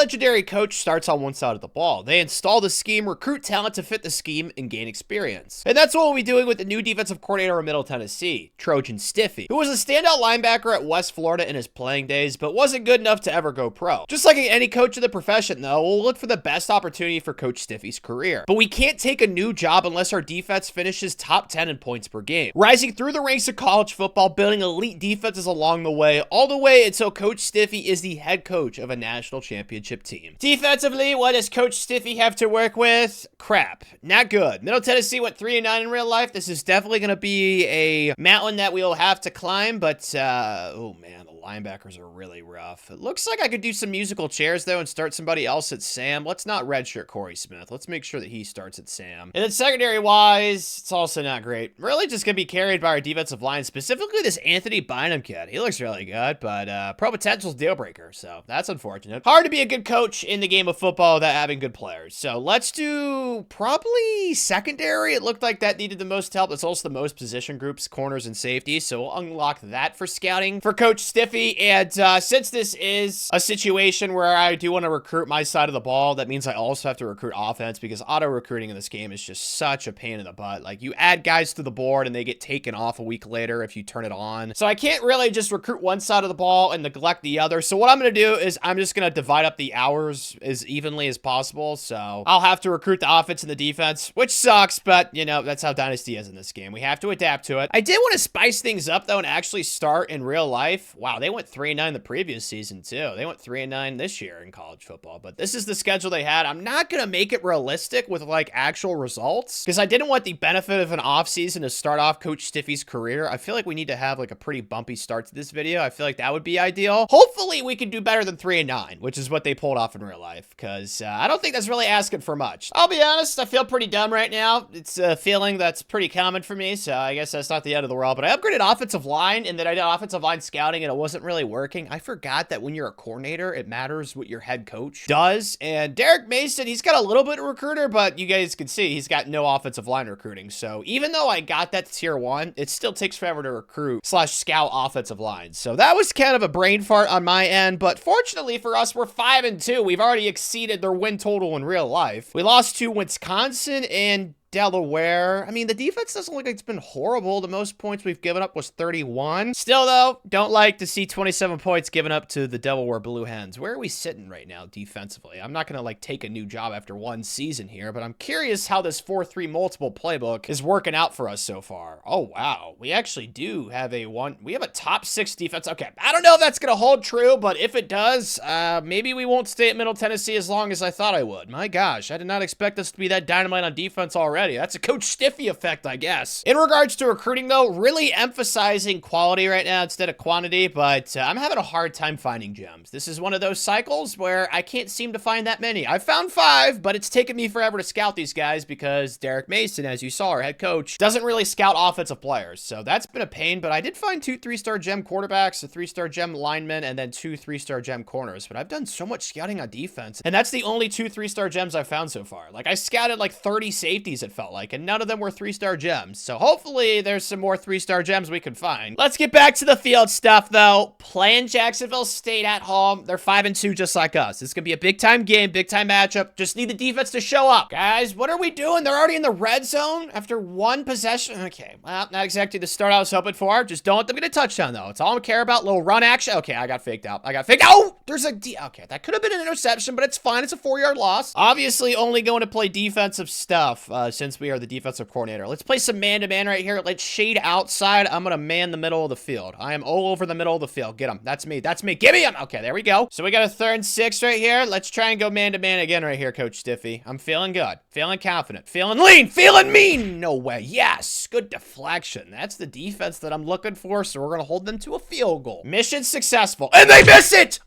legendary coach starts on one side of the ball. They install the scheme, recruit talent to fit the scheme, and gain experience. And that's what we'll be doing with the new defensive coordinator of Middle Tennessee, Trojan Stiffy, who was a standout linebacker at West Florida in his playing days, but wasn't good enough to ever go pro. Just like any coach in the profession, though, we'll look for the best opportunity for Coach Stiffy's career. But we can't take a new job unless our defense finishes top 10 in points per game. Rising through the ranks of college football, building elite defenses along the way, all the way until Coach Stiffy is the head coach of a national championship team. Defensively, what does Coach Stiffy have to work with? Crap. Not good. Middle Tennessee went 3-9 in real life. This is definitely going to be a mountain that we'll have to climb, but, oh man, the linebackers are really rough. It looks like I could do some musical chairs, though, and start somebody else at Sam. Let's not redshirt Corey Smith. Let's make sure that he starts at Sam. And then secondary-wise, it's also not great. Really just going to be carried by our defensive line, specifically this Anthony Bynum kid. He looks really good, but pro potential's deal breaker, so that's unfortunate. Hard to be a good coach in the game of football without having good players. So let's do probably secondary. It looked like that needed the most help. It's also the most position groups, corners and safety, so we'll unlock that for scouting for Coach Stiffy. And since this is a situation where I do want to recruit my side of the ball, that means I also have to recruit offense, because auto recruiting in this game is just such a pain in the butt. Like, you add guys to the board and they get taken off a week later if you turn it on. So I can't really just recruit one side of the ball and neglect the other. So what I'm going to do is I'm just going to divide up the hours as evenly as possible. So I'll have to recruit the offense and the defense, which sucks, but you know, that's how Dynasty is in this game. We have to adapt to it. I did want to spice things up though and actually start in real life. Wow, they went 3-9 the previous season too. They went 3-9 this year in college football, but this is the schedule they had. I'm not going to make it realistic with like actual results, because I didn't want the benefit of an off season to start off Coach Stiffy's career. I feel like we need to have like a pretty bumpy start to this video. I feel like that would be ideal. Hopefully we can do better than 3-9, which is what they pulled off in real life, because I don't think that's really asking for much. I'll be honest, I feel pretty dumb right now. It's a feeling that's pretty common for me, so I guess that's not the end of the world, but I upgraded offensive line, and then I did offensive line scouting, and it wasn't really working. I forgot that when you're a coordinator, it matters what your head coach does, and Derek Mason, he's got a little bit of recruiter, but you guys can see he's got no offensive line recruiting, so even though I got that to tier 1, it still takes forever to recruit / scout offensive lines. So that was kind of a brain fart on my end, but fortunately for us, we're 5-2. We've already exceeded their win total in real life. We lost to Wisconsin and Delaware. I mean, the defense doesn't look like it's been horrible. The most points we've given up was 31. Still, though, don't like to see 27 points given up to the Delaware Blue Hens. Where are we sitting right now defensively? I'm not going to, like, take a new job after one season here, but I'm curious how this 4-3 multiple playbook is working out for us so far. Oh, wow. We actually do have we have a top 6 defense. Okay, I don't know if that's going to hold true, but if it does, maybe we won't stay at Middle Tennessee as long as I thought I would. My gosh, I did not expect us to be that dynamite on defense already. That's a Coach Stiffy effect, I guess. In regards to recruiting, though, really emphasizing quality right now instead of quantity, but I'm having a hard time finding gems. This is one of those cycles where I can't seem to find that many. I found 5, but it's taken me forever to scout these guys because Derek Mason, as you saw, our head coach, doesn't really scout offensive players. So that's been a pain, but I did find 2 3-star gem quarterbacks, a 3-star gem lineman, and then 2 3-star gem corners. But I've done so much scouting on defense, and that's the only 2 3-star gems I've found so far. Like, I scouted like 30 safeties, it felt like, and none of them were 3-star gems. So hopefully there's some more 3-star gems we can find. Let's get back to the field stuff, though. Playing Jacksonville State at home. They're 5-2 just like us. It's gonna be a big-time game, big-time matchup. Just need the defense to show up. Guys, what are we doing? They're already in the red zone after 1 possession. Okay, well, not exactly the start I was hoping for. Just don't let them get a touchdown, though. It's all I care about. Little run action. Okay, I got faked out. Oh, there's okay, that could have been an interception, but it's fine. It's a 4-yard loss. Obviously, only going to play defensive stuff since we are the defensive coordinator. Let's play some man-to-man right here. Let's shade outside. I'm gonna man the middle of the field. I am all over the middle of the field. Get him. That's me. That's me. Give me him. Okay, there we go. So we got a 3rd and 6 right here. Let's try and go man-to-man again right here, Coach Stiffy. I'm feeling good. Feeling confident. Feeling lean. Feeling mean. No way. Yes. Good deflection. That's the defense that I'm looking for, so we're gonna hold them to a field goal. Mission successful. And they miss it!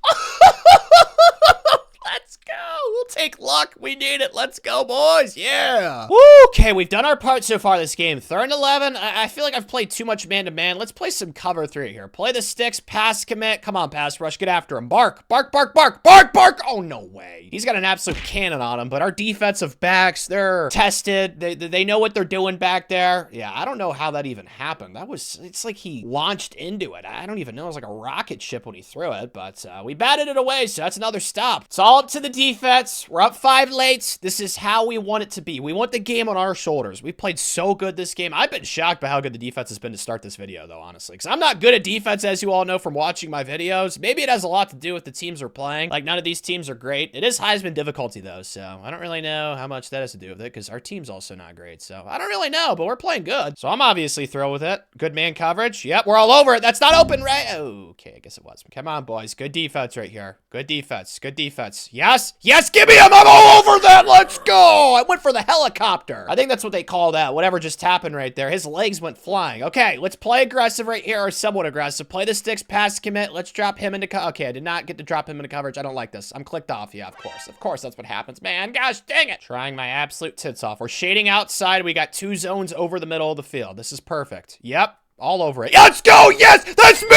Let's go. We'll take luck. We need it. Let's go, boys. Yeah. Woo, okay, we've done our part so far this game. 3rd and 11. I feel like I've played too much man-to-man. Let's play some cover 3 here. Play the sticks, pass commit. Come on, pass rush. Get after him. Bark, bark, bark, bark, bark, bark. Oh, no way. He's got an absolute cannon on him, but our defensive backs, they're tested. They know what they're doing back there. Yeah, I don't know how that even happened. It's like he launched into it. I don't even know. It was like a rocket ship when he threw it, but we batted it away, so that's another stop. It's all up to the defense. We're up 5 late. This is how we want it to be. We want the game on our shoulders. We played so good this game. I've been shocked by how good the defense has been to start this video, though, honestly, because I'm not good at defense, as you all know from watching my videos. Maybe it has a lot to do with the teams we're playing. Like, none of these teams are great. It is Heisman difficulty, though, so I don't really know how much that has to do with it, because our team's also not great, so I don't really know, but we're playing good. So I'm obviously thrilled with it. Good man coverage. Yep, we're all over it. That's not open, right? Oh, okay, I guess it was. Come on, boys. Good defense right here. Good defense. Good defense. Yes. Yes, give me him. I'm all over that. Let's go. I went for the helicopter. I think that's what they call that. Whatever just happened right there. His legs went flying. Okay, let's play aggressive right here, or somewhat aggressive. Play the sticks, pass commit. Let's drop him into okay, I did not get to drop him into coverage. I don't like this. I'm clicked off. Yeah, of course. Of course, that's what happens, man. Gosh, dang it. Trying my absolute tits off. We're shading outside. We got 2 zones over the middle of the field. This is perfect. Yep. All over it. Let's go! Yes! That's me!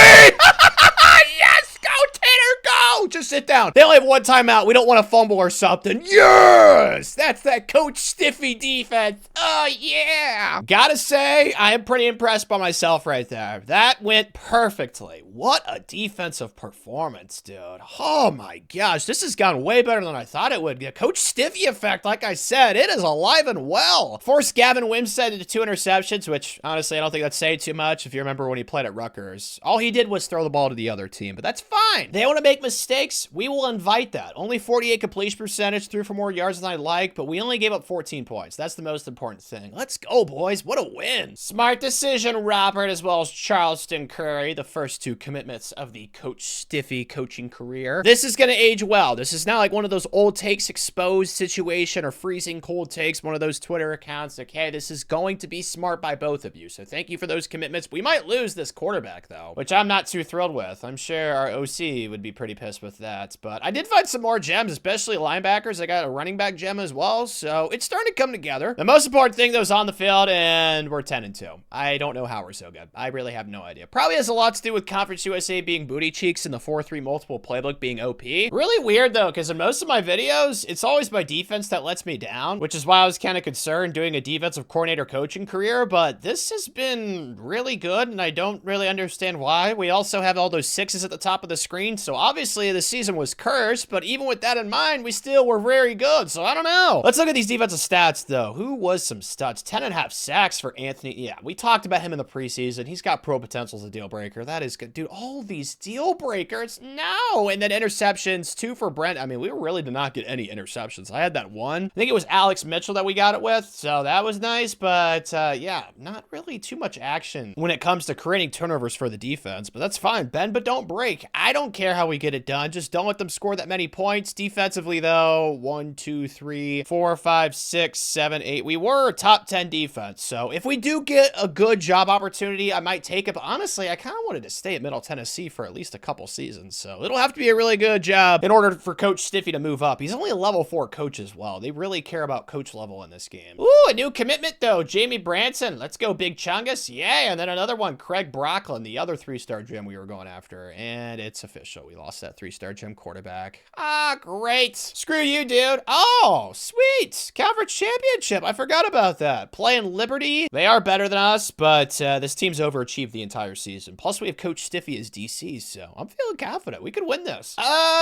Yes! Go, Tanner! Go! Just sit down. They only have 1 timeout. We don't want to fumble or something. Yes! That's that Coach Stiffy defense. Oh, yeah! Gotta say, I am pretty impressed by myself right there. That went perfectly. What a defensive performance, dude. Oh, my gosh. This has gone way better than I thought it would. The Coach Stiffy effect, like I said, it is alive and well. Forced Gavin Wimsatt into 2 interceptions, which, honestly, I don't think that's saying too much. If you remember when he played at Rutgers, all he did was throw the ball to the other team, but that's fine. They want to make mistakes. We will invite that. Only 48 completion percentage, threw for more yards than I'd like, but we only gave up 14 points. That's the most important thing. Let's go, boys. What a win. Smart decision, Robert, as well as Charleston Curry, the first 2 commitments of the Coach Stiffy coaching career. This is going to age well. This is not like one of those old takes exposed situation or freezing cold takes, one of those Twitter accounts. Okay, this is going to be smart by both of you, so thank you for those commitments. We might lose this quarterback, though, which I'm not too thrilled with. I'm sure our OC would be pretty pissed with that, but I did find some more gems, especially linebackers. I got a running back gem as well, so it's starting to come together. The most important thing, though, is on the field, and we're 10-2. I don't know how we're so good. I really have no idea. Probably has a lot to do with Conference USA being booty cheeks and the 4-3 multiple playbook being OP. Really weird, though, because in most of my videos, it's always my defense that lets me down, which is why I was kind of concerned doing a defensive coordinator coaching career, but this has been really good, and I don't really understand why. We also have all those 6s at the top of the screen, so obviously the season was cursed, but even with that in mind, we still were very good, so I don't know. Let's look at these defensive stats, though. Who was some studs? 10.5 sacks for Anthony. Yeah, we talked about him in the preseason. He's got pro potential as a deal breaker. That is good. Dude, all these deal breakers. No! And then interceptions, 2 for Brent. I mean, we really did not get any interceptions. I had that one. I think it was Alex Mitchell that we got it with, so that was nice, but yeah, not really too much action when it comes to creating turnovers for the defense, but that's fine. Bend but don't break. I don't care how we get it done. Just don't let them score that many points. Defensively, though, 1, 2, 3, 4, 5, 6, 7, 8. We were a top 10 defense, so if we do get a good job opportunity, I might take it, but honestly, I kind of wanted to stay at Middle Tennessee for at least a couple seasons, so it'll have to be a really good job in order for Coach Stiffy to move up. He's only a level 4 coach as well. They really care about coach level in this game. Ooh, a new commitment, though. Jamie Branson. Let's go, Big Chungus. Yeah, and then another one, Craig Brocklin, the other 3-star gem we were going after, and it's official. We lost that 3-star gem quarterback. Ah, great. Screw you, dude. Oh, sweet. Conference championship. I forgot about that. Playing Liberty. They are better than us, but this team's overachieved the entire season. Plus, we have Coach Stiffy as DC, so I'm feeling confident. We could win this.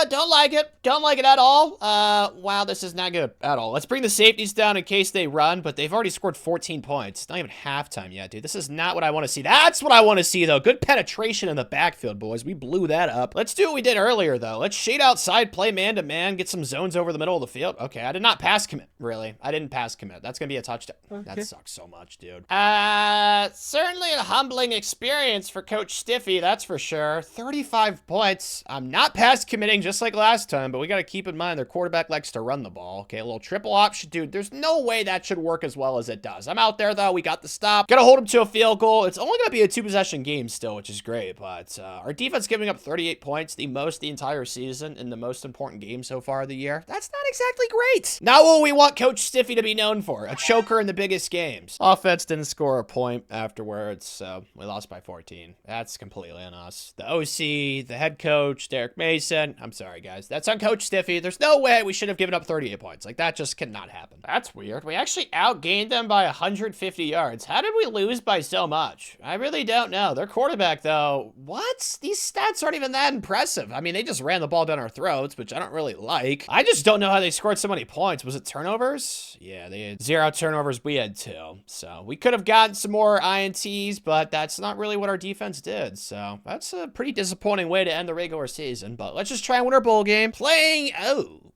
Don't like it. Don't like it at all. Wow, this is not good at all. Let's bring the safeties down in case they run, but they've already scored 14 points. It's not even halftime yet, dude. This is not what I want to see. That's what I want to see, though. Good penetration in the backfield, boys. We blew that up. Let's do what we did earlier, though. Let's shade outside, play man-to-man, get some zones over the middle of the field. Okay, I did not pass commit, really. I didn't pass commit. That's going to be a touchdown. Okay. That sucks so much, dude. Certainly a humbling experience for Coach Stiffy, that's for sure. 35 points. I'm not pass committing just like last time, but we got to keep in mind their quarterback likes to run the ball. Okay, a little triple option. Dude, there's no way that should work as well as it does. I'm out there, though. We got the stop. Got to hold him to a field goal. It's only going to be a 2-possession game still, which is great, but our defense giving up 38 points, the most the entire season in the most important game so far of the year. That's not exactly great. Not what we want Coach Stiffy to be known for, a choker in the biggest games. Offense didn't score a point afterwards, so we lost by 14. That's completely on us. The OC, the head coach, Derek Mason. I'm sorry, guys. That's on Coach Stiffy. There's no way we should have given up 38 points. Like, that just cannot happen. That's weird. We actually outgained them by 150 yards. How did we lose by so much? I really don't know. Their quarterback, though, what? These stats aren't even that impressive. I mean, they just ran the ball down our throats, which I don't really like. I just don't know how they scored so many points. Was it turnovers? Yeah, they had 0 turnovers. We had 2. So we could have gotten some more INTs, but that's not really what our defense did. So that's a pretty disappointing way to end the regular season. But let's just try and win our bowl game. Playing,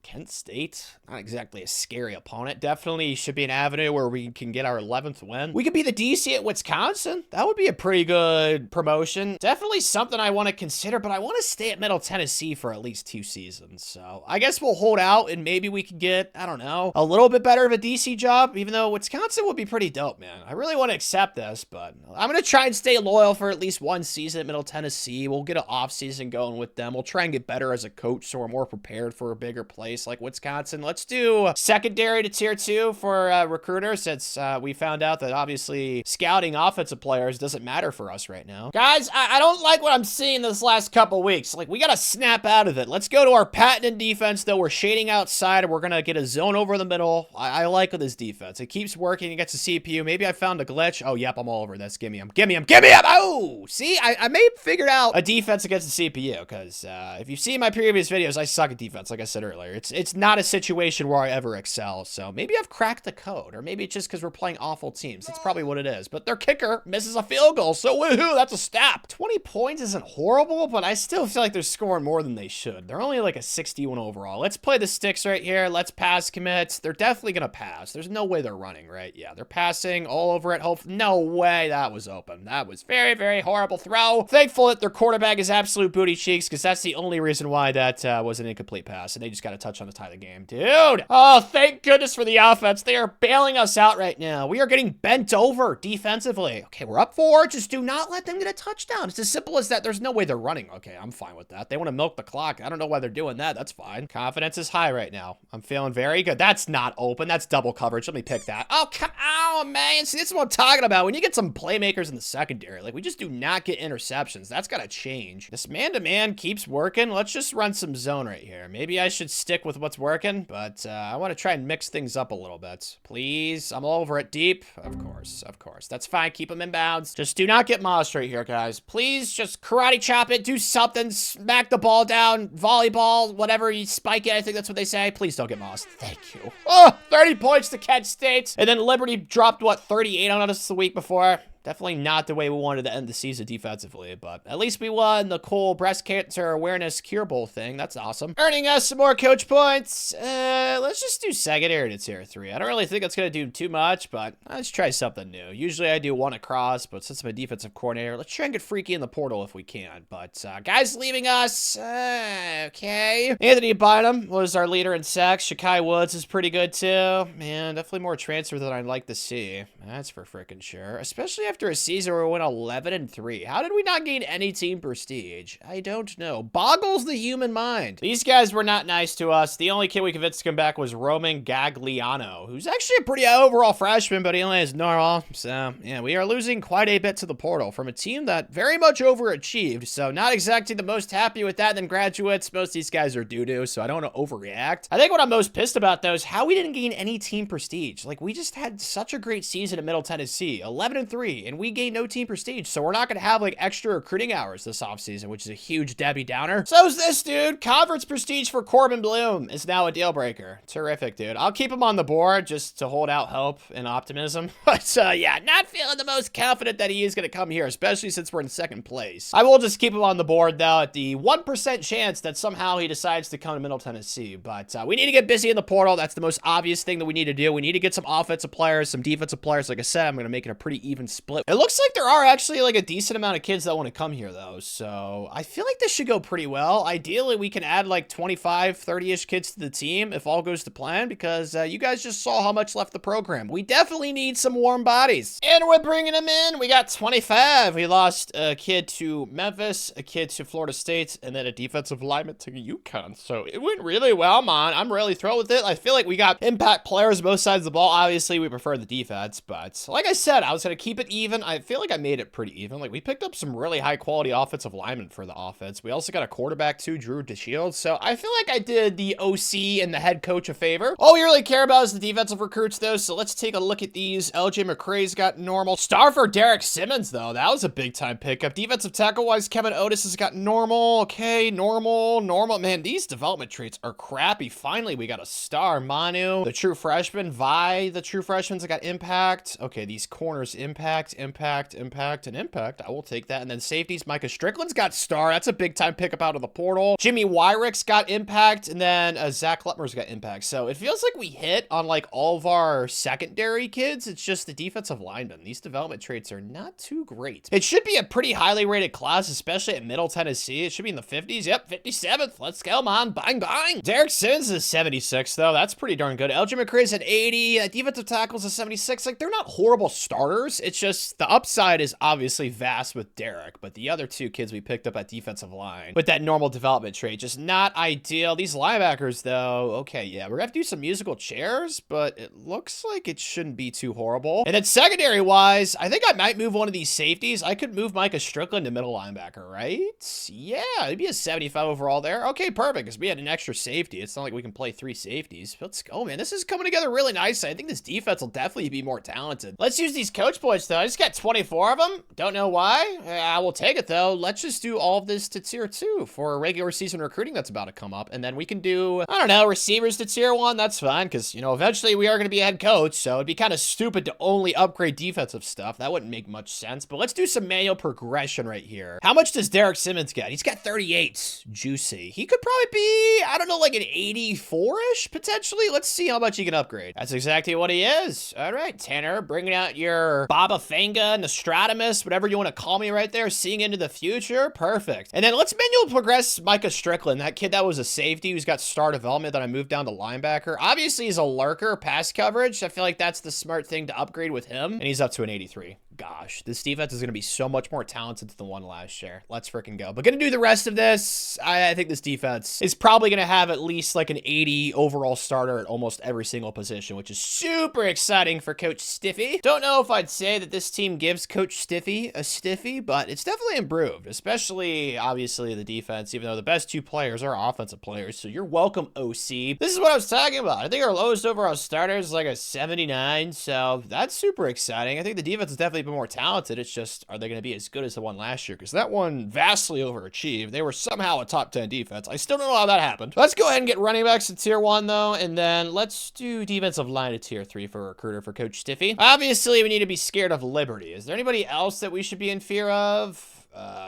Kent State. Not exactly a scary opponent. Definitely should be an avenue where we can get our 11th win. We could be the DC at Wisconsin. That would be a pretty good promotion. Definitely something I want to consider, but I want to stay at Middle Tennessee for at least 2 seasons. So I guess we'll hold out and maybe we can get, I don't know, a little bit better of a DC job, even though Wisconsin would be pretty dope, man. I really want to accept this, but I'm going to try and stay loyal for at least 1 season at Middle Tennessee. We'll get an off season going with them. We'll try and get better as a coach so we're more prepared for a bigger place like Wisconsin. Let's do secondary to tier 2 for recruiters, since we found out that obviously scouting offensive players doesn't matter for us right now. Guys, I don't like what I'm seeing this last couple weeks. Like, we got to snap out of it. Let's go to our patented defense, though. We're shading outside, and we're going to get a zone over the middle. I like this defense. It keeps working. It gets a CPU. Maybe I found a glitch. Oh, yep, I'm all over this. Give me him. Give me him. Give me him. Oh, see, I may have figured out a defense against the CPU, because if you've seen my previous videos, I suck at defense, like I said earlier. It's not a situation where I ever excel, so maybe I've cracked the code, or maybe it's just because we're playing awful teams. That's probably what it is. But their kicker misses a field goal, so woohoo, that's a step. 20 points isn't horrible, but I still feel like they're scoring more than they should. They're only like a 61 overall. Let's play the sticks right here. Let's pass commits. They're definitely gonna pass. There's no way they're running, right? Yeah, they're passing all over it. No way that was open. That was very, very horrible throw. Thankful that their quarterback is absolute booty cheeks, because that's the only reason why that was an incomplete pass, and they just got a touch on the tie of the game. Dude! Oh, thank goodness for the offense. They are bailing us out right now. We are getting bent over defensively. Okay, we're up 4. Just do not let them get a touchdown. It's as simple as that. There's no way they're running. Okay, I'm fine with that. They want to milk the clock. I don't know why they're doing that. That's fine. Confidence is high right now. I'm feeling very good. That's not open. That's double coverage. Let me pick that. Oh, come on, man. See, this is what I'm talking about. When you get some playmakers in the secondary, like, we just do not get interceptions. That's got to change. This man-to-man keeps working. Let's just run some zone right here. Maybe I should stick with what's working, but I want to try and mix things up a little bit. Please. I'm all over it. Deep. Of course. Of course. That's fine. Keep them in bounds. Just do not get mossed right here, guys. Please just karate chop it. Do something. Smack the ball down. Volleyball. Whatever. You spike it. I think that's what they say. Please don't get mossed. Thank you. Oh, 30 points to Kent State. And then Liberty dropped, what, 38 on us the week before? Definitely not the way we wanted to end the season defensively, but at least we won the cool breast cancer awareness cure bowl thing. That's awesome. Earning us some more coach points. Let's just do secondary to tier 3. I don't really think it's going to do too much, but let's try something new. Usually I do 1 across, but since I'm a defensive coordinator, let's try and get freaky in the portal if we can. But guys leaving us. Okay. Anthony Bynum was our leader in sacks. Shakai Woods is pretty good too. Man, definitely more transfer than I'd like to see. That's for freaking sure. Especially after a season where we went 11-3. How did we not gain any team prestige? I don't know. Boggles the human mind. These guys were not nice to us. The only kid we convinced to come back was Roman Gagliano, who's actually a pretty overall freshman, but he only has normal. So, yeah, we are losing quite a bit to the portal from a team that very much overachieved. So, not exactly the most happy with that than graduates. Most of these guys are doo-doo, so I don't want to overreact. I think what I'm most pissed about, though, is how we didn't gain any team prestige. Like, we just had such a great season at Middle Tennessee. 11-3. And we gained no team prestige, so we're not going to have, like, extra recruiting hours this offseason, which is a huge Debbie Downer. So's this, dude. Conference prestige for Corbin Bloom is now a deal breaker. Terrific, dude. I'll keep him on the board just to hold out hope and optimism. But, yeah, not feeling the most confident that he is going to come here, especially since we're in 2nd place. I will just keep him on the board, though, at the 1% chance that somehow he decides to come to Middle Tennessee. But we need to get busy in the portal. That's the most obvious thing that we need to do. We need to get some offensive players, some defensive players. Like I said, I'm going to make it a pretty even split split. It looks like there are actually like a decent amount of kids that want to come here though. So I feel like this should go pretty well. Ideally, we can add like 25, 30-ish kids to the team if all goes to plan, because you guys just saw how much left the program. We definitely need some warm bodies. And we're bringing them in. We got 25. We lost a kid to Memphis, a kid to Florida State, and then a defensive lineman to UConn. So it went really well, man. I'm really thrilled with it. I feel like we got impact players both sides of the ball. Obviously, we prefer the defense, but like I said, I was going to keep it even. I feel like I made it pretty even. Like, we picked up some really high-quality offensive linemen for the offense. We also got a quarterback, too, Drew DeShields. So I feel like I did the OC and the head coach a favor. All we really care about is the defensive recruits, though, so let's take a look at these. LJ McCray's got normal. Star for Derek Simmons, though. That was a big-time pickup. Defensive tackle-wise, Kevin Otis has got normal. Okay, normal. Man, these development traits are crappy. Finally, we got a star. Manu, the true freshman. Vi, the true freshman's got impact. Okay, these corners, impact, and impact. I will take that. And then safeties, Micah Strickland's got star. That's a big-time pickup out of the portal. Jimmy Wyrick's got impact, and then Zach Lutmer's got impact. So it feels like we hit on like all of our secondary kids. It's just the defensive linemen. These development traits are not too great. It should be a pretty highly rated class, especially at Middle Tennessee. It should be in the 50s. Yep, 57th. Let's go, man. Bang, bang. Derek Simmons is 76, though. That's pretty darn good. LJ McCray's at 80. Defensive tackles is 76. Like, they're not horrible starters. It's just the upside is obviously vast with Derek, but the other two kids we picked up at defensive line with that normal development trait, just not ideal. These linebackers, though, okay, yeah, we're gonna have to do some musical chairs, but it looks like it shouldn't be too horrible. And then secondary-wise, I think I might move one of these safeties. I could move Micah Strickland to middle linebacker, right? Yeah, it'd be a 75 overall there. Okay, perfect, because we had an extra safety. It's not like we can play 3 safeties. Let's go, man. This is coming together really nicely. I think this defense will definitely be more talented. Let's use these coach points, though. I just got 24 of them. Don't know why. I will take it, though. Let's just do all of this to tier 2 for regular season recruiting that's about to come up. And then we can do, I don't know, receivers to tier 1. That's fine, because, you know, eventually we are going to be a head coach, so it'd be kind of stupid to only upgrade defensive stuff. That wouldn't make much sense. But let's do some manual progression right here. How much does Derek Simmons get? He's got 38. Juicy. He could probably be, I don't know, like an 84-ish, potentially. Let's see how much he can upgrade. That's exactly what he is. All right, Tanner, bringing out your Baba Fanga, Nostradamus, whatever you want to call me right there, seeing into the future. Perfect. And then let's manual progress Micah Strickland, that kid that was a safety who's got star development that I moved down to linebacker. Obviously, he's a lurker, pass coverage. I feel like that's the smart thing to upgrade with him, and he's up to an 83. Gosh, this defense is going to be so much more talented than the one last year. Let's freaking go. But going to do the rest of this. I think this defense is probably going to have at least like an 80 overall starter at almost every single position, which is super exciting for Coach Stiffy. Don't know if I'd say that this team gives Coach Stiffy a stiffy, but it's definitely improved, especially obviously the defense, even though the best 2 players are offensive players. So you're welcome, OC. This is what I was talking about. I think our lowest overall starter is like a 79. So that's super exciting. I think the defense is definitely been more talented. It's just, are they going to be as good as the one last year? Because that one vastly overachieved. They were somehow a top 10 defense. I still don't know how that happened. Let's go ahead and get running backs to tier 1 though, and then let's do defensive line to tier 3 for recruiter for Coach Stiffy. Obviously, we need to be scared of Liberty. Is there anybody else that we should be in fear of?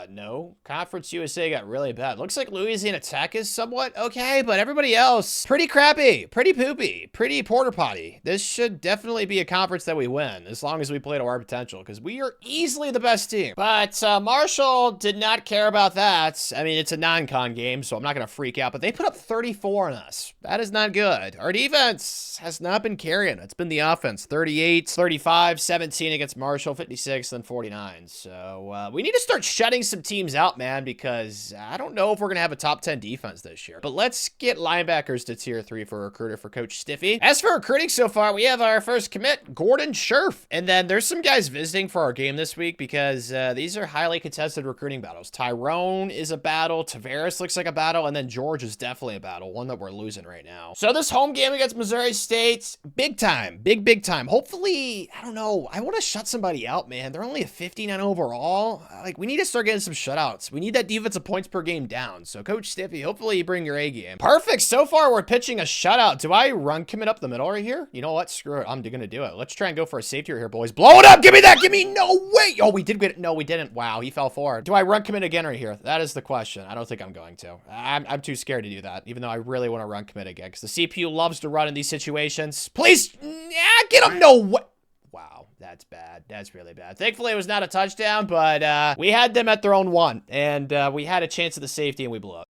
No. Conference USA got really bad. Looks like Louisiana Tech is somewhat okay, but everybody else, pretty crappy, pretty poopy, pretty porter potty. This should definitely be a conference that we win, as long as we play to our potential, because we are easily the best team. But Marshall did not care about that. I mean, it's a non-con game, so I'm not going to freak out, but they put up 34 on us. That is not good. Our defense has not been carrying. It's been the offense. 38, 35, 17 against Marshall, 56, then 49. So we need to start shutting some teams out, man, because I don't know if we're going to have a top 10 defense this year. But let's get linebackers to tier 3 for recruiter for Coach Stiffy. As for recruiting so far, we have our first commit, Gordon Scherf. And then there's some guys visiting for our game this week because these are highly contested recruiting battles. Tyrone is a battle. Tavares looks like a battle. And then George is definitely a battle, one that we're losing right now. So this home game against Missouri State, big time, big time. Hopefully, I don't know. I want to shut somebody out, man. They're only a 59 overall. Like, we need to start getting some shutouts. We need that defensive points per game down. So Coach Stiffy, hopefully you bring your A game. Perfect. So far, we're pitching a shutout. Do I run commit up the middle right here? You know what? Screw it. I'm going to do it. Let's try and go for a safety right here, boys. Blow it up. Give me that. Give me. No way. Oh, we did get it. No, we didn't. Wow. He fell forward. Do I run commit again right here? That is the question. I don't think I'm going to. I'm too scared to do that, even though I really want to run commit again because the CPU loves to run in these situations. Please. Yeah, get him. No way. Wow. that's bad. That's really bad. Thankfully, it was not a touchdown, but we had them at their own 1, and we had a chance at the safety, and we blew it.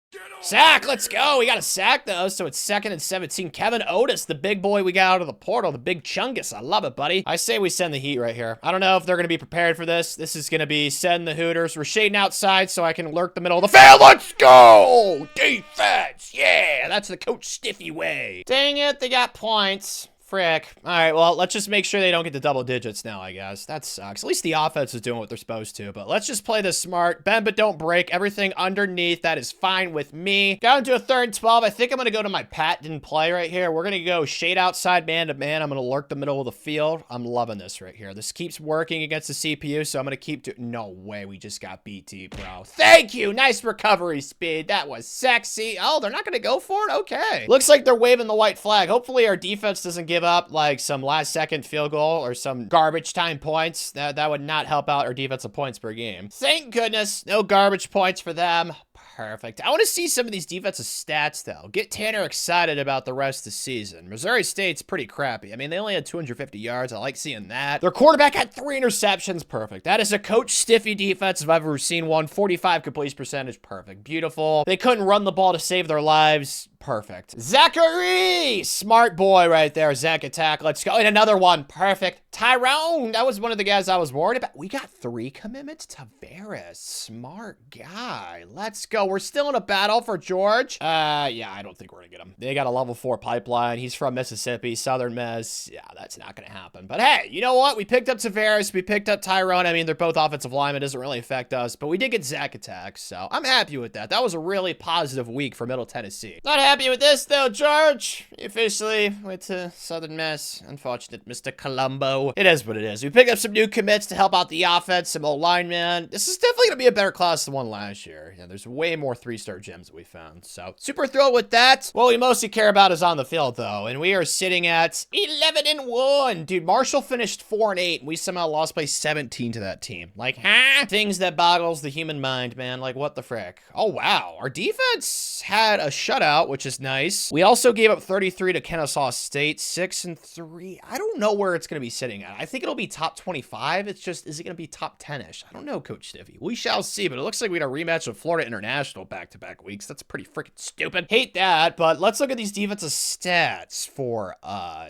Sack, let's go. We got a sack, though, so it's 2nd and 17. Kevin Otis, the big boy we got out of the portal, the big chungus. I love it, buddy. I say we send the heat right here. I don't know if they're going to be prepared for this. This is going to be send the Hooters. We're shading outside so I can lurk the middle of the field. Let's go. Defense. Yeah, that's the Coach Stiffy way. Dang it, they got points. Frick. All right, well, let's just make sure they don't get to double digits now, I guess. That sucks. At least the offense is doing what they're supposed to, but let's just play this smart. Bend but don't break. Everything underneath. That is fine with me. Got into a 3rd and 12. I think I'm going to go to my Pat didn't play right here. We're going to go shade outside man to man. I'm going to lurk the middle of the field. I'm loving this right here. This keeps working against the CPU, so I'm going to keep doing... No way, we just got beat deep, bro. Thank you. Nice recovery speed. That was sexy. Oh, they're not going to go for it? Okay. Looks like they're waving the white flag. Hopefully our defense doesn't give up like some last second field goal or some garbage time points. That would not help out our defensive points per game. Thank goodness, no garbage points for them. Perfect. I want to see some of these defensive stats, though. Get Tanner excited about the rest of the season. Missouri State's pretty crappy. I mean, they only had 250 yards. I like seeing that. Their quarterback had 3 interceptions. Perfect. That is a Coach Stiffy defense if I've ever seen one. 45 completion percentage. Perfect. Beautiful. They couldn't run the ball to save their lives. Perfect. Zachary! Smart boy right there. Zach attack. Let's go. And another one. Perfect. Tyrone. That was one of the guys I was worried about. We got 3 commitments. Tavares. Smart guy. Let's go. We're still in a battle for George. Yeah, I don't think we're gonna get him. They got a level 4 pipeline. He's from Mississippi. Southern Miss. Yeah, that's not gonna happen. But hey, you know what? We picked up Tavares. We picked up Tyrone. I mean, they're both offensive linemen. It doesn't really affect us. But we did get Zach attack. So I'm happy with that. That was a really positive week for Middle Tennessee. Not happy with this, though, George. You officially went to Southern Miss. Unfortunate, Mr. Colombo. It is what it is. We picked up some new commits to help out the offense, some old linemen. This is definitely going to be a better class than one last year. Yeah, there's way more 3-star gems that we found. So, super thrilled with that. What we mostly care about is on the field, though. And we are sitting at 11-1. Dude, Marshall finished 4-8, and we somehow lost by 17 to that team. Like, huh? Things that boggles the human mind, man. Like, what the frick? Oh, wow. Our defense had a shutout, which is nice. We also gave up 33 to Kennesaw State, 6-3. I don't know where it's going to be sitting at. I think it'll be top 25. It's just, is it going to be top 10-ish? I don't know, Coach Stiffy. We shall see, but it looks like we had a rematch with Florida International back-to-back weeks. That's pretty freaking stupid. Hate that, but let's look at these defensive stats for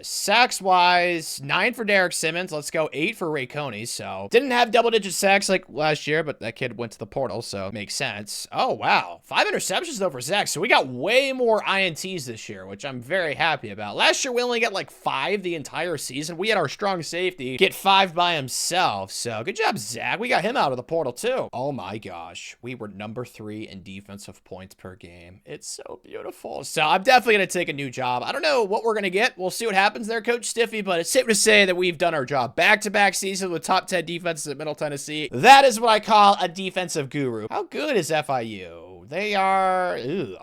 sacks-wise. 9 for Derek Simmons. Let's go 8 for Ray Coney. So, didn't have double-digit sacks like last year, but that kid went to the portal, so it makes sense. Oh, wow. 5 interceptions, though, for Zach. So, we got way more INTs this year, which I'm very happy about. Last year, we only got like 5 the entire season. We had our strong safety get 5 by himself. So, good job, Zach. We got him out of the portal, too. Oh, my gosh. We were number 3 in defensive points per game. It's so beautiful. So, I'm definitely going to take a new job. I don't know what we're going to get. We'll see what happens there, Coach Stiffy, but it's safe to say that we've done our job. Back-to-back season with top 10 defenses at Middle Tennessee. That is what I call a defensive guru. How good is FIU? They are,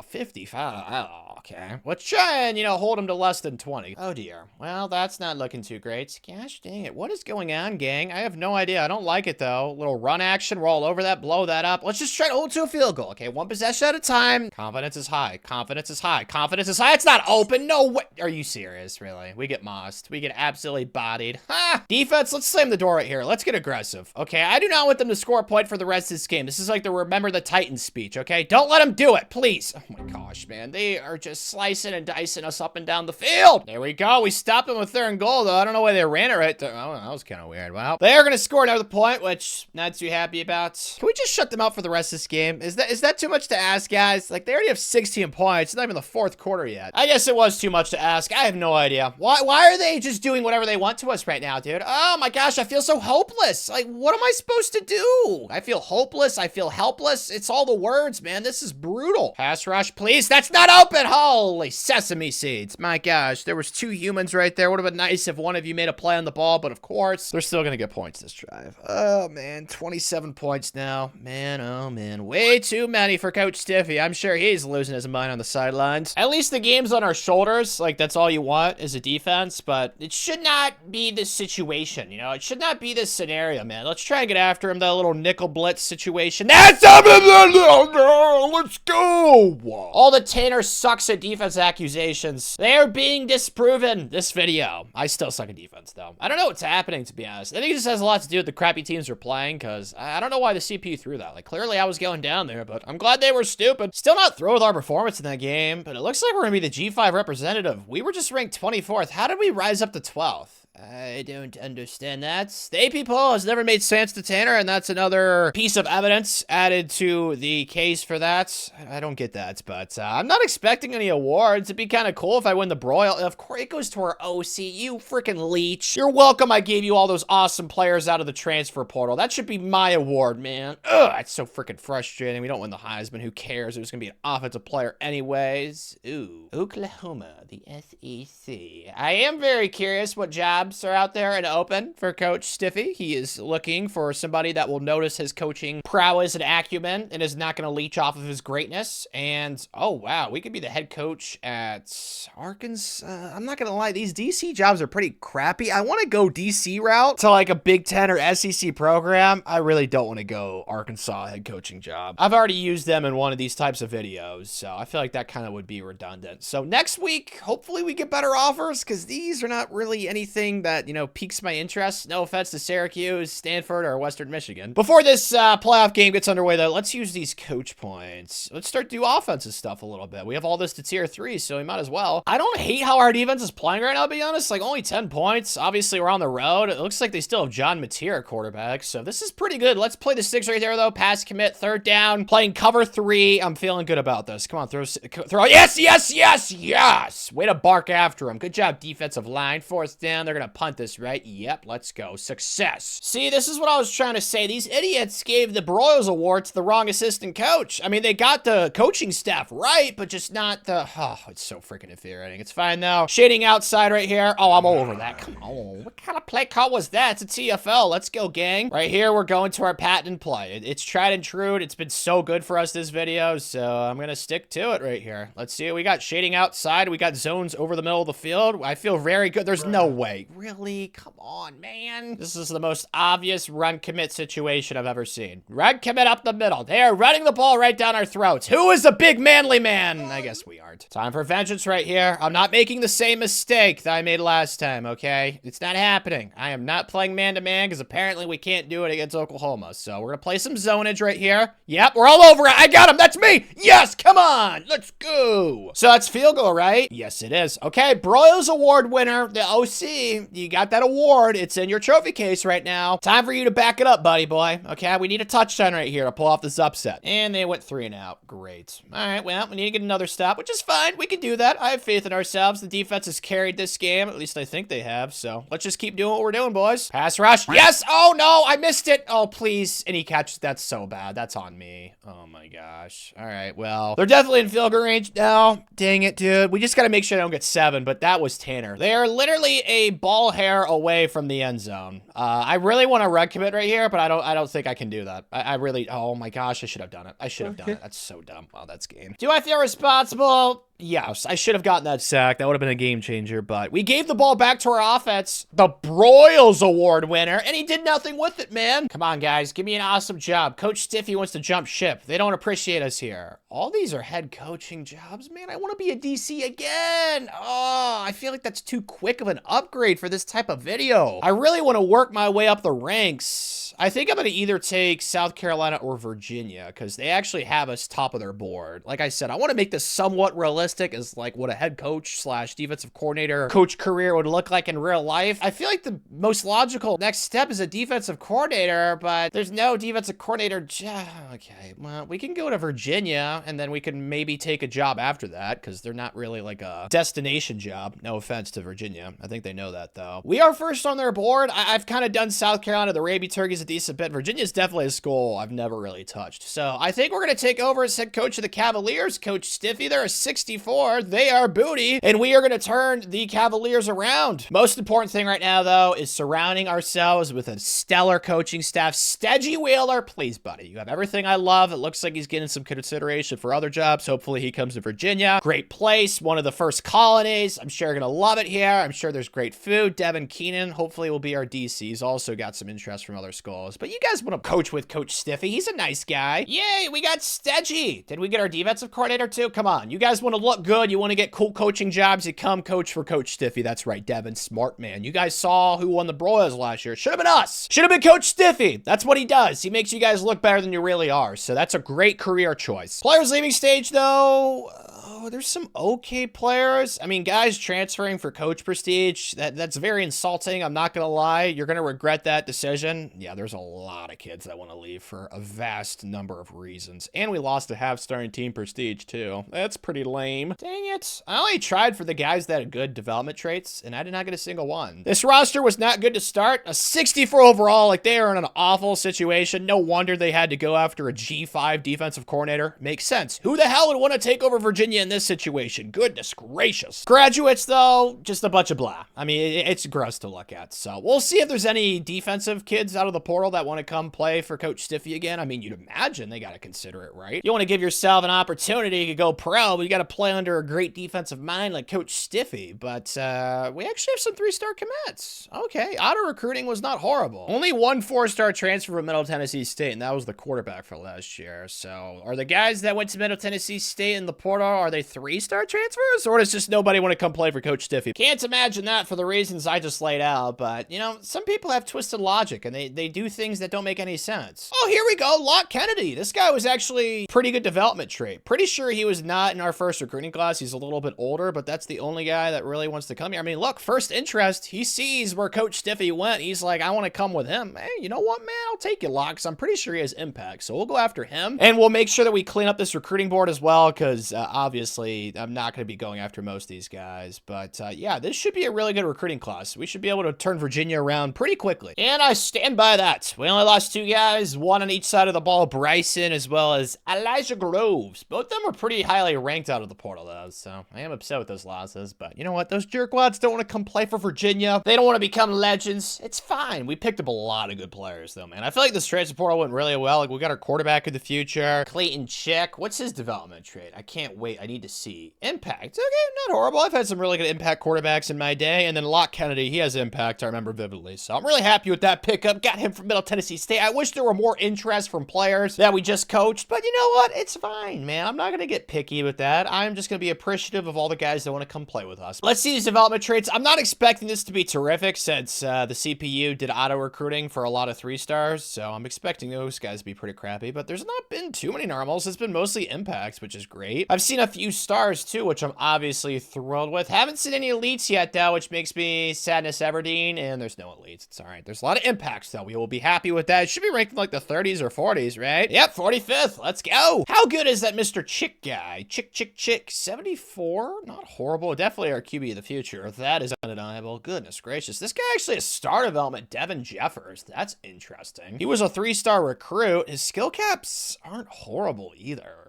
55. Oh, okay. Let's try and, hold them to less than 20. Oh, dear. Well, that's not looking too great. Gosh dang it. What is going on, gang? I have no idea. I don't like it, though. Little run action. We're all over that. Blow that up. Let's just try to hold to a field goal. Okay, 1 possession at a time. Confidence is high. Confidence is high. Confidence is high. It's not open. No way. Are you serious, really? We get mossed. We get absolutely bodied. Ha! Defense, let's slam the door right here. Let's get aggressive. Okay, I do not want them to score a point for the rest of this game. This is like the Remember the Titans speech, okay? Don't let them do it, please. Oh my gosh, man. They are just slicing and dicing us up and down the field. There we go. We stopped them with 3rd and goal, though. I don't know why they ran it right there. Oh, that was kind of weird. Well, they are going to score another point, which not too happy about. Can we just shut them out for the rest of this game? Is that too much to ask, guys? Like, they already have 16 points. It's not even the 4th quarter yet. I guess it was too much to ask. I have no idea. Why are they just doing whatever they want to us right now, dude? Oh my gosh, I feel so hopeless. Like, what am I supposed to do? I feel hopeless. I feel helpless. It's all the words, man. This is brutal. Pass rush, please. That's not open. Holy sesame seeds. My gosh, there was 2 humans right there. Would have been nice if one of you made a play on the ball, but of course, they're still gonna get points this drive. Oh man, 27 points now. Man, oh man, way too many for Coach Stiffy. I'm sure he's losing his mind on the sidelines. At least the game's on our shoulders. Like, that's all you want is a defense, but it should not be this situation, It should not be this scenario, man. Let's try and get after him, that little nickel blitz situation. That's let's go! All the Tanner sucks opposite defense accusations. They are being disproven this video. I still suck at defense, though. I don't know what's happening, to be honest. I think it just has a lot to do with the crappy teams we're playing, because I don't know why the CPU threw that. Like, clearly I was going down there, but I'm glad they were stupid. Still not thrilled with our performance in that game, but it looks like we're going to be the G5 representative. We were just ranked 24th. How did we rise up to 12th? I don't understand that. The AP poll has never made sense to Tanner, and that's another piece of evidence added to the case for that. I don't get that, but I'm not expecting any awards. It'd be kind of cool if I win the Broil. Of course, it goes to our OC. You freaking leech. You're welcome. I gave you all those awesome players out of the transfer portal. That should be my award, man. Ugh, it's so freaking frustrating. We don't win the Heisman. Who cares? It was going to be an offensive player anyways. Ooh, Oklahoma, the SEC. I am very curious what jobs are out there and open for Coach Stiffy. He is looking for somebody that will notice his coaching prowess and acumen and is not going to leech off of his greatness. And, oh, wow, we could be the head coach at Arkansas. I'm not going to lie, these DC jobs are pretty crappy. I want to go DC route to like a Big Ten or SEC program. I really don't want to go Arkansas head coaching job. I've already used them in one of these types of videos, so I feel like that kind of would be redundant. So next week, hopefully we get better offers, because these are not really anything that, you know, piques my interest. No offense to Syracuse, Stanford, or Western Michigan. Before this playoff game gets underway, though, let's use these coach points. Let's start do offensive stuff a little bit. We have all this to tier 3, so we might as well. I don't hate how our defense is playing right now, to be honest. Like, only 10 points. Obviously, we're on the road. It looks like they still have John Mateer quarterback, so this is pretty good. Let's play the 6 right there, though. Pass commit, third down, playing cover 3. I'm feeling good about this. Come on, throw. Yes, yes, yes, yes. Way to bark after him. Good job, defensive line. Fourth down. They're going to punt this, right? Yep, let's go. Success. See, this is what I was trying to say. These idiots gave the Broyles Award to the wrong assistant coach. I mean, they got the coaching staff right, but just not the... Oh, it's so freaking infuriating. It's fine, though. Shading outside right here. Oh, I'm all over that. Come on. What kind of play call was that? It's a TFL. Let's go, gang. Right here, we're going to our patent play. It's tried and true. It's been so good for us this video, so I'm going to stick to it right here. Let's see what we got. Shading outside. We got zones over the middle of the field. I feel very good. There's no way. Really? Come on, man. This is the most obvious run commit situation I've ever seen. Run commit up the middle. They are running the ball right down our throats. Who is the big manly man? I guess we aren't. Time for vengeance right here. I'm not making the same mistake that I made last time, okay? It's not happening. I am not playing man-to-man because apparently we can't do it against Oklahoma. So we're going to play some zonage right here. Yep, we're all over it. I got him. That's me. Yes, come on. Let's go. So that's field goal, right? Yes, it is. Okay, Broyles Award winner, the OC. You got that award. It's in your trophy case right now. Time for you to back it up, buddy boy. Okay, we need a touchdown right here to pull off this upset. And they went 3 and out. Great. All right, well, we need to get another stop, which is fine. We can do that. I have faith in ourselves. The defense has carried this game. At least I think they have. So let's just keep doing what we're doing, boys. Pass rush. Yes. Oh, no. I missed it. Oh, please. And he catches. That's so bad. That's on me. Oh, my gosh. All right, well, they're definitely in field goal range now. Dang it, dude. We just got to make sure I don't get 7, but that was Tanner. They are literally a ball hair away from the end zone. I really want to run commit right here, but I don't think I can do that. I really, oh my gosh, I should have done it. I should have done it. That's so dumb. Wow, that's game. Do I feel responsible? Yes, I should have gotten that sack. That would have been a game changer, but we gave the ball back to our offense. The Broyles Award winner, and he did nothing with it, man. Come on, guys. Give me an awesome job. Coach Stiffy wants to jump ship. They don't appreciate us here. All these are head coaching jobs, man. I want to be a DC again. Oh, I feel like that's too quick of an upgrade for this type of video. I really want to work my way up the ranks. I think I'm going to either take South Carolina or Virginia because they actually have us top of their board. Like I said, I want to make this somewhat realistic as like what a head coach / defensive coordinator coach career would look like in real life. I feel like the most logical next step is a defensive coordinator, but there's no defensive coordinator job. Okay, well, we can go to Virginia and then we can maybe take a job after that because they're not really like a destination job. No offense to Virginia. I think they know that though. We are first on their board. I've kind of done South Carolina, the Raby Turkeys, a decent bit. Virginia's definitely a school I've never really touched. So I think we're going to take over as head coach of the Cavaliers, Coach Stiffy. They're a 64. They are booty. And we are going to turn the Cavaliers around. Most important thing right now, though, is surrounding ourselves with a stellar coaching staff. Steggy Wheeler, please, buddy. You have everything I love. It looks like he's getting some consideration for other jobs. Hopefully he comes to Virginia. Great place. One of the first colonies. I'm sure you're going to love it here. I'm sure there's great food. Devin Keenan hopefully will be our DC. He's also got some interest from other schools. struggles. But you guys want to coach with Coach Stiffy. He's a nice guy. Yay, we got Stedgy. Did we get our defensive coordinator too? Come on. You guys want to look good. You want to get cool coaching jobs. You come coach for Coach Stiffy. That's right, Devin. Smart man. You guys saw who won the Broyles last year. Should have been us. Should have been Coach Stiffy. That's what he does. He makes you guys look better than you really are. So that's a great career choice. Players leaving stage though. Oh, there's some okay players. I mean, guys transferring for coach prestige, that's very insulting. I'm not going to lie. You're going to regret that decision. Yeah, there's a lot of kids that want to leave for a vast number of reasons. And we lost a half-starting team prestige, too. That's pretty lame. Dang it. I only tried for the guys that had good development traits, and I did not get a single one. This roster was not good to start. A 64 overall, like they are in an awful situation. No wonder they had to go after a G5 defensive coordinator. Makes sense. Who the hell would want to take over Virginia in this situation? Goodness gracious. Graduates, though, just a bunch of blah. I mean, it's gross to look at. So we'll see if there's any defensive kids out of the portal that want to come play for Coach Stiffy again. I mean, you'd imagine they got to consider it, right? You want to give yourself an opportunity to go pro, but you got to play under a great defensive mind like Coach Stiffy. But we actually have some 3-star commits. Okay, auto recruiting was not horrible. Only one 4-star transfer from Middle Tennessee State, and that was the quarterback for last year. So are the guys that went to Middle Tennessee State in the portal, are they 3-star transfers, or does just nobody want to come play for Coach Stiffy? Can't imagine that for the reasons I just laid out, but, you know, some people have twisted logic, and they do things that don't make any sense. Oh, here we go, Locke Kennedy. This guy was actually pretty good development trait. Pretty sure he was not in our first recruiting class. He's a little bit older, but that's the only guy that really wants to come here. I mean, look, first interest, he sees where Coach Stiffy went. He's like, I want to come with him. Hey, you know what, man? I'll take you, Locke, 'cause I'm pretty sure he has impact, so we'll go after him, and we'll make sure that we clean up this recruiting board as well, because obviously I'm not going to be going after most of these guys, but yeah, this should be a really good recruiting class. We should be able to turn Virginia around pretty quickly, and I stand by that. We only lost 2 guys, one on each side of the ball, Bryson as well as Elijah Groves. Both of them were pretty highly ranked out of the portal though, so I am upset with those losses, but you know what? Those jerkwads don't want to come play for Virginia. They don't want to become legends. It's fine. We picked up a lot of good players though, man. I feel like this transfer portal went really well. Like, we got our quarterback of the future, Clayton Chick. What's his development trait? I can't wait. I need to see. Impact. Okay, not horrible. I've had some really good impact quarterbacks in my day. And then Locke Kennedy, he has impact. I remember vividly. So I'm really happy with that pickup. Got him from Middle Tennessee State. I wish there were more interest from players that we just coached, but you know what? It's fine, man. I'm not going to get picky with that. I'm just going to be appreciative of all the guys that want to come play with us. Let's see these development traits. I'm not expecting this to be terrific since the CPU did auto recruiting for a lot of 3-stars. So I'm expecting those guys to be pretty crappy, but there's not been too many normals. It's been mostly impacts, which is great. I've seen a few stars too, which I'm obviously thrilled with. Haven't seen any elites yet though, which makes me sadness Everdeen, and there's no elites. It's all right. There's a lot of impacts though. We will be happy with that. It should be ranked in like the 30s or 40s, right? Yep, 45th. Let's go. How good is that Mr. Chick guy? Chick. 74? Not horrible. Definitely our QB of the future. That is undeniable. Goodness gracious. This guy actually has star development. Devin Jeffers. That's interesting. He was a 3-star recruit. His skill caps aren't horrible either.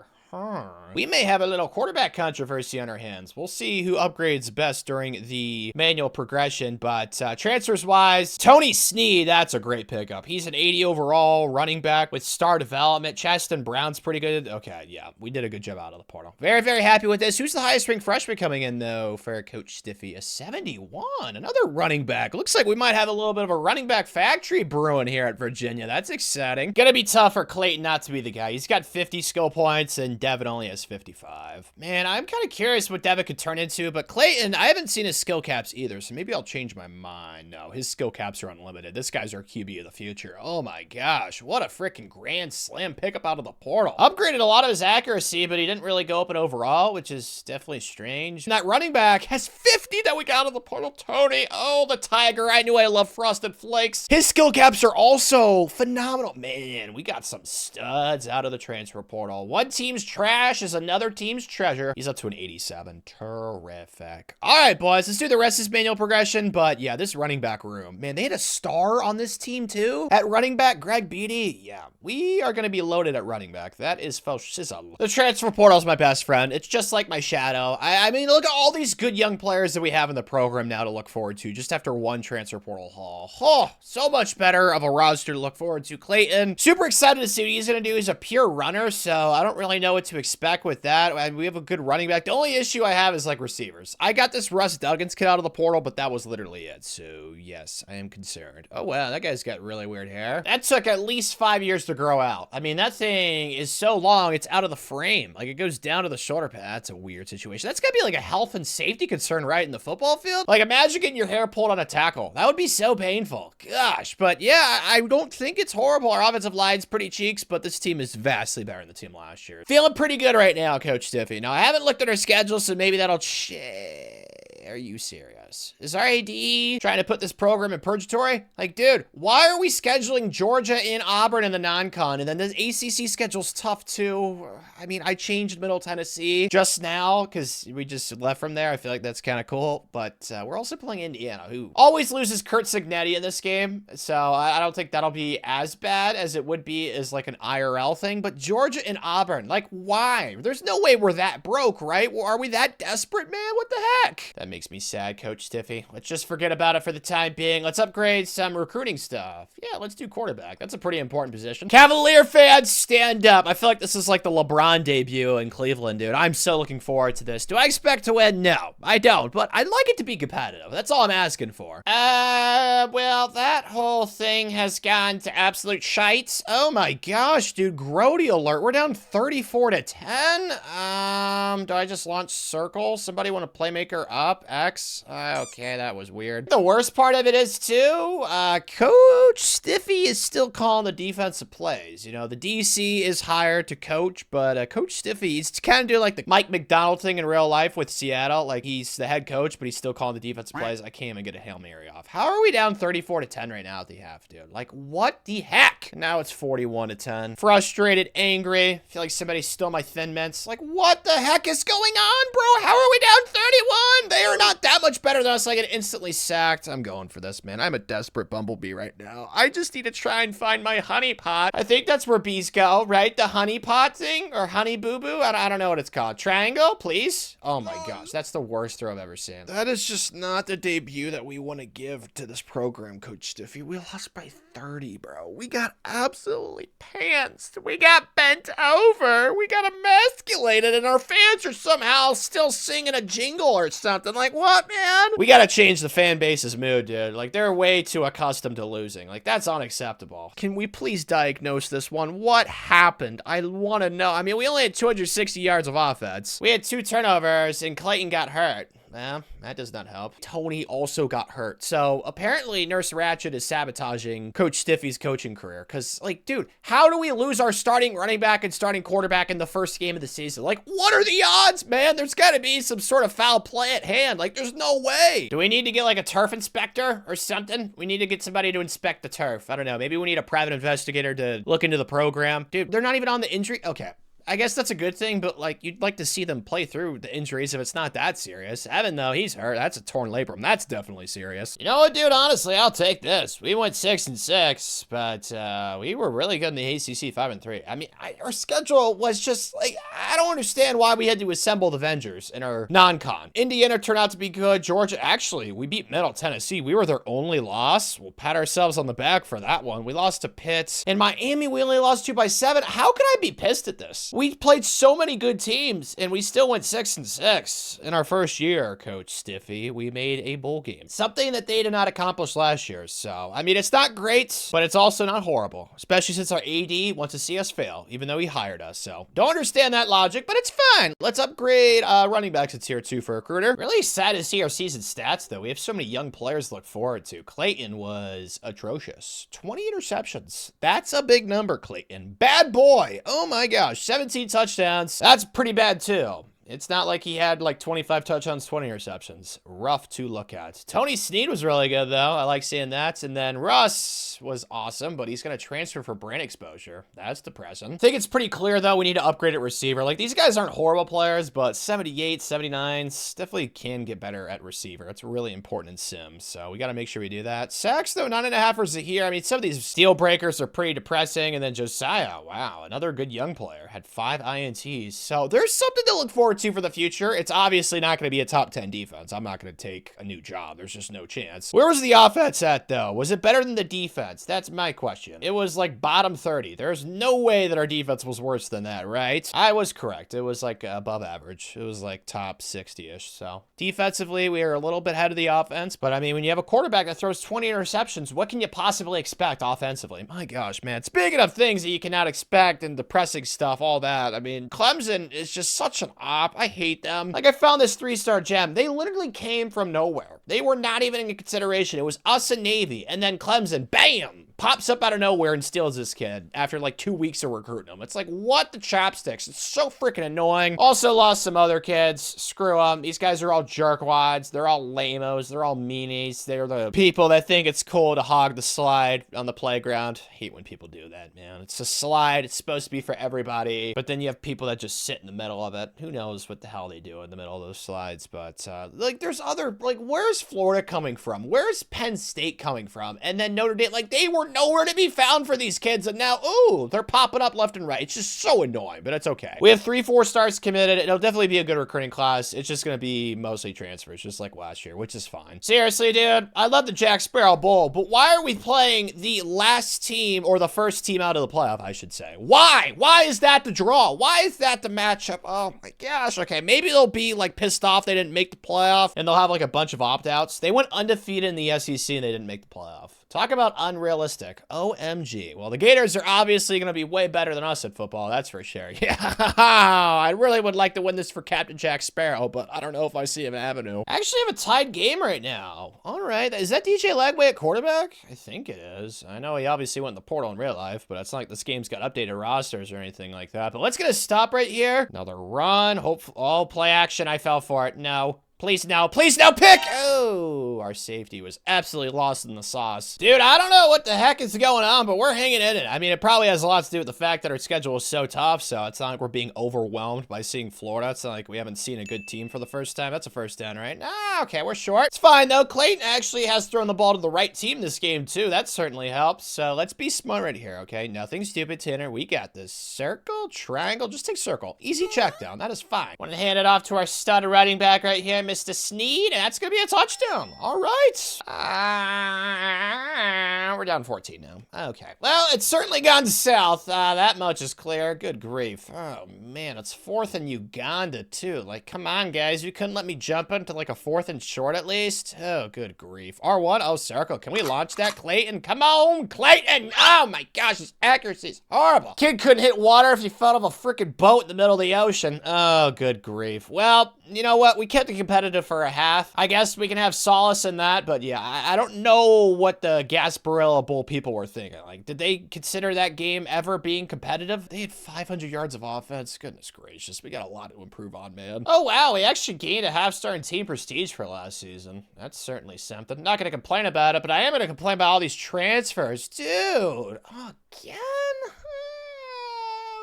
We may have a little quarterback controversy on our hands. We'll see who upgrades best during the manual progression, but transfers-wise, Tony Sneed, that's a great pickup. He's an 80 overall running back with star development. Chaston Brown's pretty good. Okay, yeah, we did a good job out of the portal. Very, very happy with this. Who's the highest ranked freshman coming in, though, for Coach Stiffy? A 71. Another running back. Looks like we might have a little bit of a running back factory brewing here at Virginia. That's exciting. Gonna be tough for Clayton not to be the guy. He's got 50 skill points, and Devin only has 55. Man, I'm kind of curious what Devin could turn into, but Clayton, I haven't seen his skill caps either, so maybe I'll change my mind. No, his skill caps are unlimited. This guy's our QB of the future. Oh my gosh, what a freaking grand slam pickup out of the portal. Upgraded a lot of his accuracy, but he didn't really go up in overall, which is definitely strange. And that running back has 50 that we got out of the portal. Tony, oh, the Tiger. I knew I love Frosted Flakes. His skill caps are also phenomenal. Man, we got some studs out of the transfer portal. One team's trash is another team's treasure. He's up to an 87. Terrific. All right, boys, let's do the rest of this manual progression. But yeah, this running back room, man, they had a star on this team too. At running back, Greg Beatty. Yeah, we are going to be loaded at running back. That is faux shizzle. The transfer portal is my best friend. It's just like my shadow. I mean, look at all these good young players that we have in the program now to look forward to just after one transfer portal haul. Oh, so much better of a roster to look forward to. Clayton, super excited to see what he's going to do. He's a pure runner, so I don't really know what to expect with that. I mean, we have a good running back. The only issue I have is like receivers. I got this Russ Duggins kid out of the portal, but that was literally it. So yes, I am concerned. Oh wow, that guy's got really weird hair. That took at least 5 years to grow out. I mean, that thing is so long, it's out of the frame. Like it goes down to the shoulder pad. That's a weird situation. That's gotta be like a health and safety concern, right, in the football field? Like imagine getting your hair pulled on a tackle. That would be so painful. Gosh, but yeah, I don't think it's horrible. Our offensive line's pretty cheeks, but this team is vastly better than the team last year. Feeling pretty good right now, Coach Stiffy. Now, I haven't looked at our schedule, so maybe that'll change. Are you serious? Is our AD trying to put this program in purgatory? Like, dude, why are we scheduling Georgia in Auburn in the non-con? And then the ACC schedule's tough too. I mean, I changed Middle Tennessee just now because we just left from there. I feel like that's kind of cool. But we're also playing Indiana, who always loses Kurt Signetti in this game. So I don't think that'll be as bad as it would be as like an IRL thing. But Georgia and Auburn, like, why? There's no way we're that broke, right? Well, are we that desperate, man? What the heck? That makes me sad, Coach Stiffy. Let's just forget about it for the time being. Let's upgrade some recruiting stuff. Yeah, let's do quarterback. That's a pretty important position. Cavalier fans, stand up. I feel like this is like the LeBron debut in Cleveland, dude. I'm so looking forward to this. Do I expect to win? No, I don't, but I'd like it to be competitive. That's all I'm asking for. Well, that whole thing has gone to absolute shite. Oh my gosh, dude. Grody alert. We're down 34-10. Do I just launch circle? Somebody want a playmaker up? X? Okay, that was weird. The worst part of it is, too, Coach Stiffy is still calling the defensive plays. You know, the DC is hired to coach, but Coach Stiffy, he's kind of doing like the Mike McDonald thing in real life with Seattle. Like, he's the head coach, but he's still calling the defensive plays. I can't even get a Hail Mary off. How are we down 34-10 right now at the half, dude? Like, what the heck? Now it's 41-10. Frustrated, angry. Feel like somebody stole my Thin Mints. Like, what the heck is going on, bro? How are we down 31? They are not that much better than us. I get instantly sacked. I'm going for this, man. I'm a desperate bumblebee right now. I just need to try and find my honey pot. I think that's where bees go, right? The honey pot thing or honey boo boo. I don't know what it's called. Triangle, please. Oh my gosh, that's the worst throw I've ever seen. That is just not the debut that we want to give to this program, Coach Stiffy. We lost by 30, bro. We got absolutely pantsed. We got bent over. We got emasculated, and our fans are somehow still singing a jingle or something. Like, what, man? We gotta change the fan base's mood, dude. Like, they're way too accustomed to losing. Like, that's unacceptable. Can we please diagnose this one? What happened? I want to know. I mean, we only had 260 yards of offense. We had 2 turnovers, and Clayton got hurt. Well, that does not help. Tony also got hurt. So apparently Nurse Ratched is sabotaging Coach Stiffy's coaching career. Because, like, dude, how do we lose our starting running back and starting quarterback in the first game of the season? Like, what are the odds, man? There's got to be some sort of foul play at hand. Like, there's no way. Do we need to get, like, a turf inspector or something? We need to get somebody to inspect the turf. I don't know. Maybe we need a private investigator to look into the program. Dude, they're not even on the injury. Okay. I guess that's a good thing, but, like, you'd like to see them play through the injuries if it's not that serious. Evan, though, he's hurt. That's a torn labrum. That's definitely serious. You know what, dude? Honestly, I'll take this. We went 6-6, but we were really good in the ACC 5-3. I mean, our schedule was just, like, I don't understand why we had to assemble the Avengers in our non-con. Indiana turned out to be good. Georgia, actually, we beat Middle Tennessee. We were their only loss. We'll pat ourselves on the back for that one. We lost to Pitt. In Miami, we only lost 2 by 7. How could I be pissed at this? We played so many good teams, and we still went 6-6 in our first year, Coach Stiffy. We made a bowl game. Something that they did not accomplish last year. So, I mean, it's not great, but it's also not horrible, especially since our AD wants to see us fail, even though he hired us. So, don't understand that logic, but it's fine. Let's upgrade running backs to tier 2 for recruiter. Really sad to see our season stats, though. We have so many young players to look forward to. Clayton was atrocious. 20 interceptions. That's a big number, Clayton. Bad boy. Oh my gosh. 17 touchdowns. That's pretty bad too. It's not like he had like 25 touchdowns, 20 receptions. Rough to look at. Tony Snead was really good, though. I like seeing that. And then Russ was awesome, but he's going to transfer for brand exposure. That's depressing. I think it's pretty clear, though, we need to upgrade at receiver. Like, these guys aren't horrible players, but 78, 79s definitely can get better at receiver. It's really important in Sims, so we got to make sure we do that. Sacks, though, 9.5 for Zahir. I mean, some of these steal breakers are pretty depressing. And then Josiah, wow, another good young player. Had 5 INTs. So there's something to look forward forward to for the future, it's obviously not going to be a top 10 defense. I'm not going to take a new job. There's just no chance. Where was the offense at, though? Was it better than the defense? That's my question. It was like bottom 30. There's no way that our defense was worse than that, right? I was correct. It was like above average. It was like top 60-ish. So defensively, we are a little bit ahead of the offense. But I mean, when you have a quarterback that throws 20 interceptions, what can you possibly expect offensively? My gosh, man. Speaking of things that you cannot expect and depressing stuff, all that. I mean, Clemson is just such an op. I hate them. Like, I found this 3-star gem. They literally came from nowhere. They were not even in consideration. It was us and Navy, and then Clemson, bam, pops up out of nowhere and steals this kid after like 2 weeks of recruiting him. It's like, what the chopsticks? It's so freaking annoying. Also lost some other kids. Screw them. These guys are all jerkwads. They're all lamos. They're all meanies. They're the people that think it's cool to hog the slide on the playground. I hate when people do that, man. It's a slide. It's supposed to be for everybody. But then you have people that just sit in the middle of it. Who knows what the hell they do in the middle of those slides. But like, there's other, like, where's Florida coming from? Where's Penn State coming from? And then Notre Dame, like, they were nowhere to be found for these kids, and now, ooh, they're popping up left and right. It's just so annoying, but it's okay. We have 3 4-stars committed. It'll definitely be a good recruiting class. It's just gonna be mostly transfers, just like last year, which is fine. Seriously, dude, I love the Jack Sparrow Bowl, but why are we playing the last team, or the first team out of the playoff, I should say? Why? Why is that the draw? Why is that the matchup? Oh my gosh. Okay, maybe they'll be like pissed off they didn't make the playoff, and they'll have like a bunch of opt-outs. They went undefeated in the SEC, and they didn't make the playoff. Talk about unrealistic. OMG. Well, the Gators are obviously going to be way better than us at football, that's for sure. Yeah, I really would like to win this for Captain Jack Sparrow, but I don't know if I see an avenue. I actually have a tied game right now. All right, is that DJ Lagway at quarterback? I think it is. I know he obviously went in the portal in real life, but it's not like this game's got updated rosters or anything like that. But let's get a stop right here. Another run. All play action. I fell for it. No. Please no, pick! Oh, our safety was absolutely lost in the sauce. Dude, I don't know what the heck is going on, but we're hanging in it. I mean, it probably has a lot to do with the fact that our schedule is so tough, so it's not like we're being overwhelmed by seeing Florida. It's not like we haven't seen a good team for the first time. That's a first down, right? Ah, okay, we're short. It's fine, though. Clayton actually has thrown the ball to the right team this game, too. That certainly helps. So let's be smart right here, okay? Nothing stupid, Tanner. We got this. Circle, triangle, just take circle. Easy check down. That is fine. Want to hand it off to our stud running back right here, Mr. Sneed, and that's going to be a touchdown. All right. We're down 14 now. Okay. Well, it's certainly gone south. That much is clear. Good grief. Oh, man. It's 4th in Uganda, too. Like, come on, guys. You couldn't let me jump into, like, a 4th and short at least? Oh, good grief. R1. Oh, circle. Can we launch that, Clayton? Come on, Clayton. Oh, my gosh. His accuracy is horrible. Kid couldn't hit water if he fell off a freaking boat in the middle of the ocean. Oh, good grief. Well, you know what? We kept it competitive for a half. I guess we can have solace in that, but yeah, I don't know what the Gasparilla Bowl people were thinking. Like, did they consider that game ever being competitive? They had 500 yards of offense. Goodness gracious. We got a lot to improve on, man. Oh, wow. We actually gained a half-star in team prestige for last season. That's certainly something. Not going to complain about it, but I am going to complain about all these transfers. Dude. Again?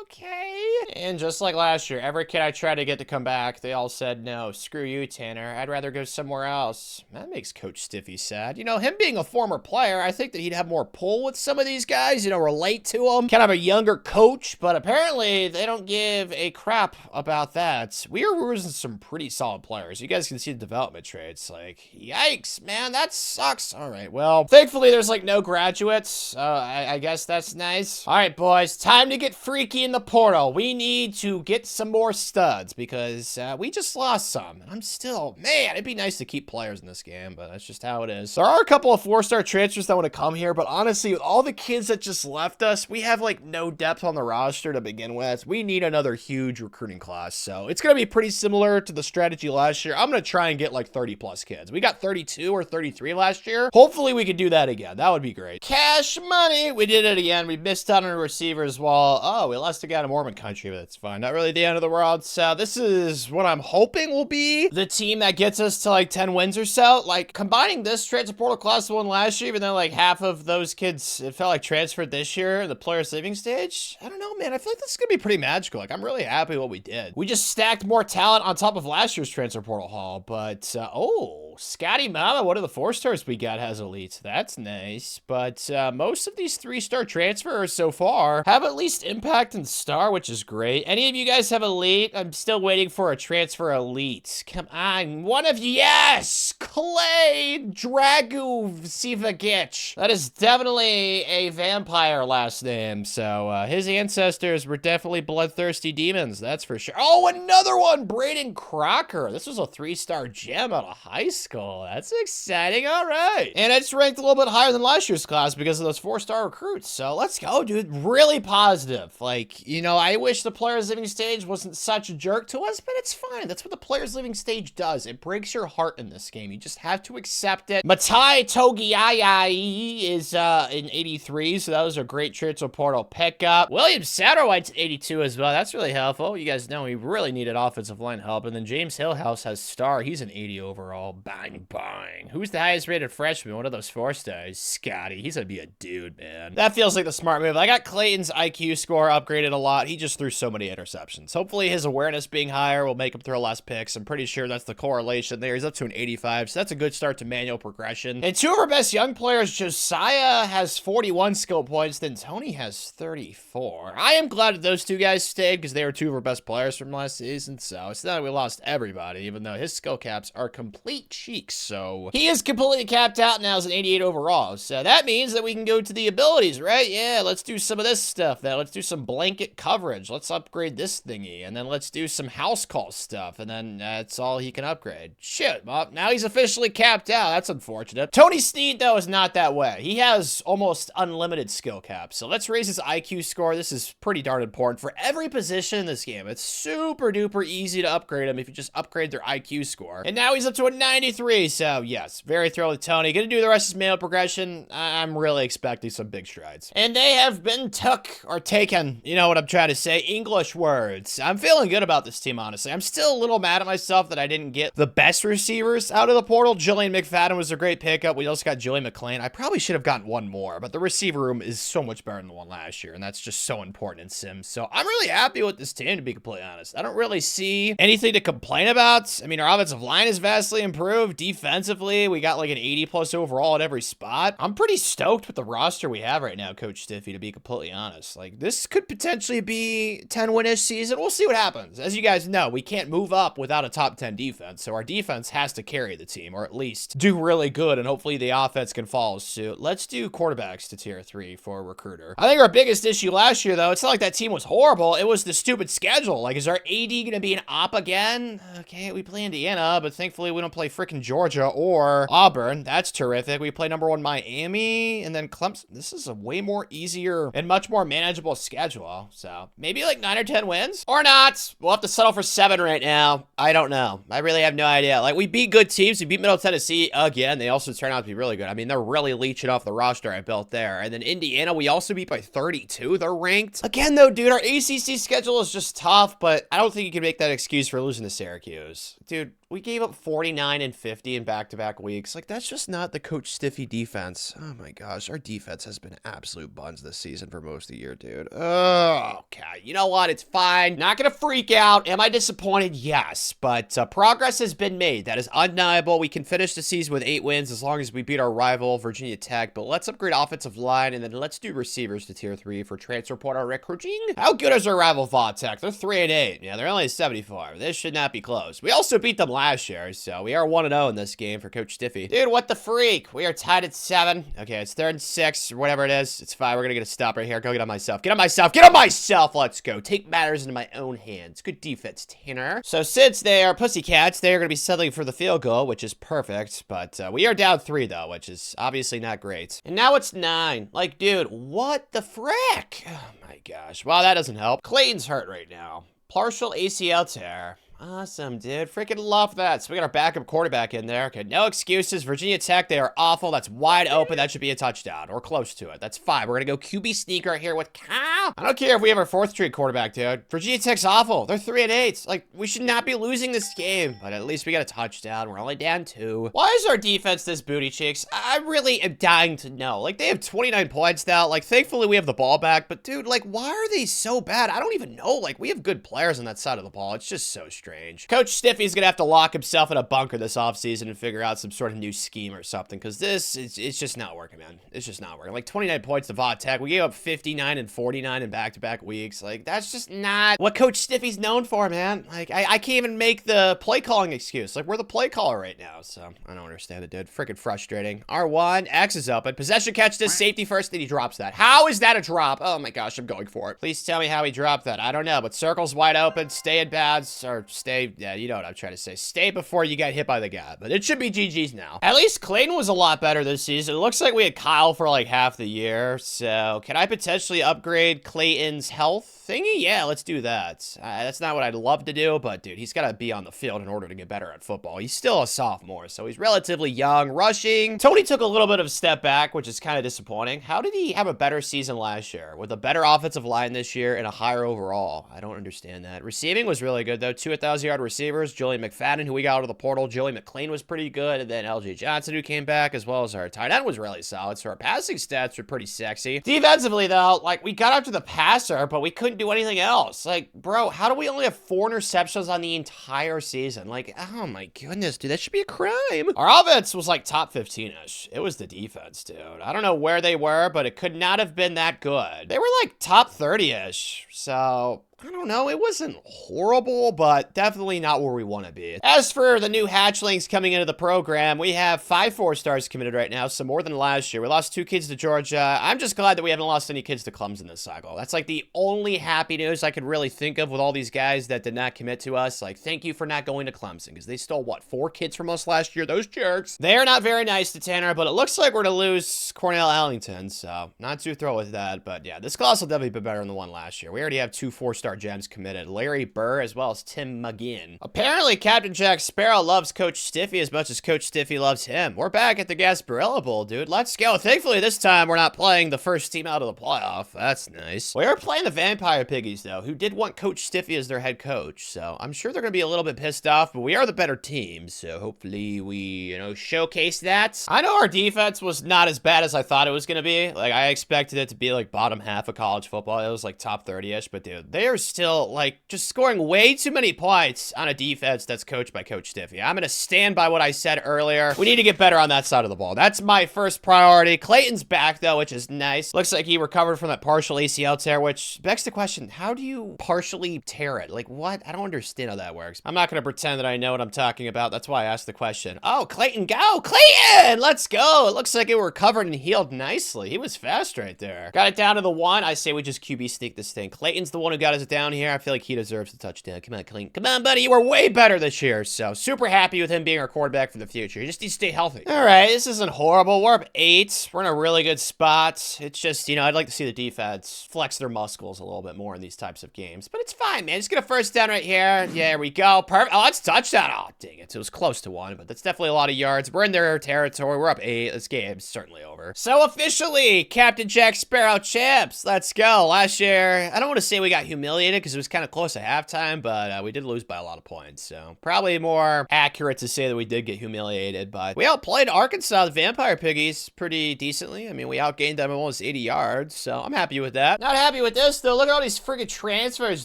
Okay. And just like last year, every kid I tried to get to come back, they all said, no, screw you, Tanner. I'd rather go somewhere else. That makes Coach Stiffy sad. You know, him being a former player, I think that he'd have more pull with some of these guys, you know, relate to them. Kind of a younger coach, but apparently they don't give a crap about that. We are losing some pretty solid players. You guys can see the development traits. Like, yikes, man, that sucks. All right, well, thankfully there's like no graduates. I guess that's nice. All right, boys, time to get freaky in the portal. We need to get some more studs because we just lost some. And I'm still, man, it'd be nice to keep players in this game, but that's just how it is. There are a couple of 4-star transfers that want to come here, but honestly, with all the kids that just left us, we have like no depth on the roster to begin with. We need another huge recruiting class. So it's going to be pretty similar to the strategy last year. I'm going to try and get like 30 plus kids. We got 32 or 33 last year. Hopefully we could do that again. That would be great. Cash money. We did it again. We missed out on a receiver as well. Oh, we lost a guy to Mormon country, but it's fine. Not really the end of the world. So this is what I'm hoping will be the team that gets us to like 10 wins or so. Like combining this transfer portal class one last year, even though like half of those kids, it felt like transferred this year, the players leaving stage. I don't know, man. I feel like this is going to be pretty magical. Like I'm really happy with what we did. We just stacked more talent on top of last year's transfer portal haul, but oh, Scotty Mama, one of the 4-stars we got has elites. That's nice. But most of these 3-star transfers so far have at least impact and star, which is great. Any of you guys have elite? I'm still waiting for a transfer elite. Come on, one of you. Yes! Clay Dragusivagic. That is definitely a vampire last name. So his ancestors were definitely bloodthirsty demons. That's for sure. Oh, another one. Braden Crocker. This was a 3-star gem out of high school. That's exciting. All right. And it's ranked a little bit higher than last year's class because of those 4-star recruits. So let's go, dude. Really positive. Like, you know, I wish the Players Living Stage wasn't such a jerk to us, but it's fine. That's what the Players Living Stage does. It breaks your heart in this game. You just have to accept it. Matai Togiai is in 83, so that was a great transfer portal pickup. William Satterwhite's 82 as well. That's really helpful. You guys know we really needed offensive line help. And then James Hillhouse has star. He's an 80 overall. Bang, bang. Who's the highest rated freshman? One of those 4-stars. Scotty. He's gonna be a dude, man. That feels like the smart move. I got Clayton's IQ score upgraded a lot. He just threw so many interceptions. Hopefully his awareness being higher will make him throw less picks. I'm pretty sure that's the correlation there. He's up to an 85, so that's a good start to manual progression. And two of our best young players, Josiah has 41 skill points, then Tony has 34. I am glad that those two guys stayed because they were two of our best players from last season, so it's not that we lost everybody, even though his skill caps are complete cheeks, so he is completely capped out now as an 88 overall, so that means that we can go to the abilities, right? Yeah, let's do some of this stuff now. Let's do some blanket coverage. Let's upgrade this thingy, and then let's do some house call stuff, and then that's all he can upgrade. Shit, well, now he's officially capped out. That's unfortunate. Tony Sneed, though, is not that way. He has almost unlimited skill caps, so let's raise his IQ score. This is pretty darn important for every position in this game. It's super duper easy to upgrade him if you just upgrade their IQ score. And now he's up to a 93, so yes, very thrilled with Tony. Gonna do the rest of his manual progression. I'm really expecting some big strides. And they have been took or taken. You know what I'm trying to say? English words. I'm feeling good about this team, honestly. I'm still a little mad at myself that I didn't get the best receivers out of the portal. Julian McFadden was a great pickup. We also got Julian McClain. I probably should have gotten one more, but the receiver room is so much better than the one last year, and that's just so important in Sims. So I'm really happy with this team, to be completely honest. I don't really see anything to complain about. I mean, our offensive line is vastly improved. Defensively, we got like an 80+ overall at every spot. I'm pretty stoked with the roster we have right now, Coach Stiffy, to be completely honest. Like, this could potentially be 10-win-ish season. We'll see what happens. As you guys know, we can't move up without a top 10 defense, so our defense has to carry the team, or at least do really good, and hopefully the offense can follow suit. Let's do quarterbacks to tier 3 for a recruiter. I think our biggest issue last year, though, it's not like that team was horrible. It was the stupid schedule. Like, is our AD gonna be an op again? Okay, we play Indiana, but thankfully we don't play freaking Georgia or Auburn. That's terrific. We play number 1 Miami, and then Clemson. This is a way more easier and much more manageable schedule. So maybe like 9 or 10 wins, or not. We'll have to settle for 7 right now. I don't know. I really have no idea. Like, we beat good teams. We beat Middle Tennessee again. They also turn out to be really good. I mean, they're really leeching off the roster I built there. And then Indiana, we also beat by 32. They're ranked. Again, though, dude, our ACC schedule is just tough, but I don't think you can make that excuse for losing to Syracuse. Dude, we gave up 49 and 50 in back-to-back weeks. Like, that's just not the Coach Stiffy defense. Oh my gosh, our defense has been absolute buns this season for most of the year, dude. Oh, okay. You know what? It's fine. Not gonna freak out. Am I disappointed? Yes, but progress has been made. That is undeniable. We can finish the season with 8 wins as long as we beat our rival, Virginia Tech. But let's upgrade offensive line, and then let's do receivers to tier 3 for transfer portal recruiting. How good is our rival, Vautech? They're 3-8. Yeah, they're only 74. This should not be close. We also beat them last year, so we are 1-0 in this game for Coach Stiffy. Dude, what the freak? We are tied at 7. Okay, it's 3rd and 6, or whatever it is. It's fine. We're gonna get a stop right here. Go get on myself. Get on myself. Get on myself. Let's go. Take matters into my own hands. Good defense, Tanner. So since they are pussycats, they are gonna be settling for the field goal, which is perfect. But we are down 3, though, which is obviously not great. And now it's 9. Like, dude, what the frick? Oh my gosh. Wow, that doesn't help. Clayton's hurt right now. Partial ACL tear. Awesome, dude. Freaking love that. So we got our backup quarterback in there. Okay, no excuses. Virginia Tech, they are awful. That's wide open. That should be a touchdown or close to it. That's fine. We're going to go QB sneaker right here with Kyle. I don't care if we have our 4th string quarterback, dude. Virginia Tech's awful. They're 3-8. Like, we should not be losing this game, but at least we got a touchdown. We're only down 2. Why is our defense this booty cheeks? I really am dying to know. Like, they have 29 points now. Like, thankfully we have the ball back, but dude, like, why are they so bad? I don't even know. Like, we have good players on that side of the ball. It's just so strange. strange. Coach Stiffy's gonna have to lock himself in a bunker this offseason and figure out some sort of new scheme or something, because it's just not working, man. It's just not working. Like, 29 points to Vautech. We gave up 59 and 49 in back-to-back weeks. Like, that's just not what Coach Stiffy's known for, man. Like, I can't even make the play calling excuse. Like, we're the play caller right now, so I don't understand it, dude. Freaking frustrating. R1, X is open. Possession catch this, safety first, then he drops that. How is that a drop? Oh my gosh, I'm going for it. Please tell me how he dropped that. I don't know, but circle's wide open. Stay in bounds, or stay, yeah, you know what I'm trying to say. Stay before you get hit by the guy, but it should be GG's now. At least Clayton was a lot better this season. It looks like we had Kyle for like half the year, so can I potentially upgrade Clayton's health thingy? Yeah, let's do that. That's not what I'd love to do, but dude, he's got to be on the field in order to get better at football. He's still a sophomore, so he's relatively young. Rushing, Tony took a little bit of a step back, which is kind of disappointing. How did he have a better season last year with a better offensive line this year and a higher overall? I don't understand that. Receiving was really good, though. 2 1,000-yard receivers. Julian McFadden, who we got out of the portal. Joey McLean was pretty good, and then LJ Johnson, who came back, as well as our tight end was really solid, so our passing stats were pretty sexy. Defensively, though, like, we got after the passer, but we couldn't do anything else. Like, bro, how do we only have 4 interceptions on the entire season? Like, oh my goodness, dude, that should be a crime. Our offense was like top 15-ish. It was the defense, dude. I don't know where they were, but it could not have been that good. They were like top 30-ish, so I don't know, it wasn't horrible, but definitely not where we want to be. As for the new hatchlings coming into the program, we have 5 4-stars committed right now, so more than last year. We lost 2 kids to Georgia. I'm just glad that we haven't lost any kids to Clemson this cycle. That's like the only happy news I could really think of with all these guys that did not commit to us. Like, thank you for not going to Clemson, because they stole, what, 4 kids from us last year? Those jerks. They are not very nice to Tanner, but it looks like we're going to lose Cornell Allington, so not too thrilled with that. But yeah, this class will definitely be better than the one last year. We already have 2 4-star gems committed, Larry Burr as well as Tim McGinn. Apparently, Captain Jack Sparrow loves Coach Stiffy as much as Coach Stiffy loves him. We're back at the Gasparilla Bowl, dude. Let's go. Thankfully, this time we're not playing the first team out of the playoff. That's nice. We are playing the Vampire Piggies, though, who did want Coach Stiffy as their head coach, so I'm sure they're going to be a little bit pissed off, but we are the better team, so hopefully we, you know, showcase that. I know our defense was not as bad as I thought it was going to be. Like, I expected it to be, like, bottom half of college football. It was, like, top 30-ish, but, dude, they are still, like, just scoring way too many points on a defense that's coached by Coach Stiffy. I'm going to stand by what I said earlier. We need to get better on that side of the ball. That's my first priority. Clayton's back, though, which is nice. Looks like he recovered from that partial ACL tear, which begs the question, how do you partially tear it? Like, what? I don't understand how that works. I'm not going to pretend that I know what I'm talking about. That's why I asked the question. Oh, Clayton, go! Clayton! Let's go! It looks like it recovered and healed nicely. He was fast right there. Got it down to the 1. I say we just QB sneak this thing. Clayton's the one who got us down here. I feel like he deserves a touchdown. Come on, Clayton. Come on, buddy. You were way better this year, so super happy with him being our quarterback for the future. He just needs to stay healthy. All right, this isn't horrible. We're up 8. We're in a really good spot. It's just, you know, I'd like to see the defense flex their muscles a little bit more in these types of games, but it's fine, man. Just get a first down right here. Yeah, there we go. Perfect. Oh, that's touchdown. Oh, dang it. It was close to 1, but that's definitely a lot of yards. We're in their territory. We're up 8. This game's certainly over. So officially, Captain Jack Sparrow champs. Let's go. Last year, I don't want to say we got humiliated because it was kind of close at halftime, but we did lose by a lot of points, so probably more accurate to say that we did get humiliated, but we outplayed Arkansas, the Vampire Piggies, pretty decently. I mean, we outgained them almost 80 yards, so I'm happy with that. Not happy with this, though. Look at all these friggin' transfers,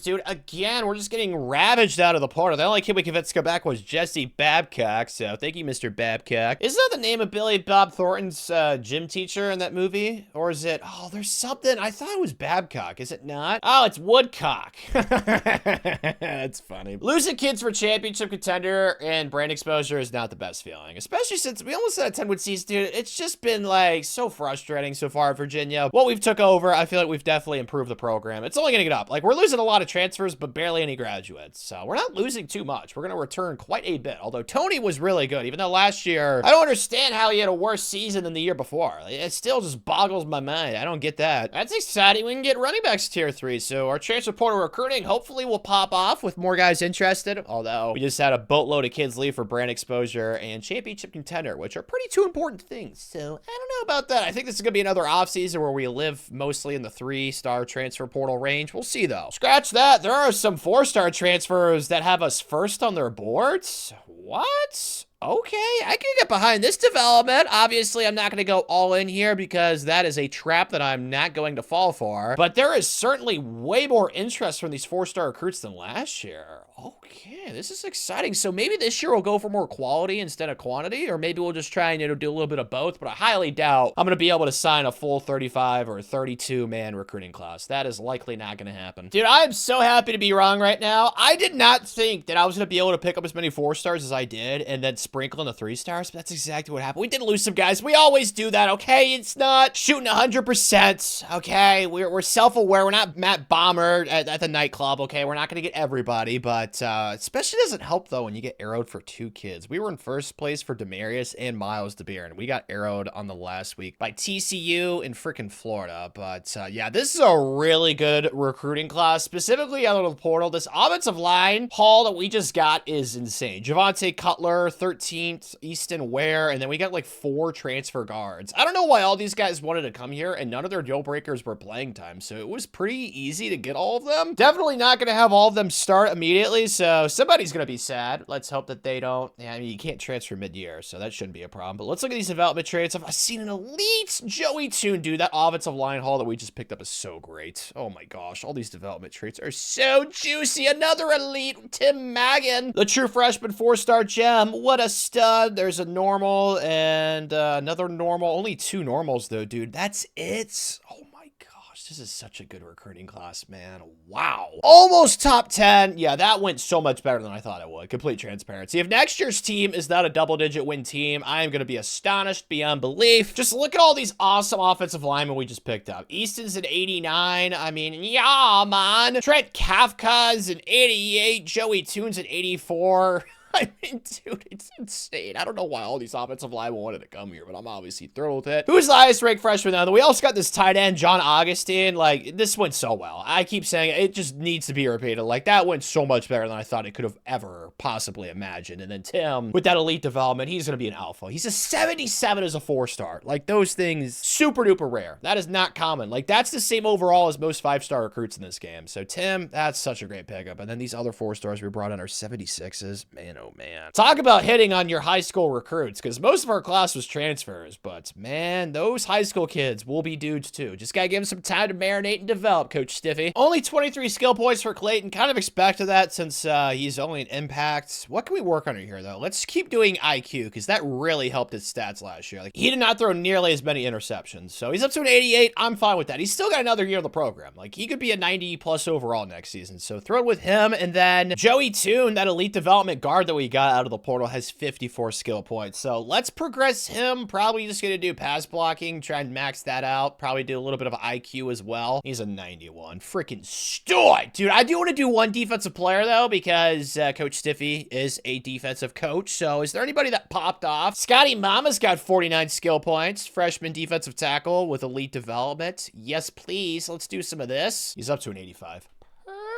dude. Again, we're just getting ravaged out of the portal. The only kid we convinced to go back was Jesse Babcock, so thank you, Mr. Babcock. Isn't that the name of Billy Bob Thornton's gym teacher in that movie? Or is it, oh, there's something, I thought it was Babcock, is it not? Oh, it's Woodcock. That's funny. Losing kids for championship contender and brand exposure is not the best feeling, especially since we almost had a 10-win season, dude. It's just been like so frustrating so far at Virginia. What we've took over, I feel like we've definitely improved the program. It's only gonna get up. Like, we're losing a lot of transfers, but barely any graduates. So we're not losing too much. We're gonna return quite a bit. Although Tony was really good, even though last year, I don't understand how he had a worse season than the year before. It still just boggles my mind. I don't get that. That's exciting. We can get running backs tier 3. So our transfer portal recruiting hopefully will pop off with more guys interested. Although we just had a boatload of kids leave for brand exposure and championship contender, which are pretty 2 important things. So I don't know about that. I think this is gonna be another offseason where we live mostly in the 3-star transfer portal range. We'll see though. Scratch that. There are some 4-star transfers that have us first on their boards. What? Okay, I can get behind this development. Obviously, I'm not going to go all in here because that is a trap that I'm not going to fall for. But there is certainly way more interest from these 4-star recruits than last year. Okay, this is exciting. So maybe this year we'll go for more quality instead of quantity, or maybe we'll just try and, do a little bit of both, but I highly doubt I'm going to be able to sign a full 35 or 32 man recruiting class. That is likely not going to happen. Dude, I am so happy to be wrong right now. I did not think that I was going to be able to pick up as many 4-stars as I did and then sprinkle in the 3-stars, but that's exactly what happened. We did lose some guys. We always do that, okay? It's not shooting 100%, okay? We're self-aware. We're not Matt Bomber at the nightclub, okay? We're not going to get everybody, but especially doesn't help, though, when you get arrowed for 2 kids. We were in first place for Demarius and Miles DeBeer, and we got arrowed on the last week by TCU in freaking Florida. But yeah, this is a really good recruiting class, specifically out of the portal. This offensive line haul that we just got is insane. Javante Cutler, 13th, Easton Ware, and then we got like 4 transfer guards. I don't know why all these guys wanted to come here, and none of their deal breakers were playing time, so it was pretty easy to get all of them. Definitely not going to have all of them start immediately, so somebody's going to be sad. Let's hope that they don't. Yeah, I mean, you can't transfer mid-year, so that shouldn't be a problem. But let's look at these development traits. I've seen an elite Joey Toon, dude. That offensive line haul that we just picked up is so great. Oh my gosh, all these development traits are so juicy. Another elite Tim Magan, the true freshman 4-star gem. What a stud. There's a normal and another normal. Only 2 normals though, dude. That's it. Oh my gosh, this is such a good recruiting class, man. Wow. Almost top 10. Yeah, that went so much better than I thought it would. Complete transparency. If next year's team is not a double-digit win team, I am going to be astonished beyond belief. Just look at all these awesome offensive linemen we just picked up. Easton's at 89. I mean, yeah, man. Trent Kafka's at 88. Joey Toon's at 84. I mean, dude, it's insane. I don't know why all these offensive linemen wanted to come here, but I'm obviously thrilled with it. Who's the highest ranked freshman now? We also got this tight end, John Augustine. Like, this went so well. I keep saying it just needs to be repeated. Like, that went so much better than I thought it could have ever possibly imagined. And then Tim, with that elite development, he's going to be an alpha. He's a 77 as a 4-star. Like, those things, super duper rare. That is not common. Like, that's the same overall as most 5-star recruits in this game. So, Tim, that's such a great pickup. And then these other 4-stars we brought in are 76s. Man, oh man. Talk about hitting on your high school recruits, because most of our class was transfers, but man, those high school kids will be dudes too. Just gotta give them some time to marinate and develop, Coach Stiffy. Only 23 skill points for Clayton. Kind of expected that since he's only an impact. What can we work on here though? Let's keep doing IQ, because that really helped his stats last year. Like, he did not throw nearly as many interceptions, so he's up to an 88. I'm fine with that. He's still got another year of the program. Like, he could be a 90 plus overall next season, so throw it with him. And then Joey Toon, that elite development guard that we got out of the portal, has 54 skill points. So let's progress him. Probably just gonna do pass blocking, try and max that out. Probably do a little bit of IQ as well. He's a 91. Freaking stoy, dude. I do want to do one defensive player though, because Coach Stiffy is a defensive coach. So is there anybody that popped off? Scotty Mama's got 49 skill points. Freshman defensive tackle with elite development. Yes, please. Let's do some of this. He's up to an 85.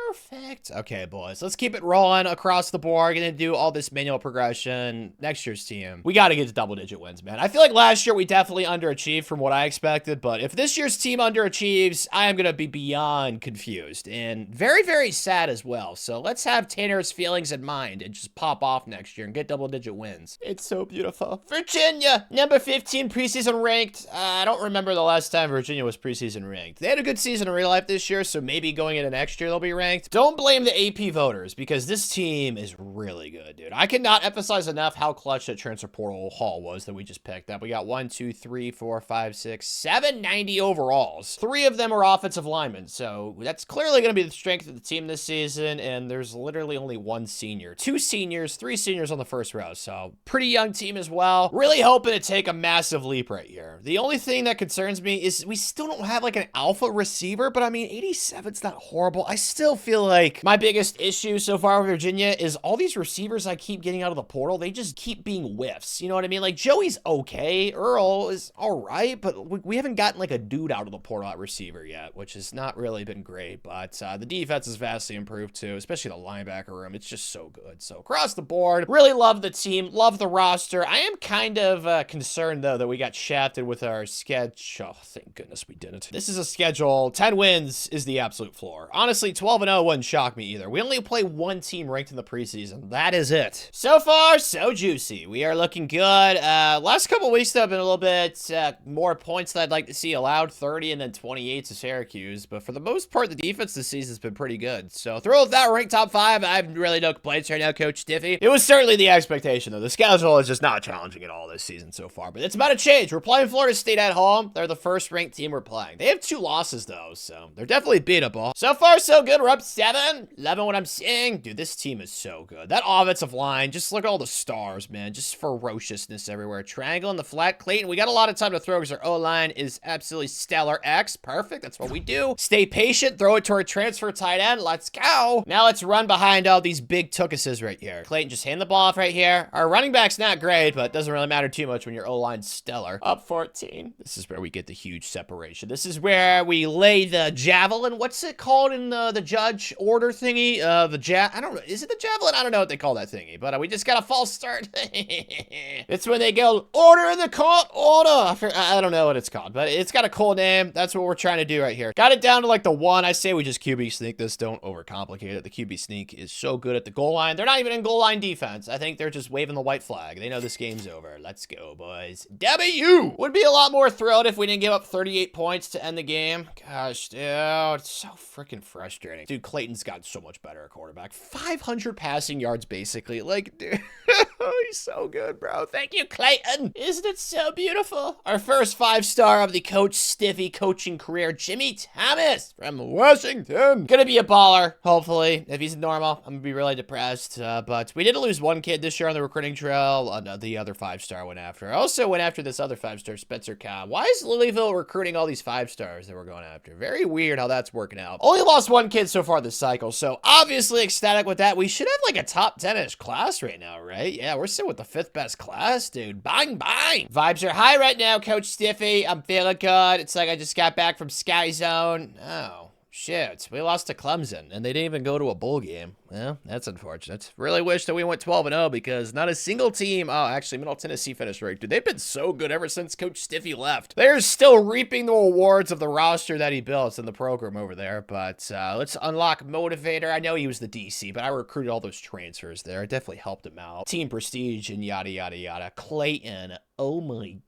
Perfect. Okay, boys, let's keep it rolling across the board. Gonna do all this manual progression. Next year's team, we got to get to double-digit wins, man. I feel like last year we definitely underachieved from what I expected, but if this year's team underachieves, I am gonna be beyond confused and very, very sad as well. So let's have Tanner's feelings in mind and just pop off next year and get double-digit wins. It's so beautiful. Virginia, number 15 preseason ranked. I don't remember the last time Virginia was preseason ranked. They had a good season in real life this year, so maybe going into next year they'll be ranked. Don't blame the AP voters, because this team is really good, dude. I cannot emphasize enough how clutch that transfer portal haul was that we just picked up. We got 1, 2, 3, 4, 5, 6, 7 90 overalls. 3 of them are offensive linemen, so that's clearly going to be the strength of the team this season, and there's literally only 1 senior. 2 seniors, 3 seniors on the first row, so pretty young team as well. Really hoping to take a massive leap right here. The only thing that concerns me is we still don't have like an alpha receiver, but I mean, 87's not horrible. I still feel like my biggest issue so far with Virginia is all these receivers I keep getting out of the portal, they just keep being whiffs. You know what I mean? Like, Joey's okay. Earl is all right, but we haven't gotten like a dude out of the portal at receiver yet, which has not really been great. But the defense is vastly improved too, especially the linebacker room. It's just so good. So across the board, really love the team, love the roster. I am kind of concerned though that we got shafted with our schedule. Oh, thank goodness we didn't. This is a schedule. 10 wins is the absolute floor. Honestly, 12-0 5-0 wouldn't shock me either. We only play one team ranked in the preseason. That is it. So far, so juicy. We are looking good. Last couple weeks, though, have been a little bit more points that I'd like to see allowed, 30 and then 28 to Syracuse. But for the most part, the defense this season has been pretty good. So thrilled with that. Ranked top 5. I have really no complaints right now, Coach Stiffy. It was certainly the expectation, though. The schedule is just not challenging at all this season so far. But it's about to change. We're playing Florida State at home. They're the first ranked team we're playing. They have 2 losses, though, so they're definitely beatable. So far, so good. We're up 7. Loving what I'm seeing. Dude, this team is so good. That offensive line, just look at all the stars, man. Just ferociousness everywhere. Triangle in the flat. Clayton, we got a lot of time to throw because our O-line is absolutely stellar. X, perfect. That's what we do. Stay patient. Throw it to our transfer tight end. Let's go. Now let's run behind all these big tookuses right here. Clayton, just hand the ball off right here. Our running back's not great, but it doesn't really matter too much when your O-line's stellar. Up 14. This is where we get the huge separation. This is where we lay the javelin. What's it called in the judge order thingy? I don't know. Is it the javelin? I don't know what they call that thingy, but we just got a false start. It's when they go, order in the court, order. I don't know what it's called, but it's got a cool name. That's what we're trying to do right here. Got it down to like the 1. I say we just QB sneak this. Don't overcomplicate it. The QB sneak is so good at the goal line. They're not even in goal line defense. I think they're just waving the white flag. They know this game's over. Let's go, boys. W! Would be a lot more thrilled if we didn't give up 38 points to end the game. Gosh, dude, it's so freaking frustrating. Dude, Clayton's gotten so much better at quarterback. 500 passing yards, basically. Like, dude, he's so good, bro. Thank you, Clayton. Isn't it so beautiful? Our first 5-star of the Coach Stiffy coaching career, Jimmy Thomas from Washington. Gonna be a baller, hopefully. If he's normal, I'm gonna be really depressed. But we did lose one kid this year on the recruiting trail. The other 5-star went after. I also went after this other 5-star, Spencer Cobb. Why is Louisville recruiting all these 5-stars that we're going after? Very weird how that's working out. Only lost one kid so far this cycle, so obviously ecstatic with that. We should have like a top 10-ish class right now, right? Yeah, we're still with the 5th best class, dude. Bang, bang. Vibes are high right now, Coach Stiffy. I'm feeling good. It's like I just got back from Sky Zone. Oh. Shit, we lost to Clemson, and they didn't even go to a bowl game. Well, that's unfortunate. Really wish that we went 12-0 because not a single team... Oh, actually, Middle Tennessee finished right. Dude, they've been so good ever since Coach Stiffy left. They're still reaping the rewards of the roster that he built in the program over there, but let's unlock Motivator. I know he was the DC, but I recruited all those transfers there. It definitely helped him out. Team prestige and yada, yada, yada. Clayton, oh my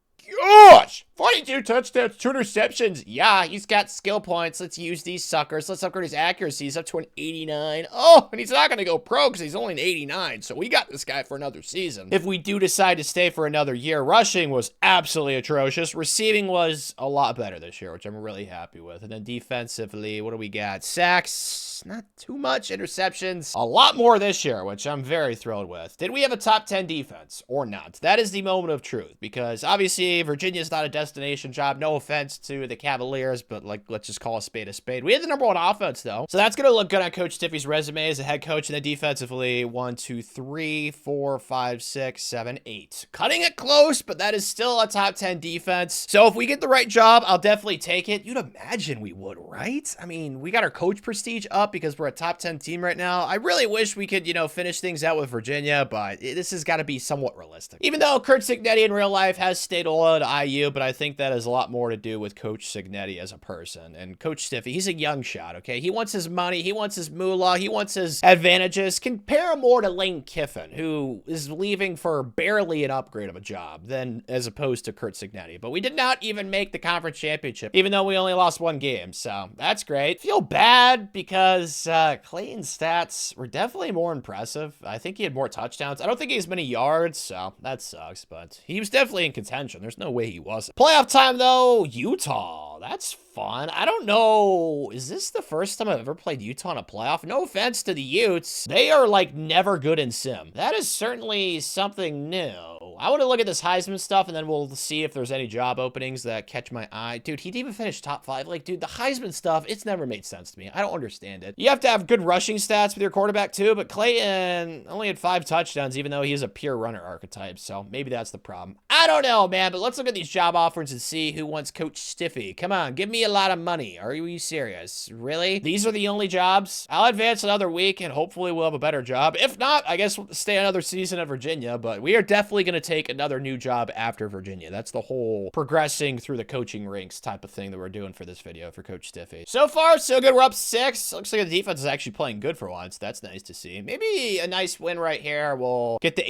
gosh! 42 touchdowns, 2 interceptions. Yeah, he's got skill points. Let's use these suckers. Let's upgrade his accuracy. He's up to an 89. Oh, and he's not going to go pro because he's only an 89. So we got this guy for another season. If we do decide to stay for another year, rushing was absolutely atrocious. Receiving was a lot better this year, which I'm really happy with. And then defensively, what do we got? Sacks, not too much. Interceptions, a lot more this year, which I'm very thrilled with. Did we have a top 10 defense or not? That is the moment of truth because obviously Virginia's not a destination job. No offense to the Cavaliers, but like, let's just call a spade a spade. We had the #1 offense though. So that's going to look good on Coach Stiffy's resume as a head coach. And then defensively, 1, 2, 3, 4, 5, 6, 7, 8. Cutting it close, but that is still a top 10 defense. So if we get the right job, I'll definitely take it. You'd imagine we would, right? I mean, we got our coach prestige up because we're a top 10 team right now. I really wish we could, finish things out with Virginia, but this has got to be somewhat realistic. Even though Curt Cignetti in real life has stayed loyal to IU, but I think that has a lot more to do with Coach Cignetti as a person. And Coach Stiffy, he's a young shot, okay? He wants his money, he wants his moolah, he wants his advantages. Compare him more to Lane Kiffin, who is leaving for barely an upgrade of a job than as opposed to Curt Cignetti. But we did not even make the conference championship, even though we only lost 1 game. So that's great. Feel bad because Clayton's stats were definitely more impressive. I think he had more touchdowns. I don't think he has many yards, so that sucks, but he was definitely in contention. There's no way he wasn't. Playoff time, though, Utah. That's fun. I don't know. Is this the first time I've ever played Utah in a playoff? No offense to the Utes. They are, like, never good in sim. That is certainly something new. I want to look at this Heisman stuff, and then we'll see if there's any job openings that catch my eye. Dude, he'd even finish top 5. Like, dude, the Heisman stuff, it's never made sense to me. I don't understand it. You have to have good rushing stats with your quarterback, too, but Clayton only had 5 touchdowns, even though he is a pure runner archetype, so maybe that's the problem. I don't know, man, but let's look at these job offers and see who wants Coach Stiffy. Come on, give me a lot of money. Are you serious? Really? These are the only jobs? I'll advance another week, and hopefully we'll have a better job. If not, I guess we'll stay another season at Virginia, but we are definitely going to take another new job after Virginia. That's the whole progressing through the coaching ranks type of thing that we're doing for this video for Coach Stiffy. So far, so good. We're up 6. Looks like the defense is actually playing good for once. That's nice to see. Maybe a nice win right here will get the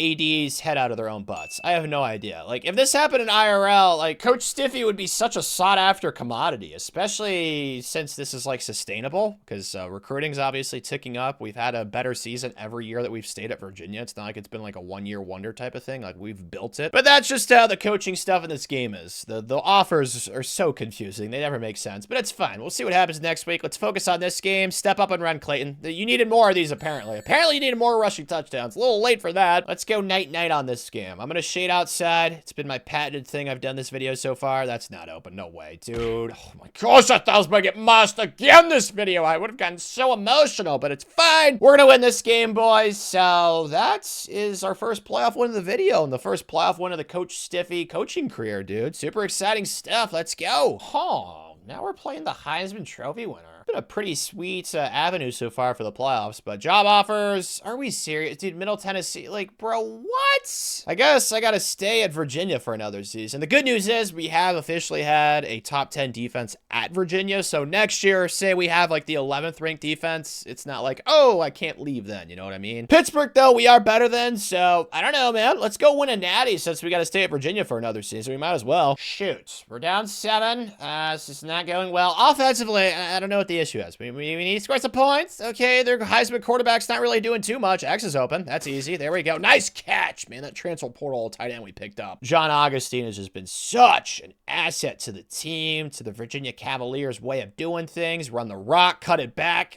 AD's head out of their own butts. I have no idea. Like, if this happened in IRL, like, Coach Stiffy would be such a sought-after commodity, especially since this is, like, sustainable, because recruiting's obviously ticking up. We've had a better season every year that we've stayed at Virginia. It's not like it's been, like, a one-year wonder type of thing. Like, we've built it. But that's just how the coaching stuff in this game is. The offers are so confusing. They never make sense, but it's fine. We'll see what happens next week. Let's focus on this game. Step up and run, Clayton. You needed more of these, apparently. Apparently, you needed more rushing touchdowns. A little late for that. Let's go night-night on this game. I'm gonna shade outside. It's been my patented thing I've done this video so far. That's not open. No way, dude. Oh my gosh, I thought I was gonna get mossed again this video. I would have gotten so emotional, but it's fine. We're gonna win this game, boys. So that is our first playoff win of the video and the first playoff win of the Coach Stiffy coaching career, dude. Super exciting stuff. Let's go. Huh. Now we're playing the Heisman Trophy winner. Been a pretty sweet avenue so far for the playoffs, but job offers, are we serious? Dude, Middle Tennessee, like, bro, what? I guess I gotta stay at Virginia for another season. The good news is we have officially had a top 10 defense at Virginia, so next year, say we have like the 11th ranked defense, it's not like, oh, I can't leave then, you know what I mean? Pittsburgh, though, we are better than, so I don't know, man. Let's go win a natty since we gotta stay at Virginia for another season. We might as well. Shoot, we're down 7. This is not going well. Offensively, I don't know what the issue is. We need to score some points. Okay, their Heisman quarterback's not really doing too much. X is open. That's easy. There we go. Nice catch, man. That transfer portal tight end we picked up. John Augustine has just been such an asset to the team, to the Virginia Cavaliers' way of doing things. Run the rock, cut it back.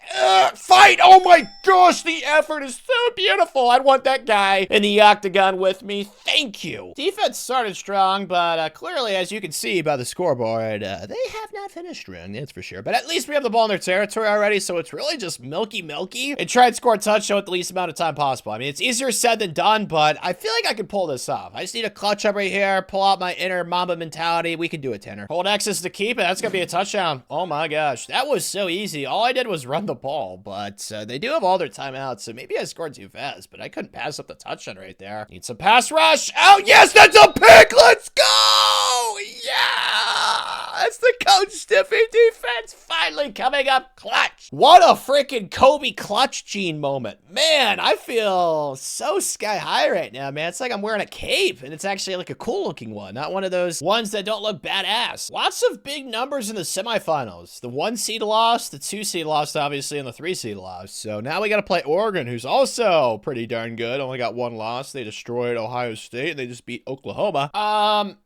Fight! Oh my gosh, the effort is so beautiful. I'd want that guy in the octagon with me. Thank you. Defense started strong, but clearly, as you can see by the scoreboard, they have not finished strong, that's for sure. But at least we have the ball in their territory already, so it's really just milky and try and score a touchdown with the least amount of time possible. I mean, it's easier said than done, but I feel like I can pull this off. I just need a clutch up right here, pull out my inner Mamba mentality. We can do it, Tanner. Hold X's to keep it. That's gonna be a touchdown. Oh my gosh, that was so easy. All I did was run the ball, but they do have all their timeouts, so maybe I scored too fast, but I couldn't pass up the touchdown right there. Need some pass rush. Oh yes, that's a pick. Let's go. Yeah, that's the Coach Stiffy defense finally coming up clutch. What a freaking Kobe clutch gene moment. Man, I feel so sky high right now, man. It's like I'm wearing a cape, and it's actually like a cool looking one, not one of those ones that don't look badass. Lots of big numbers in the semifinals. The 1 seed lost, the 2 seed lost, obviously, and the 3 seed lost. So now we got to play Oregon, who's also pretty darn good. Only got 1 loss. They destroyed Ohio State. They just beat Oklahoma.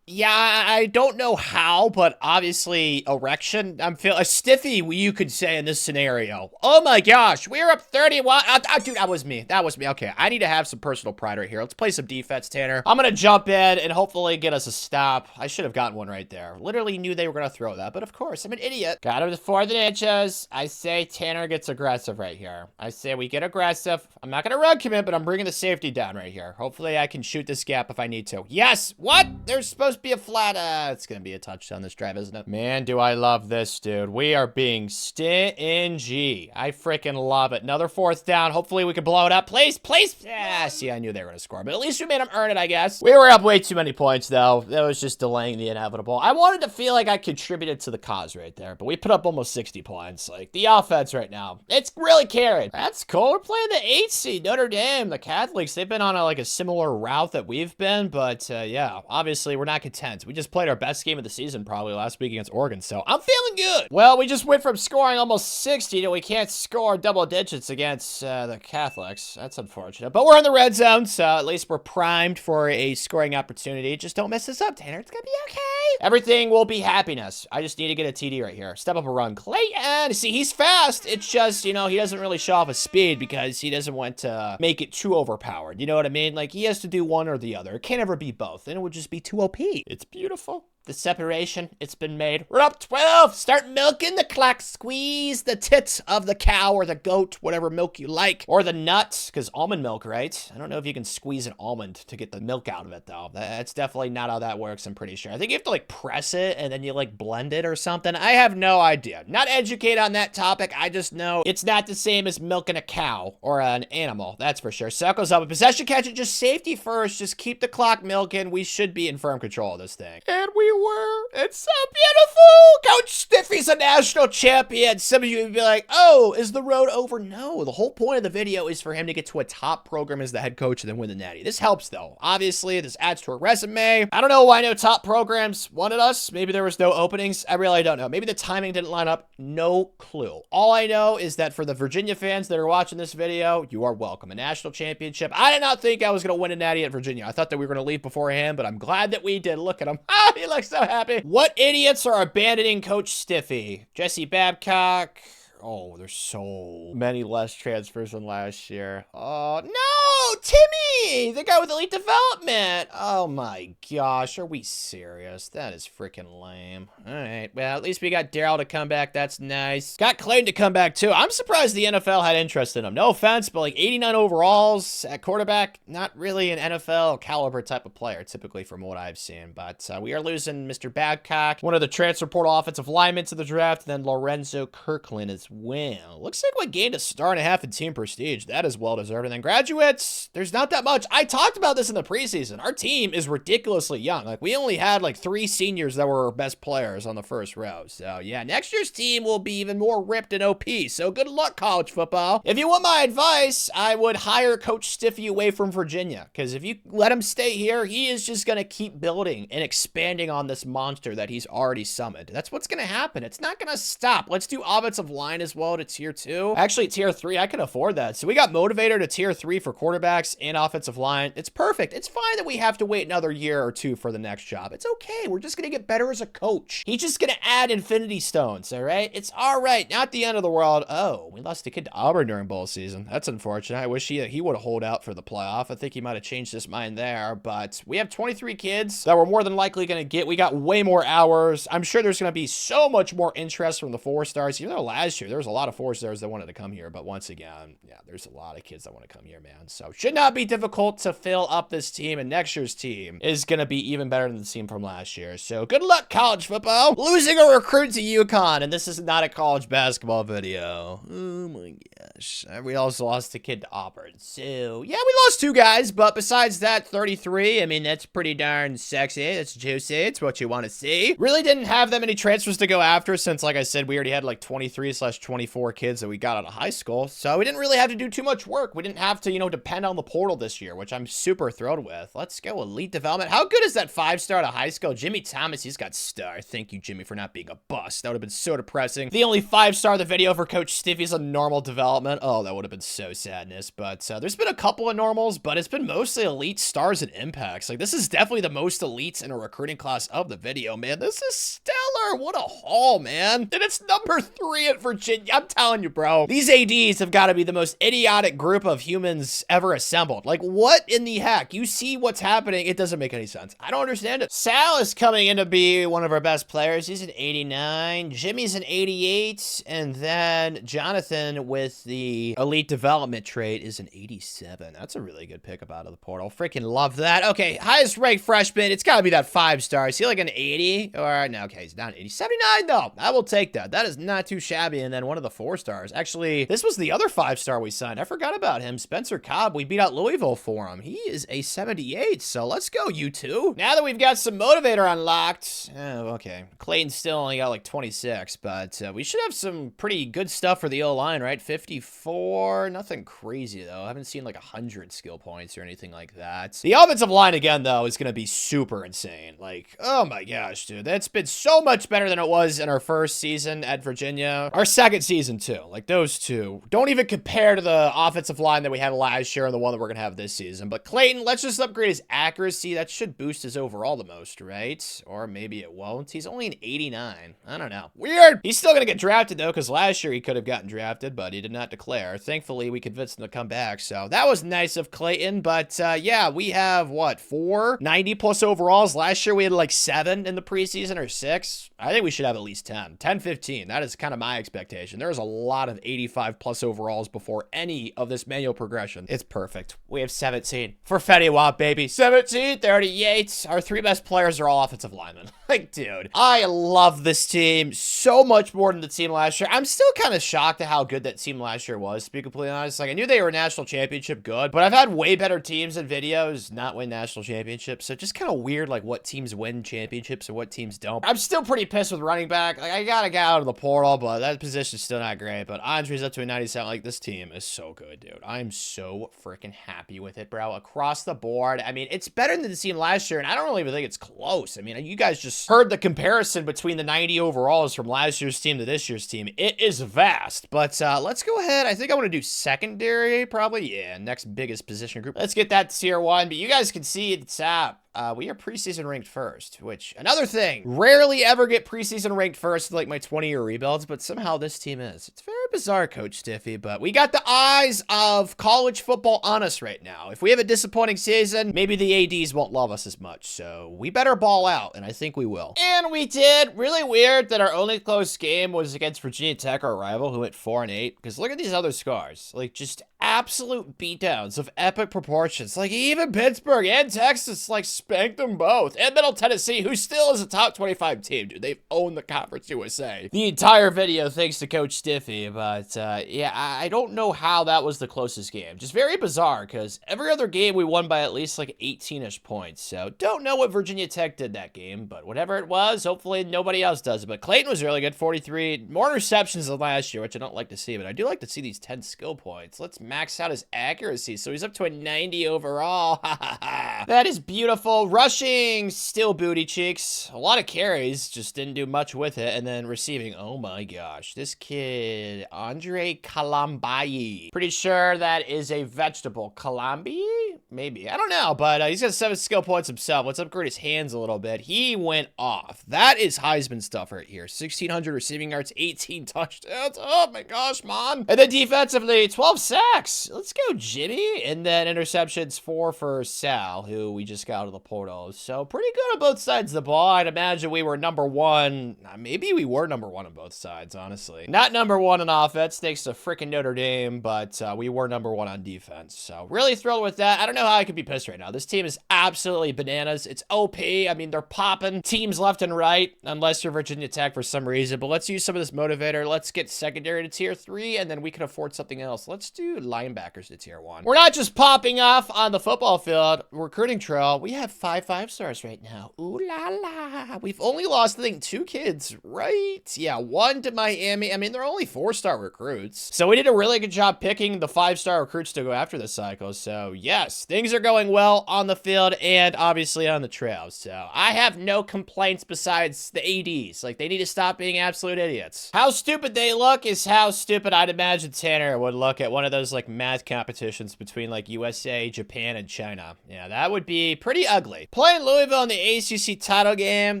Yeah, I don't know how, but obviously erection. I'm feeling a Stiffy, you could say, in this scenario. Oh my gosh, we're up 31. Dude, that was me. That was me. Okay, I need to have some personal pride right here. Let's play some defense, Tanner. I'm gonna jump in and hopefully get us a stop. I should have gotten one right there. Literally knew they were gonna throw that, but of course, I'm an idiot. Got him to 4th and inches. I say Tanner gets aggressive right here. I say we get aggressive. I'm not gonna run commit, but I'm bringing the safety down right here. Hopefully, I can shoot this gap if I need to. Yes! What? There's supposed to be a flat. It's gonna be a touchdown this drive, isn't it? Man, do I love this, dude. We are being stingy. I freaking love it. Another 4th down. Hopefully, we can blow it up. Please, please. Yeah, see, I knew they were gonna score, but at least we made them earn it, I guess. We were up way too many points, though. That was just delaying the inevitable. I wanted to feel like I contributed to the cause right there, but we put up almost 60 points. Like, the offense right now, it's really carried. That's cool. We're playing the 8th seed, Notre Dame. The Catholics, they've been on like a similar route that we've been, but yeah, obviously, we're not content. We just played our best game of the season probably last week against Oregon, so I'm feeling good. Well, we just went from scoring almost 60 to we can't score double digits against the Catholics. That's unfortunate, but we're in the red zone, so at least we're primed for a scoring opportunity. Just don't mess this up, Tanner. It's gonna be okay. Everything will be happiness. I just need to get a TD right here. Step up a run. Clayton, see, he's fast. It's just, you know, he doesn't really show off his speed because he doesn't want to make it too overpowered. You know what I mean? Like, he has to do one or the other. It can't ever be both, and it would just be too OP. It's beautiful. The separation, it's been made. We're up 12. Start milking the clock. Squeeze the tits of the cow or the goat, whatever milk you like. Or the nuts, because almond milk, right? I don't know if you can squeeze an almond to get the milk out of it, though. That's definitely not how that works, I'm pretty sure. I think you have to, like, press it and then you, like, blend it or something. I have no idea. Not educated on that topic. I just know it's not the same as milking a cow or an animal. That's for sure. So that goes up. With possession catch it, just safety first. Just keep the clock milking. We should be in firm control of this thing. And we were. It's so beautiful. Coach Stiffy's a national champion. Some of you would be like, oh, is the road over? No, the whole point of the video is for him to get to a top program as the head coach and then win the natty. This helps, though. Obviously, this adds to a resume. I don't know why no top programs wanted us. Maybe there was no openings. I really don't know. Maybe the timing didn't line up. No clue. All I know is that for the Virginia fans that are watching this video, you are welcome. A national championship. I did not think I was going to win a natty at Virginia. I thought that we were going to leave beforehand, but I'm glad that we did. Look at him. Ah, he looks so happy. What idiots are abandoning Coach Stiffy? Jesse Babcock. Oh, there's so many less transfers than last year. Oh, no! Timmy! The guy with elite development! Oh my gosh, are we serious? That is freaking lame. Alright, well, at least we got Daryl to come back. That's nice. Got Clayton to come back, too. I'm surprised the NFL had interest in him. No offense, but like 89 overalls at quarterback, not really an NFL caliber type of player, typically from what I've seen. But we are losing Mr. Babcock, one of the transfer portal offensive linemen to the draft, and then Lorenzo Kirkland as well. Looks like we gained a star and a half in team prestige. That is well deserved. And then graduates, there's not that much. I talked about this in the preseason. Our team is ridiculously young. Like, we only had like 3 seniors that were our best players on the first row. So yeah, next year's team will be even more ripped and OP. So good luck, college football. If you want my advice, I would hire Coach Stiffy away from Virginia, because if you let him stay here, he is just going to keep building and expanding on this monster that he's already summoned. That's what's going to happen. It's not going to stop. Let's do offensive line as well to tier 2. Actually, tier 3, I can afford that. So we got motivator to tier 3 for quarterbacks and offensive line. It's perfect. It's fine that we have to wait another year or 2 for the next job. It's okay. We're just going to get better as a coach. He's just going to add infinity stones, all right? It's all right. Not the end of the world. Oh, we lost a kid to Auburn during bowl season. That's unfortunate. I wish he would have hold out for the playoff. I think he might have changed his mind there, but we have 23 kids that we're more than likely going to get. We got way more hours. I'm sure there's going to be so much more interest from the 4-stars. Even though last year there was a lot of 4-stars that wanted to come here, but once again, yeah, there's a lot of kids that want to come here, man. So should not be difficult to fill up this team, and next year's team is going to be even better than the team from last year. So good luck, college football. Losing a recruit to UConn, and this is not a college basketball video. Oh my gosh. We also lost a kid to Auburn. So yeah, we lost 2 guys, but besides that, 33, I mean, that's pretty darn sexy. It's juicy. It's what you want to see. Really didn't have that many transfers to go after since, like I said, we already had like 23/24 kids that we got out of high school. So we didn't really have to do too much work. We didn't have to, you know, depend on the portal this year, which I'm super thrilled with. Let's go elite development. How good is that 5-star to high school? Jimmy Thomas, he's got star. Thank you, Jimmy, for not being a bust. That would have been so depressing. The only 5-star of the video for Coach Stiffy's a normal development. Oh, that would have been so sadness. But there's been a couple of normals, but it's been mostly elite stars and impacts. Like, this is definitely the most elites in a recruiting class of the video, man. This is stellar. What a haul, man. And it's number 3 at Virginia. I'm telling you, bro. These ADs have got to be the most idiotic group of humans ever assembled. Like, what in the heck? You see what's happening. It doesn't make any sense. I don't understand it. Sal is coming in to be one of our best players. He's an 89. Jimmy's an 88. And then Jonathan with the elite development trait is an 87. That's a really good pickup out of the portal. Freaking love that. Okay, highest ranked freshman. It's got to be that 5-star. Is he like an 80? Or no, okay, he's not an 80. 79 though. I will take that. That is not too shabby. And then one of the 4-stars. Actually, this was the other 5-star we signed. I forgot about him. Spencer Cobb. We beat out Louisville for him. He is a 78. So let's go, you two. Now that we've got some motivator unlocked. Oh, okay. Clayton still only got like 26, but we should have some pretty good stuff for the O-line, right? 54. Nothing crazy though. I haven't seen like 100 skill points or anything like that. The offensive line again though is going to be super insane. Like, oh my gosh, dude. That's been so much better than it was in our first season at Virginia. Our second season too. Like those two don't even compare to the offensive line that we had last year and the one that we're going to have this season. But Clayton, let's just upgrade his accuracy. That should boost his overall the most, right? Or maybe it won't. He's only an 89. I don't know. Weird. He's still going to get drafted though, because last year he could have gotten drafted, but he did not declare. Thankfully, we convinced him to come back. So that was nice of Clayton. But yeah, we have what, 4 90+ overalls. Last year we had like 7 in the preseason or 6. I think we should have at least 10, 15. That is kind of my expectation. There's a lot of 85+ overalls before any of this manual progression. It's perfect. We have 17 for Fetty Wap, baby. 17, 38. Our 3 best players are all offensive linemen. Like, dude, I love this team so much more than the team last year. I'm still kind of shocked at how good that team last year was, to be completely honest. Like, I knew they were national championship good, but I've had way better teams in videos not win national championships. So just kind of weird, like, what teams win championships and what teams don't. I'm still pretty pissed with running back. Like, I gotta get out of the portal, but that position's still not great. But Andre's up to a 97. Like, this team is so good, dude. I'm so freaking happy with it, bro. Across the board. I mean, it's better than the team last year, and I don't really even think it's close. I mean, you guys just heard the comparison between the 90 overalls from last year's team to this year's team. It is vast. But let's go ahead. I think I want to do secondary, probably. Yeah, next biggest position group. Let's get that to tier 1. But you guys can see at the top, we are preseason ranked first, which, another thing, rarely ever get preseason ranked first in like my 20-year rebuilds, but somehow this team is. It's very bizarre, Coach Stiffy, but we got the eyes of college football on us right now. If we have a disappointing season, maybe the ADs won't love us as much, so we better ball out, and I think we will. And we did. Really weird that our only close game was against Virginia Tech, our rival, who went 4-8, because look at these other scores. Like, just absolute beatdowns of epic proportions. Like, even Pittsburgh and Texas, like, spanked them both. And Middle Tennessee, who still is a top 25 team, dude. They've owned the Conference USA the entire video, thanks to Coach Stiffy. But, yeah, I don't know how that was the closest game. Just very bizarre, because every other game we won by at least, like, 18-ish points. So, don't know what Virginia Tech did that game, but whatever it was, hopefully nobody else does it. But Clayton was really good, 43. More interceptions than last year, which I don't like to see, but I do like to see these 10 skill points. Let's max out his accuracy. So he's up to a 90 overall. That is beautiful. Rushing, still booty cheeks. A lot of carries, just didn't do much with it. And then receiving, oh my gosh. This kid, Andre Kalambayi. Pretty sure that is a vegetable. Kalambi? Maybe. I don't know, but he's got 7 skill points himself. Let's upgrade his hands a little bit. He went off. That is Heisman stuff right here. 1,600 receiving yards, 18 touchdowns. Oh my gosh, man. And then defensively, 12 sacks. Let's go, Jimmy. And then interceptions, 4 for Sal, who we just got out of the portal. So pretty good on both sides of the ball. I'd imagine we were number 1. Maybe we were number 1 on both sides, honestly. Not number 1 in offense, thanks to freaking Notre Dame, but we were number 1 on defense. So really thrilled with that. I don't know how I could be pissed right now. This team is absolutely bananas. It's OP. I mean, they're popping teams left and right, unless you're Virginia Tech for some reason. But let's use some of this motivator. Let's get secondary to tier 3, and then we can afford something else. Let's do linebackers to tier 1. We're not just popping off on the football field. Recruiting trail. We have 5 5-stars right now. Ooh la la. We've only lost, I think, 2 kids, right? Yeah, 1 to Miami. I mean, they're only 4-star recruits. So we did a really good job picking the 5-star recruits to go after this cycle. So yes, things are going well on the field and obviously on the trail. So I have no complaints besides the ADs. Like, they need to stop being absolute idiots. How stupid they look is how stupid I'd imagine Tanner would look at one of those, like, math competitions between, like, USA, Japan, and China. Yeah, that would be pretty ugly. Playing Louisville in the ACC title game,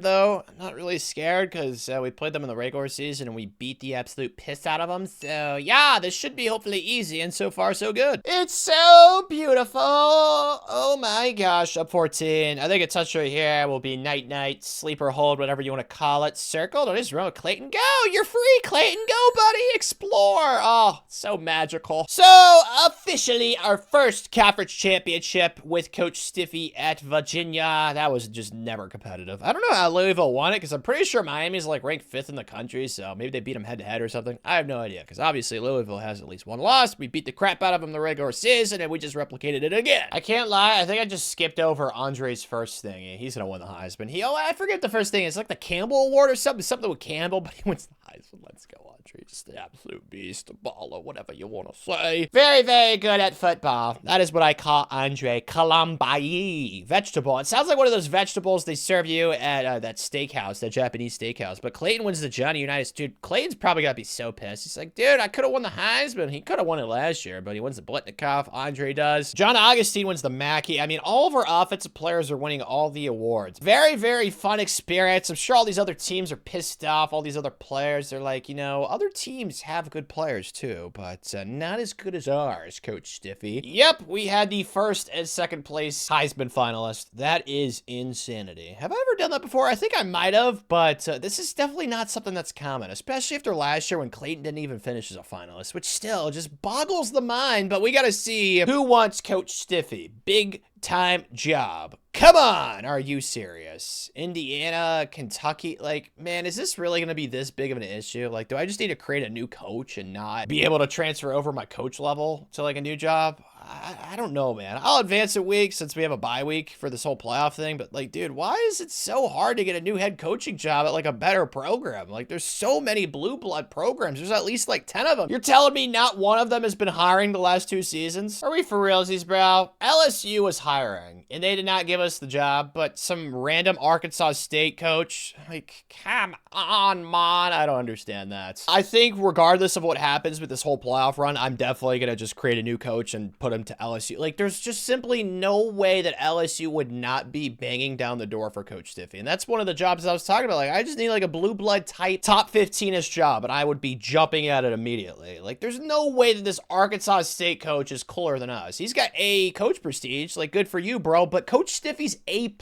though, I'm not really scared because we played them in the regular season and we beat the absolute piss out of them. So, yeah, this should be hopefully easy, and so far, so good. It's so beautiful. Oh, my gosh. Up 14. I think a touch right here will be night-night, sleeper hold, whatever you want to call it. Circle. Don't just run with Clayton. Go! You're free, Clayton. Go, buddy. Explore. Oh, so magical. So, officially, our first conference championship with Coach Stiffy at Virginia. That was just never competitive. I don't know how Louisville won it, because I'm pretty sure Miami's, like, ranked 5th in the country, so maybe they beat them head-to-head or something. I have no idea, because obviously Louisville has at least 1 loss. We beat the crap out of them the regular season, and we just replicated it again. I can't lie. I think I just skipped over Andre's first thing. He's gonna win the Heisman. I forget the first thing. It's like the Campbell Award or something. Something with Campbell, but he wins the Heisman. Let's go, Andre. Just the absolute beast, a baller, whatever you want to say. Very, very good at football. That is what I call Andre Kalambayi. Vegetable. It sounds like one of those vegetables they serve you at that steakhouse, that Japanese steakhouse. But Clayton wins the Johnny Unitas. Dude, Clayton's probably got to be so pissed. He's like, dude, I could have won the Heisman. He could have won it last year, but he wins the Blitnikoff. Andre does. John Augustine wins the Mackey. I mean, all of our offensive players are winning all the awards. Very, very fun experience. I'm sure all these other teams are pissed off. All these other players, they're like, you know, other teams have good players too, but not as good as ours, Coach Stiffy. Yep, we had the first and second place Heisman finalist. That is insanity. Have I ever done that before? I think I might have, but this is definitely not something that's common, especially after last year when Clayton didn't even finish as a finalist, which still just boggles the mind, but we gotta see who wants Coach Stiffy. Big time job. Come on, are you serious? Indiana, Kentucky, like, man, is this really gonna be this big of an issue? Like, do I just need to create a new coach and not be able to transfer over my coach level to like a new job? I don't know, man. I'll advance a week since we have a bye week for this whole playoff thing, but like, dude, why is it so hard to get a new head coaching job at like a better program? Like, there's so many blue blood programs. There's at least like 10 of them. You're telling me not one of them has been hiring the last 2 seasons? Are we for realsies, bro? LSU was hiring, and they did not give us the job, but some random Arkansas State coach, like, come on, man. I don't understand that. I think regardless of what happens with this whole playoff run, I'm definitely going to just create a new coach and put him to LSU. Like, there's just simply no way that LSU would not be banging down the door for Coach Stiffy. And that's one of the jobs I was talking about. Like, I just need like a blue blood type top 15-ish job, and I would be jumping at it immediately. Like, there's no way that this Arkansas State coach is cooler than us. He's got A coach prestige. Like, good for you, bro. But Coach Stiffy's A+,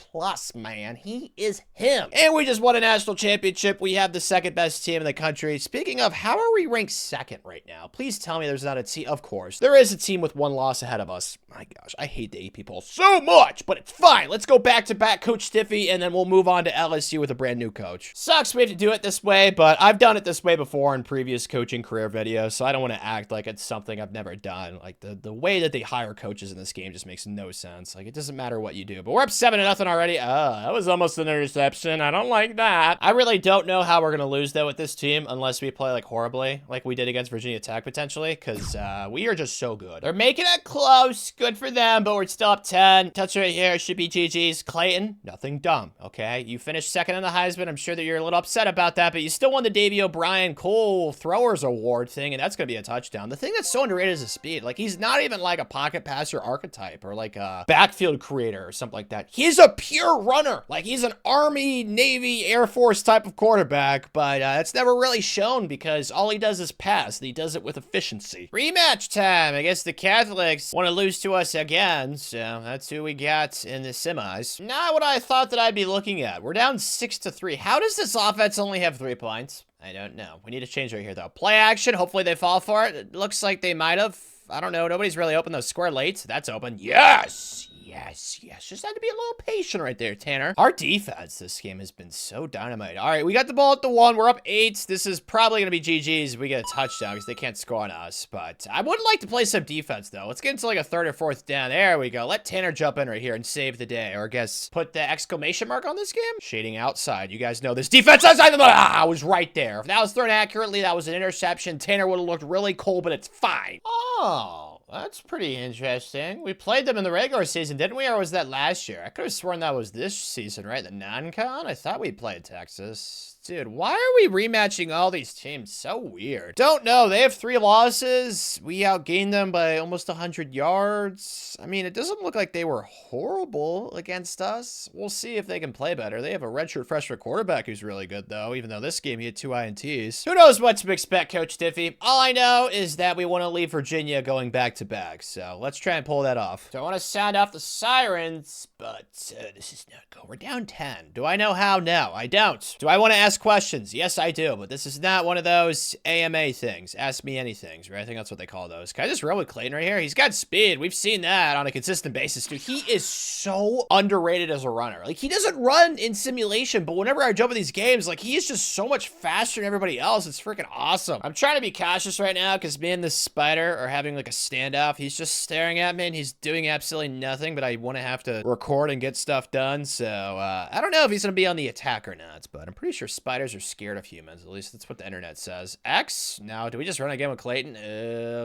man. He is him. And we just won a national championship. We have the second best team in the country. Speaking of, how are we ranked second right now? Please tell me there's not a team. Of course. There is a team with 1 loss ahead of us. My gosh, I hate the AP poll so much, but it's fine. Let's go back-to-back Coach Stiffy, and then we'll move on to LSU with a brand new coach. Sucks we have to do it this way, but I've done it this way before in previous coaching career videos, so I don't want to act like it's something I've never done. Like, the way that they hire coaches in this game just makes no sense. Like, it doesn't matter what you do, but we're up 7-0 already. That was almost an interception. I don't like that. I really don't know how we're going to lose, though, with this team, unless we play, like, horribly, like we did against Virginia Tech, potentially, because we are just so good. They're making it close. Good for them, but we're still up 10. Touch right here. Should be GG's. Clayton, nothing dumb, okay? You finished second in the Heisman. I'm sure that you're a little upset about that, but you still won the Davey O'Brien Cole Throwers Award thing, and that's going to be a touchdown. The thing that's so underrated is his speed. Like, he's not even like a pocket passer archetype or like a backfield creator or something like that. He's a pure runner. Like, he's an Army, Navy, Air Force type of quarterback, but it's never really shown because all he does is pass, and he does it with efficiency. Rematch time. I guess the Catholics want to lose to us again, so that's who we got in the semis. Not what I thought that I'd be looking at. We're down 6-3. How does this offense only have 3 points? I don't know. We need to change right here, though. Play action. Hopefully they fall for it. It looks like they might have. I don't know. Nobody's really opened those square late. That's open. Yes! Yes, yes. Just had to be a little patient right there, Tanner. Our defense this game has been so dynamite. All right, we got the ball at the 1. We're up 8. This is probably going to be GG's if we get a touchdown because they can't score on us. But I would like to play some defense, though. Let's get into like a 3rd or 4th down. There we go. Let Tanner jump in right here and save the day. Or I guess put the exclamation mark on this game. Shading outside. You guys know this defense outside the ball. I was right there. If that was thrown accurately, that was an interception. Tanner would have looked really cold, but it's fine. Oh. That's pretty interesting. We played them in the regular season, didn't we? Or was that last year? I could have sworn that was this season, right? The non-con? I thought we played Texas. Dude, why are we rematching all these teams? So weird. Don't know. They have 3 losses. We outgained them by almost 100 yards. I mean, it doesn't look like they were horrible against us. We'll see if they can play better. They have a redshirt freshman quarterback who's really good, though, even though this game he had 2 INTs. Who knows what to expect, Coach Stiffy? All I know is that we want to leave Virginia going back-to-back, so let's try and pull that off. So I want to sound off the sirens, but this is not go. We're down 10. Do I know how? No, I don't. Do I want to ask questions? Yes, I do, but this is not one of those AMA things. Ask me anythings, right? I think that's what they call those. Can I just run with Clayton right here? He's got speed. We've seen that on a consistent basis, dude. He is so underrated as a runner. Like, he doesn't run in simulation, but whenever I jump in these games, like, he is just so much faster than everybody else. It's freaking awesome. I'm trying to be cautious right now because me and this spider are having like a standoff. He's just staring at me and he's doing absolutely nothing, but I want to have to record and get stuff done. So, I don't know if he's going to be on the attack or not, but I'm pretty sure spiders are scared of humans. At least that's what the internet says. X? Now, do we just run again with Clayton?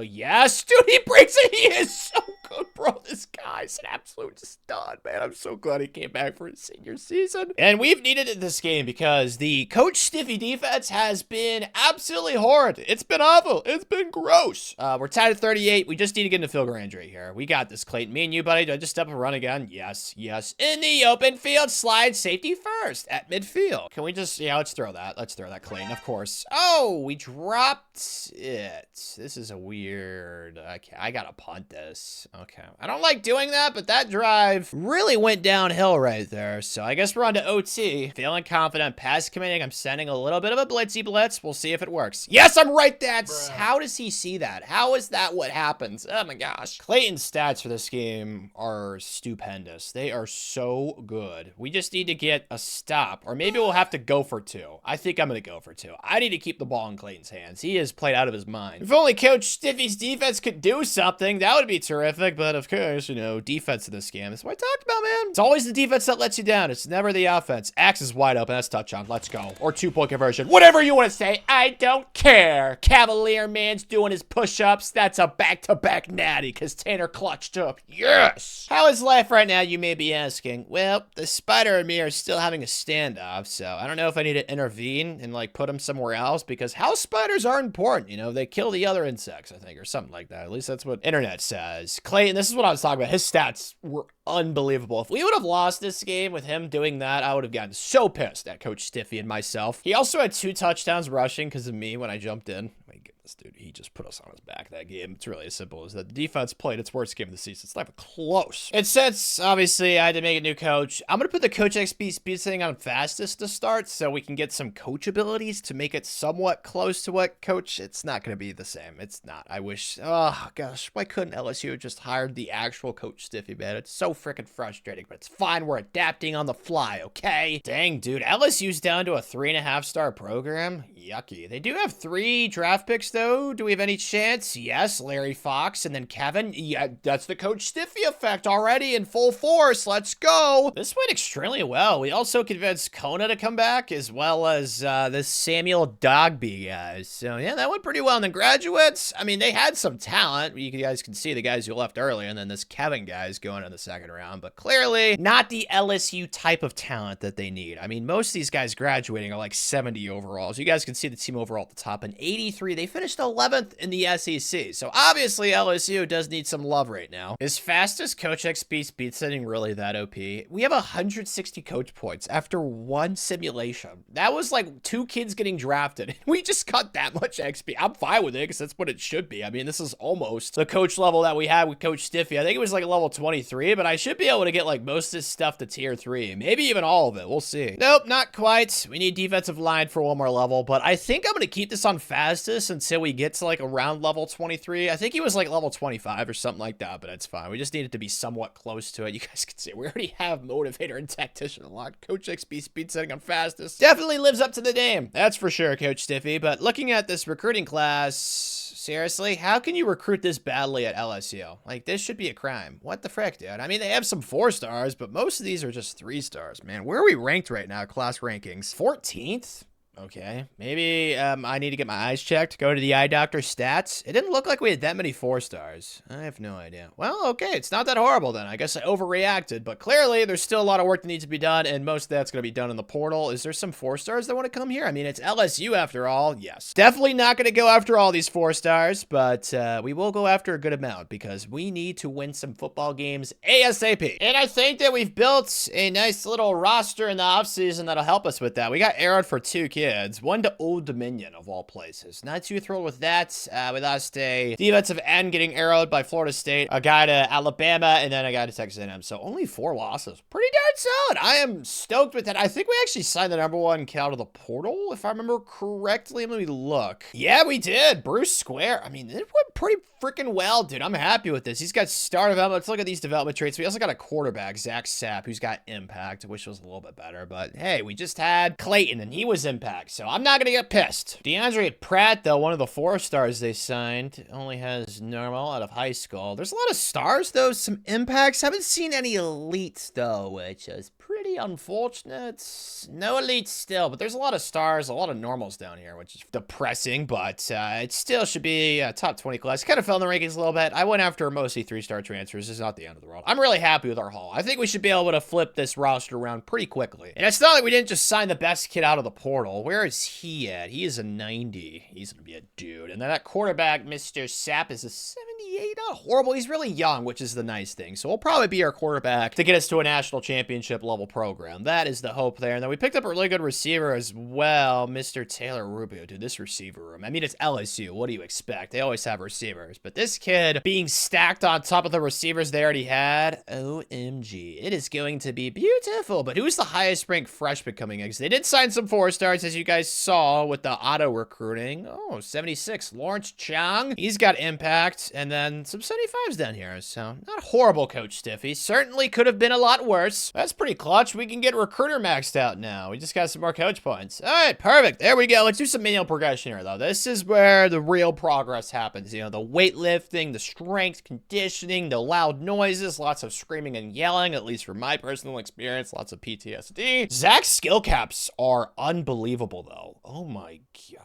Yes, dude, he breaks it. He is so good, bro. This guy's an absolute stud, man. I'm so glad he came back for his senior season. And we've needed it this game because the Coach Stiffy defense has been absolutely horrid. It's been awful. It's been gross. We're tied at 38. We just need to get into field goal range right here. We got this, Clayton. Me and you, buddy. Do I just step and run again? Yes, yes. In the open field, slide safety first at midfield. Can we just, yeah, let's throw that. Let's throw that, Clayton, of course. Oh, we dropped it. This is a weird, okay, I gotta punt this. Okay. I don't like doing that, but that drive really went downhill right there. So I guess we're on to OT. Feeling confident, pass committing. I'm sending a little bit of a blitzy blitz. We'll see if it works. Yes, I'm right. That's, how does he see that? How is that what happens? Oh my gosh. Clayton's stats for this game are stupendous. They are so good. We just need to get a stop, or maybe we'll have to go for two. I think I'm going to go for two. I need to keep the ball in Clayton's hands. He is played out of his mind. If only Coach Stiffy's defense could do something, that would be terrific. But of course, you know, defense in this game. That's what I talked about, man. It's always the defense that lets you down. It's never the offense. Axe is wide open. That's touchdown. Let's go. Or 2-point conversion. Whatever you want to say. I don't care. Cavalier man's doing his push-ups. That's a back-to-back natty because Tanner clutched up. Yes. How is life right now, you may be asking? Well, the spider and me are still having a standoff, so I don't know if I need to intervene and like put him somewhere else because house spiders are important. You know, they kill the other insects, I think, or something like that. At least that's what internet says. Clayton, this is what I was talking about. His stats were unbelievable. If we would have lost this game with him doing that, I would have gotten so pissed at Coach Stiffy and myself. He also had 2 touchdowns rushing because of me when I jumped in. My goodness, dude, he just put us on his back that game. It's really as simple as that. The defense played its worst game of the season. It's not even close. And since, obviously, I had to make a new coach, I'm going to put the Coach XP speed setting on fastest to start so we can get some coach abilities to make it somewhat close to what Coach... It's not going to be the same. It's not. I wish... Oh, gosh. Why couldn't LSU have just hired the actual Coach Stiffy, man? It's so freaking frustrating, but it's fine. We're adapting on the fly, okay? Dang, dude. LSU's down to a 3.5-star program? Yucky. They do have 3 draft picks, though. Do we have any chance? Yes, Larry Fox and then Kevin. Yeah, that's the Coach Stiffy effect already in full force. Let's go. This went extremely well. We also convinced Kona to come back as well as this Samuel Dogby guy. So, yeah, that went pretty well. And then graduates, I mean, they had some talent. You guys can see the guys who left earlier, and then this Kevin guy is going in the second round, but clearly not the LSU type of talent that they need. I mean, most of these guys graduating are like 70 overalls. You guys can see the team overall at the top, and 83. They finished 11th in the SEC. So obviously LSU does need some love right now. Is fastest Coach XP speed setting really that OP? We have 160 coach points after 1 simulation. That was like 2 kids getting drafted. We just got that much XP. I'm fine with it because that's what it should be. I mean, this is almost the coach level that we had with Coach Stiffy. I think it was like level 23, but I should be able to get like most of this stuff to tier 3. Maybe even all of it. We'll see. Nope, not quite. We need defensive line for 1 more level, but I think I'm going to keep this on fastest until we get to like around level 23. I think he was like level 25 or something like that, but it's fine. We just need it to be somewhat close to it. You guys can see we already have motivator and tactician unlocked. Coach XP speed setting on fastest definitely lives up to the name. That's for sure, Coach Stiffy. But looking at this recruiting class, seriously, how can you recruit this badly at LSU? Like, this should be a crime. What the frick, dude? I mean, they have some 4 stars, but most of these are just 3 stars, man. Where are we ranked right now, class rankings? 14th? Okay, maybe I need to get my eyes checked. Go to the eye doctor stats. It didn't look like we had that many 4 stars. I have no idea. Well, okay, it's not that horrible then. I guess I overreacted, but clearly there's still a lot of work that needs to be done, and most of that's going to be done in the portal. Is there some 4 stars that want to come here? I mean, it's LSU after all. Yes. Definitely not going to go after all these 4 stars, but we will go after a good amount because we need to win some football games ASAP. And I think that we've built a nice little roster in the offseason that'll help us with that. We got arrowed for 2 kids. 1 to Old Dominion, of all places. Not too thrilled with that. We lost a defensive end getting arrowed by Florida State, a guy to Alabama, and then a guy to Texas A&M. So only 4 losses. Pretty darn solid. I am stoked with that. I think we actually signed the #1 kid out of the portal, if I remember correctly. Let me look. Yeah, we did. Bruce Square. I mean, it went pretty freaking well, dude. I'm happy with this. He's got star development. Let's look at these development traits. We also got a quarterback, Zach Sapp, who's got impact. I wish it was a little bit better, but hey, we just had Clayton, and he was impact. So I'm not going to get pissed. DeAndre Pratt, though, one of the 4 stars they signed, only has normal out of high school. There's a lot of stars, though, some impacts. Haven't seen any elites, though, which is pretty pretty unfortunate. No elites still, but there's a lot of stars, a lot of normals down here, which is depressing, but it still should be a top 20 class. Kind of fell in the rankings a little bit. I went after mostly 3-star transfers. It's not the end of the world. I'm really happy with our haul. I think we should be able to flip this roster around pretty quickly. And it's not like we didn't just sign the best kid out of the portal. Where is he at? He is a 90. He's going to be a dude. And then that quarterback, Mr. Sapp, is a 78. Not horrible. He's really young, which is the nice thing. So we'll probably be our quarterback to get us to a national championship level program. That is the hope there. And then we picked up a really good receiver as well, Mr. Taylor Rubio. Dude, this receiver room. I mean, it's LSU. What do you expect? They always have receivers. But this kid being stacked on top of the receivers they already had, OMG. It is going to be beautiful. But who's the highest ranked freshman coming in? Because they did sign some 4-stars, as you guys saw with the auto recruiting. Oh, 76. Lawrence Chang. He's got impact. And then some 75s down here. So not horrible, Coach Stiffy. Certainly could have been a lot worse. That's pretty clutch. We can get recruiter maxed out now. We just got some more coach points. All right, perfect. There we go. Let's do some manual progression here, though. This is where the real progress happens. You know, the weightlifting, the strength, conditioning, the loud noises, lots of screaming and yelling, at least from my personal experience, lots of PTSD. Zach's skill caps are unbelievable, though. Oh my god.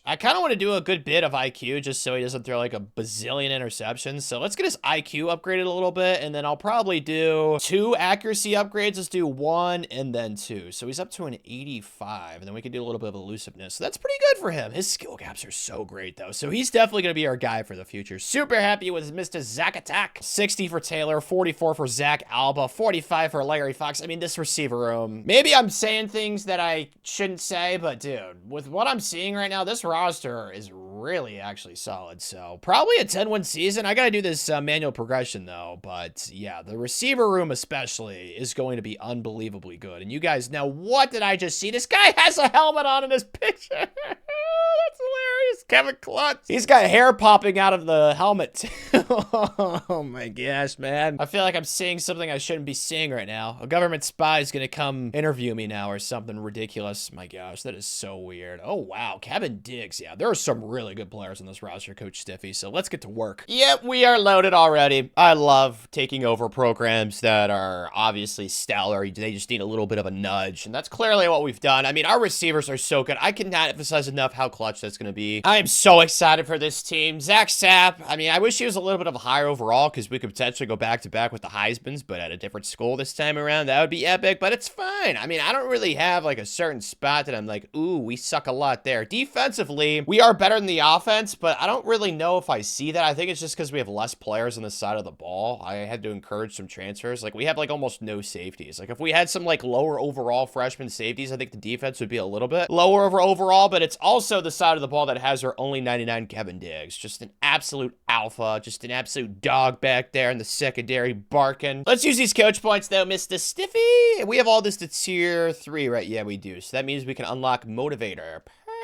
I kind of want to do a good bit of IQ just so he doesn't throw like a bazillion interceptions. So let's get his IQ upgraded a little bit, and then I'll probably do 2 accuracy upgrades. Let's do 1 and then 2. So he's up to an 85, and then we can do a little bit of elusiveness. So that's pretty good for him. His skill gaps are so great, though. So he's definitely going to be our guy for the future. Super happy with Mr. Zach Attack. 60 for Taylor, 44 for Zach Alba, 45 for Larry Fox. I mean, this receiver room. Maybe I'm saying things that I shouldn't say, but dude, with what I'm seeing right now, this roster is really actually solid. So probably a 10-win season. I got to do this manual progression though. But yeah, the receiver room especially is going to be unbelievably good. And you guys know, what did I just see? This guy has a helmet on in his picture. That's hilarious. Kevin Klutz. He's got hair popping out of the helmet. Oh my gosh, man. I feel like I'm seeing something I shouldn't be seeing right now. A government spy is going to come interview me now or something ridiculous. My gosh, that is so weird. Oh wow, Kevin Diggs. Yeah, there are some really good players on this roster, Coach Stiffy. So let's get to work. Yep, we are loaded already. I love taking over programs that are obviously stellar. They just need a little bit of a nudge. And that's clearly what we've done. I mean, our receivers are so good. I cannot emphasize enough how clutch that's going to be. I am so excited for this team. Zach Sapp, I mean, I wish he was a little bit of a higher overall because we could potentially go back-to-back with the Heismans, but at a different school this time around. That would be epic, but it's fine. I mean, I don't really have like a certain spot that I'm like, ooh, we suck a lot there. Defensively, we are better than the offense, but I don't really know if I see that. I think it's just because we have less players on the side of the ball. I had to encourage some transfers. Like, we have like almost no safeties. Like, if we had some like lower overall freshman safeties, I think the defense would be a little bit lower overall, but it's also the side of the ball that has our only 99 Kevin Diggs. Just an absolute alpha, just an absolute dog back there in the secondary barking. Let's use these coach points though, Mr. Stiffy. We have all this to tier 3, right? Yeah, we do. So that means we can unlock Motivator.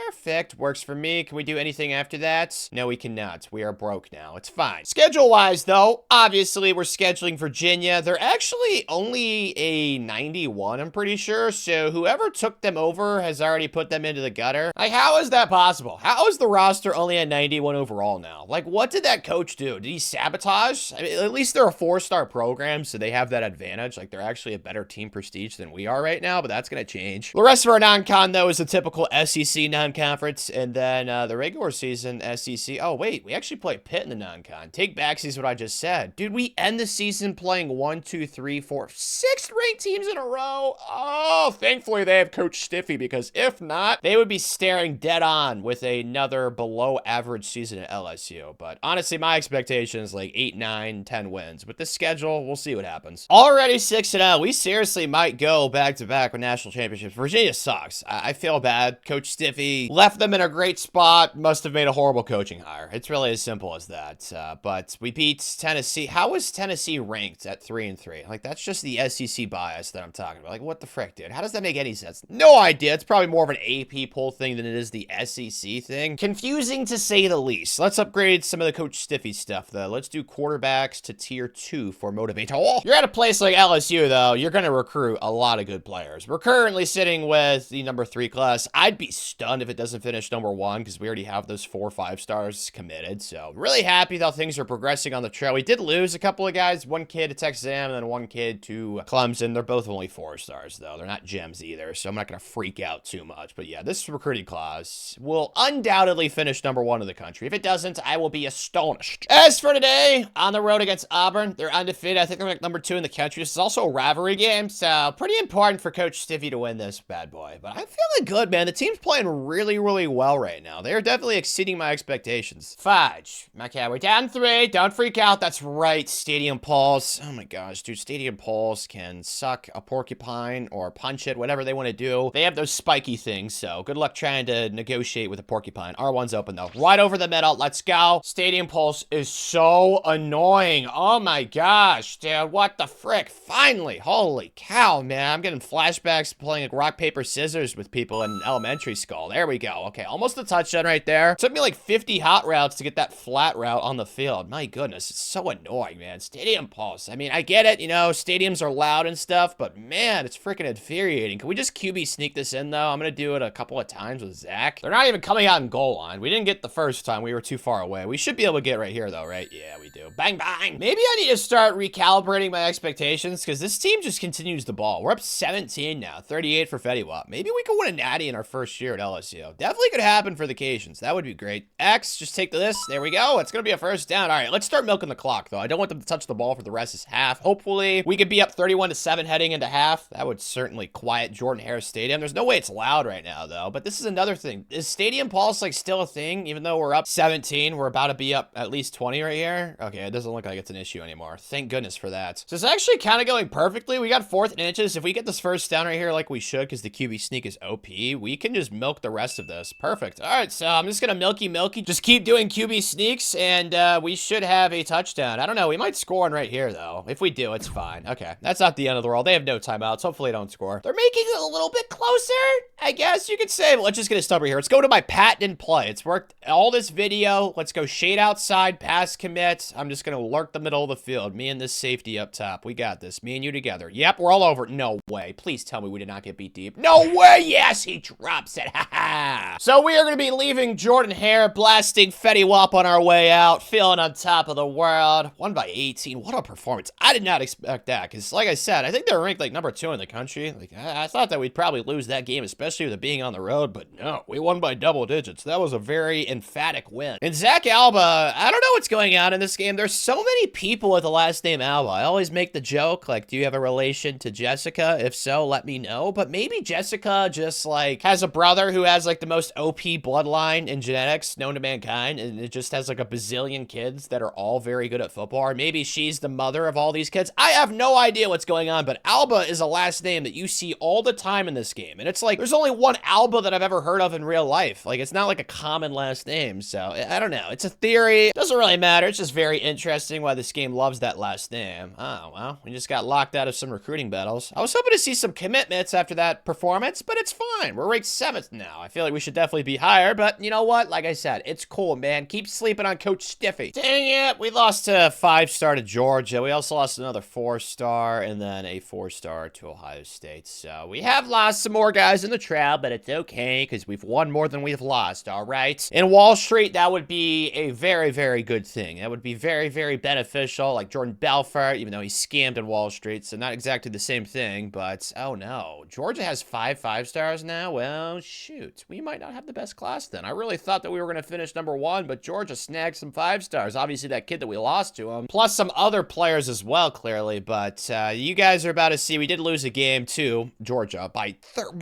Perfect. Works for me. Can we do anything after that? No, we cannot. We are broke now. It's fine. Schedule-wise, though, obviously, we're scheduling Virginia. They're actually only a 91, I'm pretty sure. So whoever took them over has already put them into the gutter. Like, how is that possible? How is the roster only at 91 overall now? Like, what did that coach do? Did he sabotage? I mean, at least they're a 4-star program, so they have that advantage. Like, they're actually a better team prestige than we are right now, but that's going to change. The rest of our non-con, though, is the typical SEC non-conference, and then the regular season SEC. Oh, wait, we actually play Pitt in the non-con. Take back, is what I just said. Dude, we end the season playing 1, 2, 3, 4, 6 ranked teams in a row. Oh, thankfully they have Coach Stiffy, because if not, they would be staring dead on with another below average season at LSU. But honestly, my expectation is like 8, 9, 10 wins. With this schedule, we'll see what happens. Already 6-0. We seriously might go back-to-back with national championships. Virginia sucks. I feel bad. Coach Stiffy left them in a great spot. Must have made a horrible coaching hire. It's really as simple as that. But we beat Tennessee. How is Tennessee ranked at 3-3? Like, that's just the SEC bias that I'm talking about. Like, what the frick, dude? How does that make any sense? No idea. It's probably more of an AP poll thing than it is the SEC thing. Confusing to say the least. Let's upgrade some of the Coach Stiffy stuff, though. Let's do quarterbacks to tier 2 for Motivator. You're at a place like LSU, though. You're going to recruit a lot of good players. We're currently sitting with the number 3 class. I'd be stunned if it it doesn't finish number 1 because we already have those 4 5-stars committed. So really happy how things are progressing on the trail. We did lose a couple of guys, one kid to Texas A&M and then one kid to Clemson. They're both only 4-stars though. They're not gems either, so I'm not going to freak out too much. But yeah, this recruiting class will undoubtedly finish number 1 in the country. If it doesn't, I will be astonished. As for today, on the road against Auburn, they're undefeated. I think they're like number 2 in the country. This is also a rivalry game, so pretty important for Coach Stiffy to win this bad boy. But I'm feeling good, man. The team's playing really, really well right now. They're definitely exceeding my expectations. Fudge. Okay, we're down 3. Don't freak out. That's right, Stadium Pulse. Oh my gosh, dude. Stadium Pulse can suck a porcupine or punch it, whatever they want to do. They have those spiky things, so good luck trying to negotiate with a porcupine. R1's open, though. Right over the middle. Let's go. Stadium Pulse is so annoying. Oh my gosh, dude. What the frick? Finally. Holy cow, man. I'm getting flashbacks playing rock, paper, scissors with people in elementary school. There we go. Okay, almost a touchdown right there. Took me like 50 hot routes to get that flat route on the field. My goodness, it's so annoying, man. Stadium Pulse. I mean, I get it, you know, stadiums are loud and stuff, but man, it's freaking infuriating. Can we just QB sneak this in, though? I'm going to do it a couple of times with Zach. They're not even coming out in goal line. We didn't get the first time. We were too far away. We should be able to get right here, though, right? Yeah, we do. Bang, bang. Maybe I need to start recalibrating my expectations because this team just continues the ball. We're up 17 now, 38 for Fetty Wap. Maybe we could win a natty in our first year at LSU. Definitely could happen for the Cajuns. That would be great. X, just take this. There we go. It's going to be a first down. All right, let's start milking the clock, though. I don't want them to touch the ball for the rest of this half. Hopefully, we could be up 31-7 heading into half. That would certainly quiet Jordan-Hare Stadium. There's no way it's loud right now, though. But this is another thing. Is Stadium Pulse, like, still a thing? Even though we're up 17, we're about to be up at least 20 right here. Okay, it doesn't look like it's an issue anymore. Thank goodness for that. So it's actually kind of going perfectly. We got 4th and inches. If we get this first down right here like we should, because the QB sneak is OP, we can just milk the rest of this. Perfect. All right, so I'm just going to milky. Just keep doing QB sneaks, and we should have a touchdown. I don't know. We might score one right here, though. If we do, it's fine. Okay, that's not the end of the world. They have no timeouts. Hopefully, they don't score. They're making it a little bit closer, I guess you could say. But let's just get a stub right here. Let's go to my patented play. It's worked all this video. Let's go shade outside, pass commit. I'm just going to lurk the middle of the field. Me and this safety up top. We got this. Me and you together. Yep, we're all over. No way. Please tell me we did not get beat deep. No way. Yes, he drops it. Ha ha. So we are going to be leaving Jordan-Hare, blasting Fetty Wap on our way out, feeling on top of the world. 1 by 18. What a performance. I did not expect that because, like I said, I think they're ranked like number 2 in the country. Like I thought that we'd probably lose that game, especially with it being on the road, but no, we won by double digits. That was a very emphatic win. And Zach Alba, I don't know what's going on in this game. There's so many people with the last name Alba. I always make the joke, like, do you have a relation to Jessica? If so, let me know. But maybe Jessica just, like, has a brother who has, like, the most OP bloodline in genetics known to mankind, and it just has, like, a bazillion kids that are all very good at football. Or maybe she's the mother of all these kids. I have no idea what's going on, but Alba is a last name that you see all the time in this game. And it's like, there's only one Alba that I've ever heard of in real life. Like, it's not like a common last name, so I don't know. It's a theory. Doesn't really matter. It's just very interesting why this game loves that last name. Oh, well, we just got locked out of some recruiting battles. I was hoping to see some commitments after that performance, but it's fine. We're ranked 7th now. I feel like we should definitely be higher, but you know what? Like I said, it's cool, man. Keep sleeping on Coach Stiffy. Dang it. We lost to 5-star to Georgia. We also lost another 4-star and then a 4-star to Ohio State. So we have lost some more guys in the trail, but it's okay because we've won more than we've lost, all right? In Wall Street, that would be a very, very good thing. That would be very, very beneficial, like Jordan Belfort, even though he scammed in Wall Street, so not exactly the same thing, but oh no. Georgia has 5 5-stars now? Well, shoot. We might not have the best class then. I really thought that we were going to finish number 1, but Georgia snagged some 5-stars. Obviously, that kid that we lost to him, plus some other players as well, clearly, but you guys are about to see, we did lose a game to Georgia by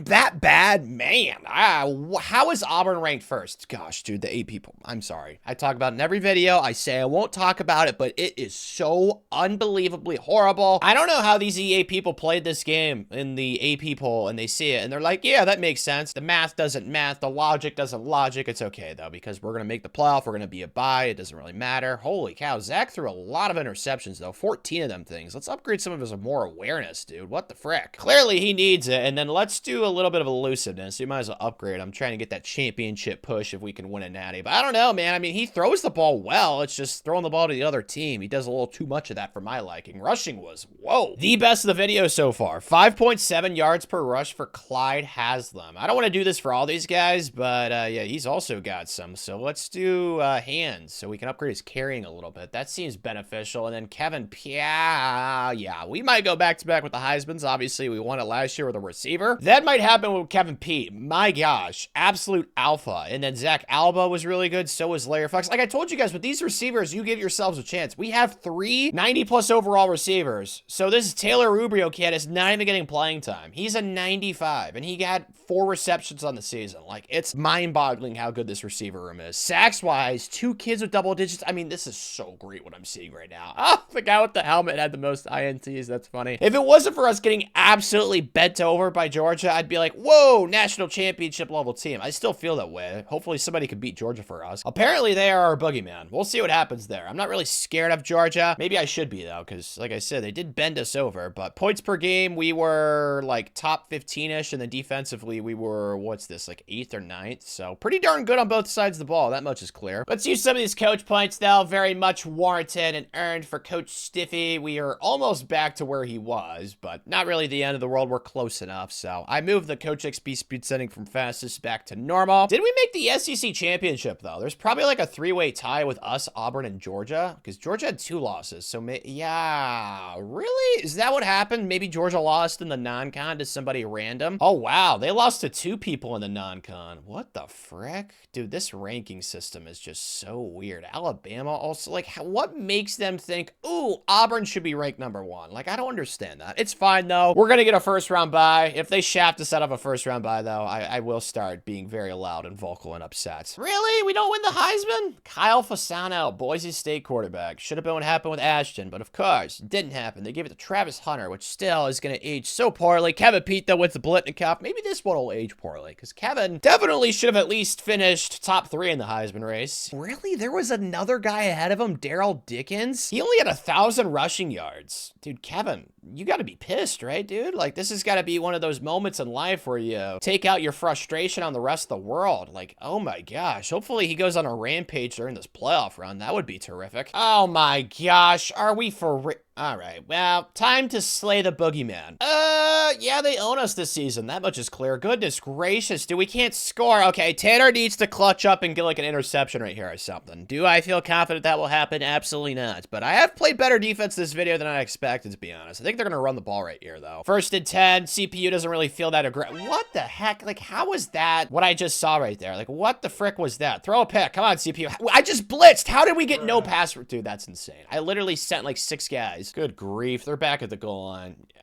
that bad? Man, how is Auburn ranked first? Gosh, dude, the AP people, I'm sorry. I talk about it in every video. I say I won't talk about it, but it is so unbelievably horrible. I don't know how these EA people played this game in the AP poll and they see it and they're like, yeah, that makes sense. The math doesn't math. The logic doesn't logic. It's okay, though, because we're going to make the playoff. We're going to be a bye. It doesn't really matter. Holy cow. Zach threw a lot of interceptions, though. 14 of them things. Let's upgrade some of his more awareness, dude. What the frick? Clearly, he needs it. And then let's do a little bit of elusiveness. You might as well upgrade. I'm trying to get that championship push if we can win a natty. But I don't know, man. I mean, he throws the ball well. It's just throwing the ball to the other team. He does a little too much of that for my liking. Rushing was, whoa, the best of the video so far. 5.7 yards per rush for Clyde Haslam. I don't want to do this for all these these guys, but yeah, he's also got some. So let's do hands so we can upgrade his carrying a little bit. That seems beneficial. And then Kevin Pia, yeah, we might go back-to-back with the Heismans. Obviously, we won it last year with a receiver. That might happen with Kevin P. My gosh, absolute alpha. And then Zach Alba was really good. So was Larry Fox. Like I told you guys, with these receivers, you give yourselves a chance. We have 3 90-plus overall receivers. So this Taylor Rubio kid is not even getting playing time. He's a 95, and he got 4 receptions on the season. Like, it's mind-boggling how good this receiver room is. Sacks-wise, 2 kids with double digits. I mean, this is so great what I'm seeing right now. Oh, the guy with the helmet had the most INTs. That's funny. If it wasn't for us getting absolutely bent over by Georgia, I'd be like, whoa, national championship level team. I still feel that way. Hopefully somebody could beat Georgia for us. Apparently, they are our boogeyman. We'll see what happens there. I'm not really scared of Georgia. Maybe I should be, though, because, like I said, they did bend us over. But points per game, we were, like, top 15-ish, and then defensively, we were, what's this, like 8th or 9th? So pretty darn good on both sides of the ball. That much is clear. Let's use some of these coach points, though. Very much warranted and earned for Coach Stiffy. We are almost back to where he was, but not really the end of the world. We're close enough. So I moved the Coach XP speed setting from fastest back to normal. Did we make the SEC championship, though? There's probably like a 3-way tie with us, Auburn, and Georgia, because Georgia had 2 losses. So, yeah, really? Is that what happened? Maybe Georgia lost in the non-con to somebody random? Oh, wow. They lost to 2 people in the non-con. What the frick? Dude, this ranking system is just so weird. Alabama also, like, what makes them think, ooh, Auburn should be ranked #1? Like, I don't understand that. It's fine, though. We're going to get a first-round bye. If they shaft us out of a first-round bye, though, I will start being very loud and vocal and upset. Really? We don't win the Heisman? Kyle Fasano, Boise State quarterback. Should have been what happened with Ashton, but of course, it didn't happen. They gave it to Travis Hunter, which still is going to age so poorly. Kevin Pete, though, with the Blitnikoff. Maybe this one will age poorly, because Kevin definitely should have at least finished top 3 in the Heisman race. Really? There was another guy ahead of him, Darrell Dickens? He only had 1,000 rushing yards. Dude, Kevin, you got to be pissed, right, dude? Like, this has got to be one of those moments in life where you take out your frustration on the rest of the world. Like, oh my gosh. Hopefully he goes on a rampage during this playoff run. That would be terrific. Oh my gosh. Are we for real? All right, well, time to slay the boogeyman. Yeah, they own us this season. That much is clear. Goodness gracious, dude, we can't score. Okay, Tanner needs to clutch up and get like an interception right here or something. Do I feel confident that will happen? Absolutely not. But I have played better defense this video than I expected, to be honest. I think they're going to run the ball right here, though. 1st and 10, CPU doesn't really feel that aggressive. What the heck? Like, how was that what I just saw right there? Like, what the frick was that? Throw a pick. Come on, CPU. I just blitzed. How did we get no pass? Dude, that's insane. I literally sent like 6 guys. Good grief. They're back at the goal line. Yeah.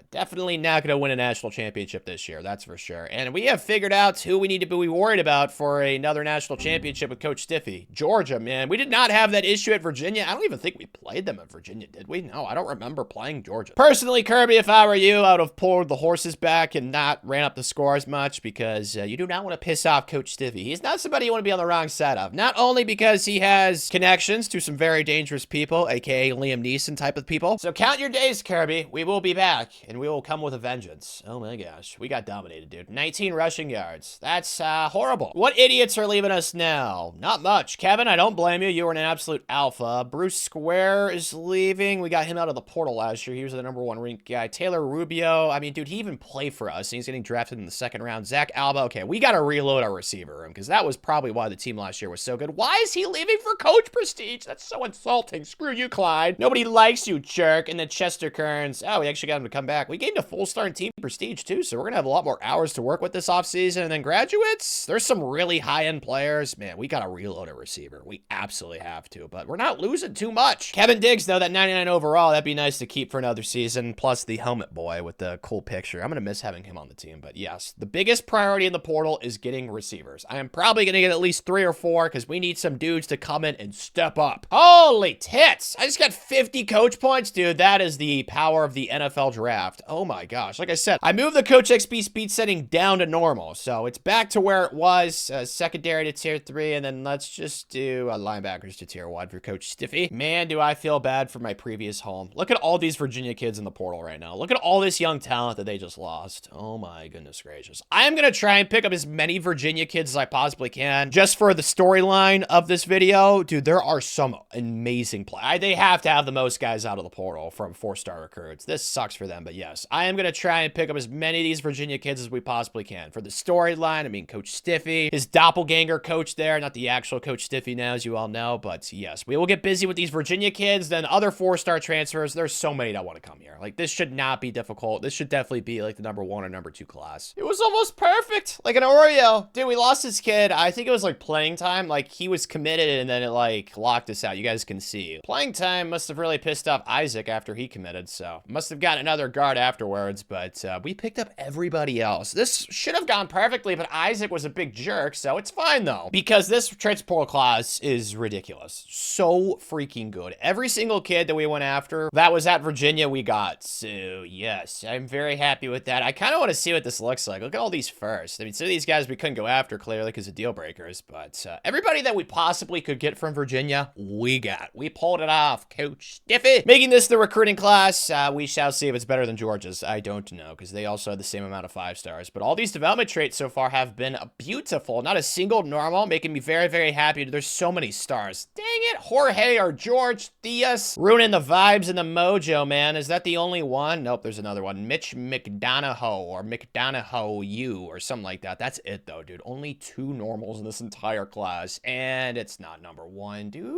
Definitely not going to win a national championship this year, that's for sure. And we have figured out who we need to be worried about for another national championship with Coach Stiffy. Georgia, man. We did not have that issue at Virginia. I don't even think we played them at Virginia, did we? No, I don't remember playing Georgia. Personally, Kirby, if I were you, I would have pulled the horses back and not ran up the score as much because you do not want to piss off Coach Stiffy. He's not somebody you want to be on the wrong side of. Not only because he has connections to some very dangerous people, aka Liam Neeson type of people. So count your days, Kirby. We will be back, and we will come with a vengeance. Oh my gosh, we got dominated, dude. 19 rushing yards. That's horrible. What idiots are leaving us now? Not much. Kevin, I don't blame you. You were an absolute alpha. Bruce Square is leaving. We got him out of the portal last year. He was the #1 ranked guy. Taylor Rubio. I mean, dude, he even played for us, and he's getting drafted in the 2nd round. Zach Alba. Okay, we got to reload our receiver room, because that was probably why the team last year was so good. Why is he leaving for Coach Prestige? That's so insulting. Screw you, Clyde. Nobody likes you, jerk. And then Chester Kearns. Oh, we actually got him to come back. We gained a full star in team prestige too, so we're gonna have a lot more hours to work with this offseason. And then graduates, there's some really high-end players. Man, we gotta reload a receiver. We absolutely have to, but we're not losing too much. Kevin Diggs, though, that 99 overall, that'd be nice to keep for another season, plus the helmet boy with the cool picture. I'm gonna miss having him on the team, but yes, the biggest priority in the portal is getting receivers. I am probably gonna get at least 3 or 4, because we need some dudes to come in and step up. Holy tits! I just got 50 coach points, dude. That is the power of the NFL draft. Oh my gosh. Like I said, I moved the Coach XP speed setting down to normal, so it's back to where it was, secondary to tier 3, and then let's just do linebackers to tier 1 for Coach Stiffy. Man, do I feel bad for my previous home. Look at all these Virginia kids in the portal right now. Look at all this young talent that they just lost. Oh my goodness gracious. I am going to try and pick up as many Virginia kids as I possibly can, just for the storyline of this video. Dude, there are some amazing play. They have to have the most guys out of the portal from 4-star recruits. This sucks for them, but yeah. yes, I am going to try and pick up as many of these Virginia kids as we possibly can. For the storyline, I mean, Coach Stiffy, his doppelganger coach there, not the actual Coach Stiffy now, as you all know, but yes, we will get busy with these Virginia kids, then other 4-star transfers. There's so many that want to come here. Like, this should not be difficult. This should definitely be, like, the number 1 or number 2 class. It was almost perfect. Like an Oreo. Dude, we lost this kid. I think it was, like, playing time. Like, he was committed, and then it, like, locked us out. You guys can see. Playing time must have really pissed off Isaac after he committed, so must have gotten another guard afterwards, but we picked up everybody else. This should have gone perfectly, but Isaac was a big jerk, so it's fine, though, because this transfer portal class is ridiculous. So freaking good. Every single kid that we went after that was at Virginia, we got. So, yes, I'm very happy with that. I kind of want to see what this looks like. Look at all these first. I mean, some of these guys we couldn't go after, clearly, because of deal breakers, but everybody that we possibly could get from Virginia, we got. We pulled it off, Coach Stiffy. Making this the recruiting class, we shall see if it's better than Georgia's. I don't know, because they also had the same amount of 5 stars, but all these development traits so far have been beautiful. Not a single normal, making me very, very happy. There's so many stars. Dang it, Jorge or George Diaz. Ruining the vibes and the mojo, man. Is that the only one? Nope, there's another one. Mitch McDonough or McDonough U or something like that. That's it, though, dude. Only 2 normals in this entire class, and it's not number 1, dude.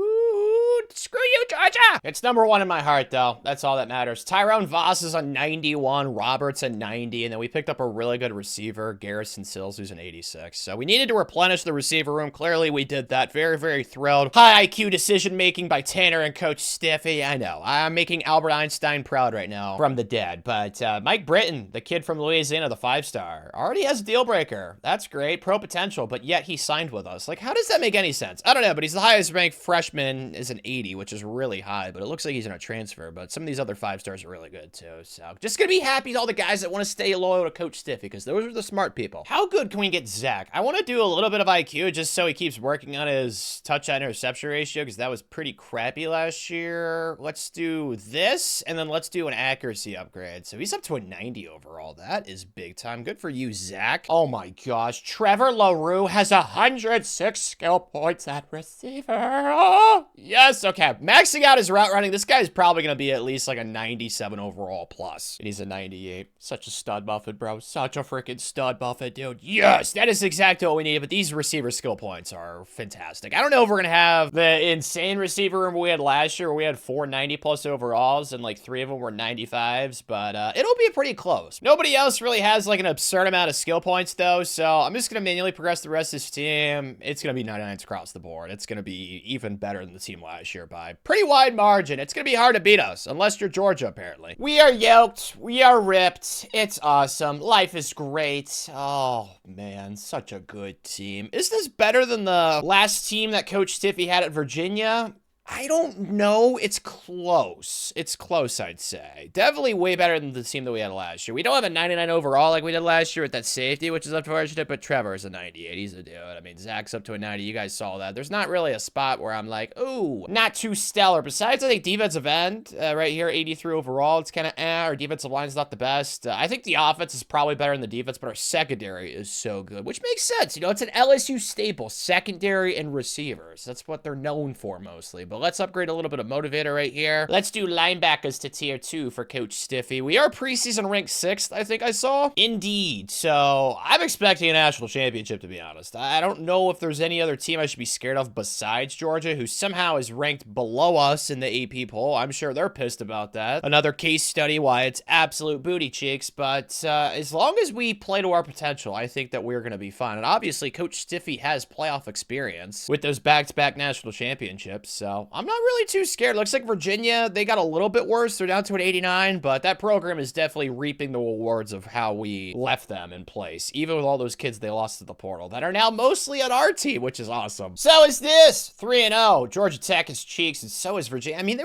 Screw you, Georgia. It's number 1 in my heart, though. That's all that matters. Tyrone Voss is a 91, Roberts a 90, and then we picked up a really good receiver, Garrison Sills, who's an 86. So we needed to replenish the receiver room. Clearly, we did that. Very, very thrilled. High IQ decision-making by Tanner and Coach Stiffy. I know. I'm making Albert Einstein proud right now from the dead. But Mike Britton, the kid from Louisiana, the 5-star, already has a deal breaker. That's great. Pro potential, but yet he signed with us. Like, how does that make any sense? I don't know, but he's the highest ranked freshman, is an 80, which is really high, but it looks like he's in a transfer. But some of these other 5-stars are really good, too. So just gonna be happy to all the guys that want to stay loyal to Coach Stiffy, because those are the smart people. How good can we get Zach? I want to do a little bit of IQ just so he keeps working on his touchdown interception ratio, because that was pretty crappy last year. Let's do this, and then let's do an accuracy upgrade. So he's up to a 90 overall. That is big time. Good for you, Zach. Oh my gosh. Trevor LaRue has 106 skill points at receiver. Oh, yes. Okay. Maxing out his route running. This guy's probably going to be at least like a 97 overall plus. And he's a 98. Such a stud Buffett, bro. Such a freaking stud Buffett, dude. Yes, that is exactly what we need. But these receiver skill points are fantastic. I don't know if we're going to have the insane receiver room we had last year where we had 490 plus overalls and like 3 of them were 95s, but it'll be pretty close. Nobody else really has like an absurd amount of skill points though, so I'm just going to manually progress the rest of this team. It's going to be 99s across the board. It's going to be even better than the team last year by pretty wide margin. It's going to be hard to beat us, unless you're Georgia, apparently. We are yoked. We are ripped. It's awesome. Life is great. Oh, man, such a good team. Is this better than the last team that Coach Stiffy had at Virginia? I don't know. It's close. It's close, I'd say. Definitely way better than the team that we had last year. We don't have a 99 overall like we did last year with that safety, which is unfortunate, but Trevor is a 98. He's a dude. I mean, Zach's up to a 90. You guys saw that. There's not really a spot where I'm like, ooh, not too stellar. Besides, I think defensive end right here, 83 overall. It's kind of Our defensive line's not the best. I think the offense is probably better than the defense, but our secondary is so good, which makes sense. You know, it's an LSU staple, secondary and receivers. That's what they're known for mostly, but let's upgrade a little bit of motivator right here. Let's do linebackers to tier 2 for Coach Stiffy. We are preseason ranked 6th, I think I saw. Indeed. So I'm expecting a national championship, to be honest. I don't know if there's any other team I should be scared of besides Georgia, who somehow is ranked below us in the AP poll. I'm sure they're pissed about that. Another case study why it's absolute booty cheeks, but as long as we play to our potential, I think that we're going to be fine. And obviously, Coach Stiffy has playoff experience with those back-to-back national championships, so I'm not really too scared. Looks like Virginia, they got a little bit worse. They're down to an 89, but that program is definitely reaping the rewards of how we left them in place, even with all those kids they lost to the portal that are now mostly on our team, which is awesome. So is this 3-0. Georgia Tech is cheeks, and so is Virginia. I mean,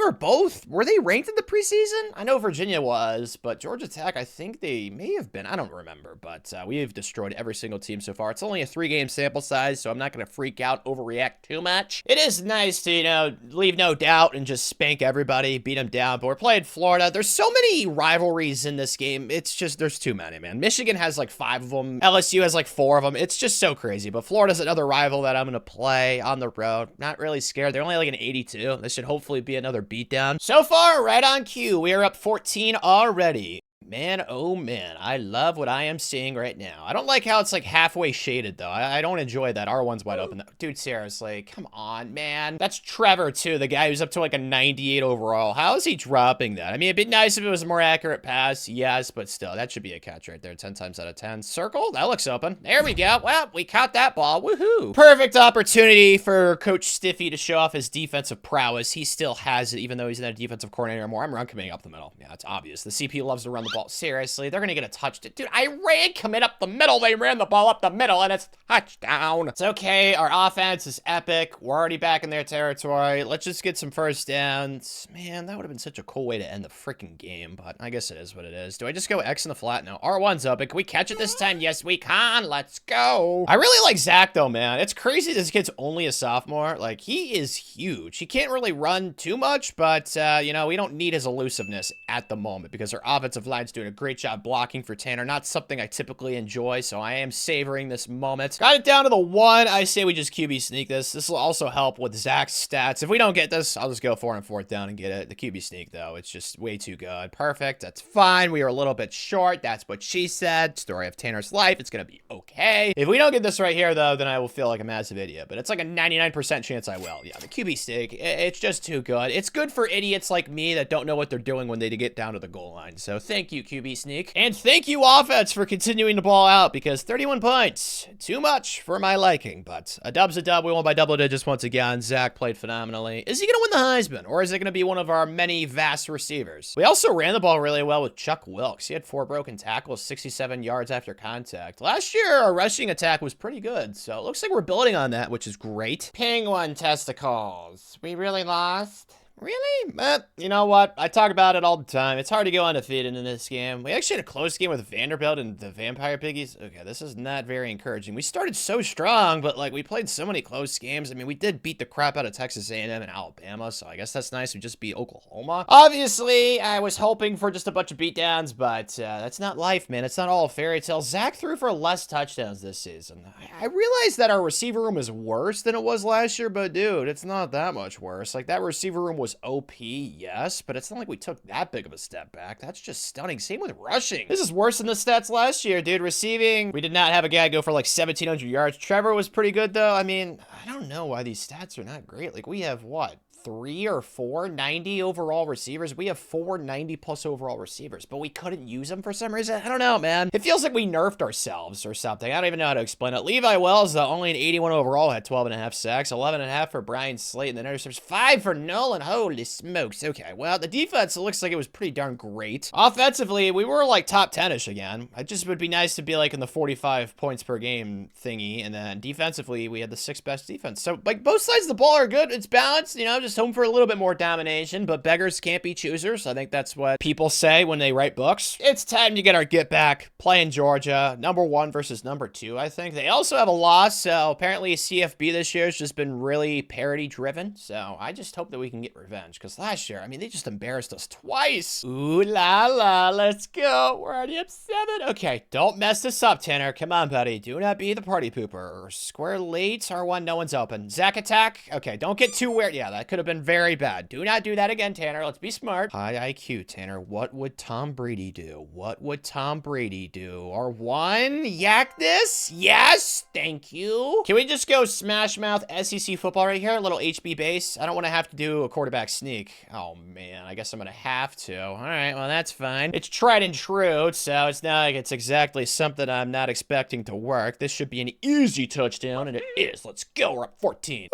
were they ranked in the preseason? I know Virginia was, but Georgia Tech, I think they may have been. I don't remember, but we have destroyed every single team so far. It's only a 3-game sample size, so I'm not going to freak out, overreact too much. It is nice to, you know, leave no doubt and just spank everybody, beat them down, but we're playing Florida. There's so many rivalries in this game. It's just, there's too many, man. Michigan has like 5 of them. LSU has like 4 of them. It's just so crazy, but Florida's another rival that I'm going to play on the road. Not really scared. They're only like an 82. This should hopefully be another beatdown. So far, right on cue. We are up 14 already. Man, oh man, I love what I am seeing right now. I don't like how it's like halfway shaded though. I don't enjoy that. R1's wide open. Dude, seriously, come on, man. That's Trevor too, the guy who's up to like a 98 overall. How is he dropping that? I mean, it'd be nice if it was a more accurate pass, yes, but still, that should be a catch right there, 10 times out of 10. Circle, that looks open. There we go. Well, we caught that ball, woohoo. Perfect opportunity for Coach Stiffy to show off his defensive prowess. He still has it, even though he's not a defensive coordinator anymore. I'm run committing up the middle. Yeah, it's obvious. The CP loves to run the ball. Seriously, they're gonna get a touchdown. Dude, I ran commit up the middle. They ran the ball up the middle, and it's touchdown. It's okay. Our offense is epic. We're already back in their territory. Let's just get some first downs. Man, that would have been such a cool way to end the freaking game, but I guess it is what it is. Do I just go X in the flat? No. R1's open. Can we catch it this time? Yes, we can. Let's go. I really like Zach, though, man. It's crazy this kid's only a sophomore. Like, he is huge. He can't really run too much, but, you know, we don't need his elusiveness at the moment because our offensive line's doing a great job blocking for Tanner. Not something I typically enjoy, so I am savoring this moment. Got it down to the 1. I say we just QB sneak this. This will also help with Zach's stats. If we don't get this, I'll just go 4 and 4th down and get it. The QB sneak, though, it's just way too good. Perfect. That's fine. We were a little bit short. That's what she said. Story of Tanner's life. It's going to be okay. If we don't get this right here, though, then I will feel like a massive idiot. But it's like a 99% chance I will. Yeah, the QB sneak, it's just too good. It's good for idiots like me that don't know what they're doing when they get down to the goal line. So thank you, QB sneak. And thank you, offense, for continuing to ball out because 31 points, too much for my liking. But a dub's a dub. We won by double digits once again. Zach played phenomenally. Is he going to win the Heisman, or is it going to be one of our many vast receivers? We also ran the ball really well with Chuck Wilkes. He had 4 broken tackles, 67 yards after contact. Last year, our rushing attack was pretty good, so it looks like we're building on that, which is great. Penguin testicles. We really lost? Really? You know what? I talk about it all the time. It's hard to go undefeated in this game. We actually had a close game with Vanderbilt and the Vampire Piggies. Okay, this is not very encouraging. We started so strong, but like we played so many close games. I mean, we did beat the crap out of Texas A&M and Alabama, so I guess that's nice. We just beat Oklahoma. Obviously, I was hoping for just a bunch of beatdowns, but that's not life, man. It's not all a fairy tale. Zach threw for less touchdowns this season. I realize that our receiver room is worse than it was last year, but dude, it's not that much worse. Like that receiver room was OP, yes, but it's not like we took that big of a step back. That's just stunning. Same with rushing. This is worse than the stats last year, dude. Receiving, we did not have a guy go for like 1,700 yards. Trevor was pretty good, though. I mean, I don't know why these stats are not great. Like, we have, what, 3 or 4 90 overall receivers? We have 4 90+ overall receivers, but we couldn't use them for some reason. I don't know, man. It feels like we nerfed ourselves or something. I don't even know how to explain it. Levi Wells, though, only an 81 overall, had 12.5 sacks, 11.5 for Brian Slate, and then there's 5 for Nolan. Holy smokes. Okay, well, the defense, it looks like it was pretty darn great. Offensively, we were like top 10-ish again. It just would be nice to be like in the 45 points per game thingy, and then defensively, we had the 6th best defense. So, like, both sides of the ball are good. It's balanced, you know, just home for a little bit more domination, but beggars can't be choosers. I think that's what people say when they write books. It's time to get our get back, playing Georgia, number 1 versus number 2, I think. They also have a loss, so apparently CFB this year has just been really parity driven, so I just hope that we can get revenge, because last year, I mean, they just embarrassed us twice. Ooh la la, let's go. We're already up 7. Okay, don't mess this up, Tanner. Come on, buddy. Do not be the party pooper. Square late, R1, no one's open. Zach attack. Okay, don't get too weird. Yeah, that could have been very bad. Do not do that again, Tanner. Let's be smart. High IQ, Tanner. What would Tom Brady do? What would Tom Brady do? R1, yak this? Yes, thank you. Can we just go smash mouth SEC football right here? A little HB base. I don't want to have to do a quarterback sneak. Oh, man. I guess I'm going to have to. All right, well, that's fine. It's tried and true, so it's not like it's exactly something I'm not expecting to work. This should be an easy touchdown, and it is. Let's go. We're up 14.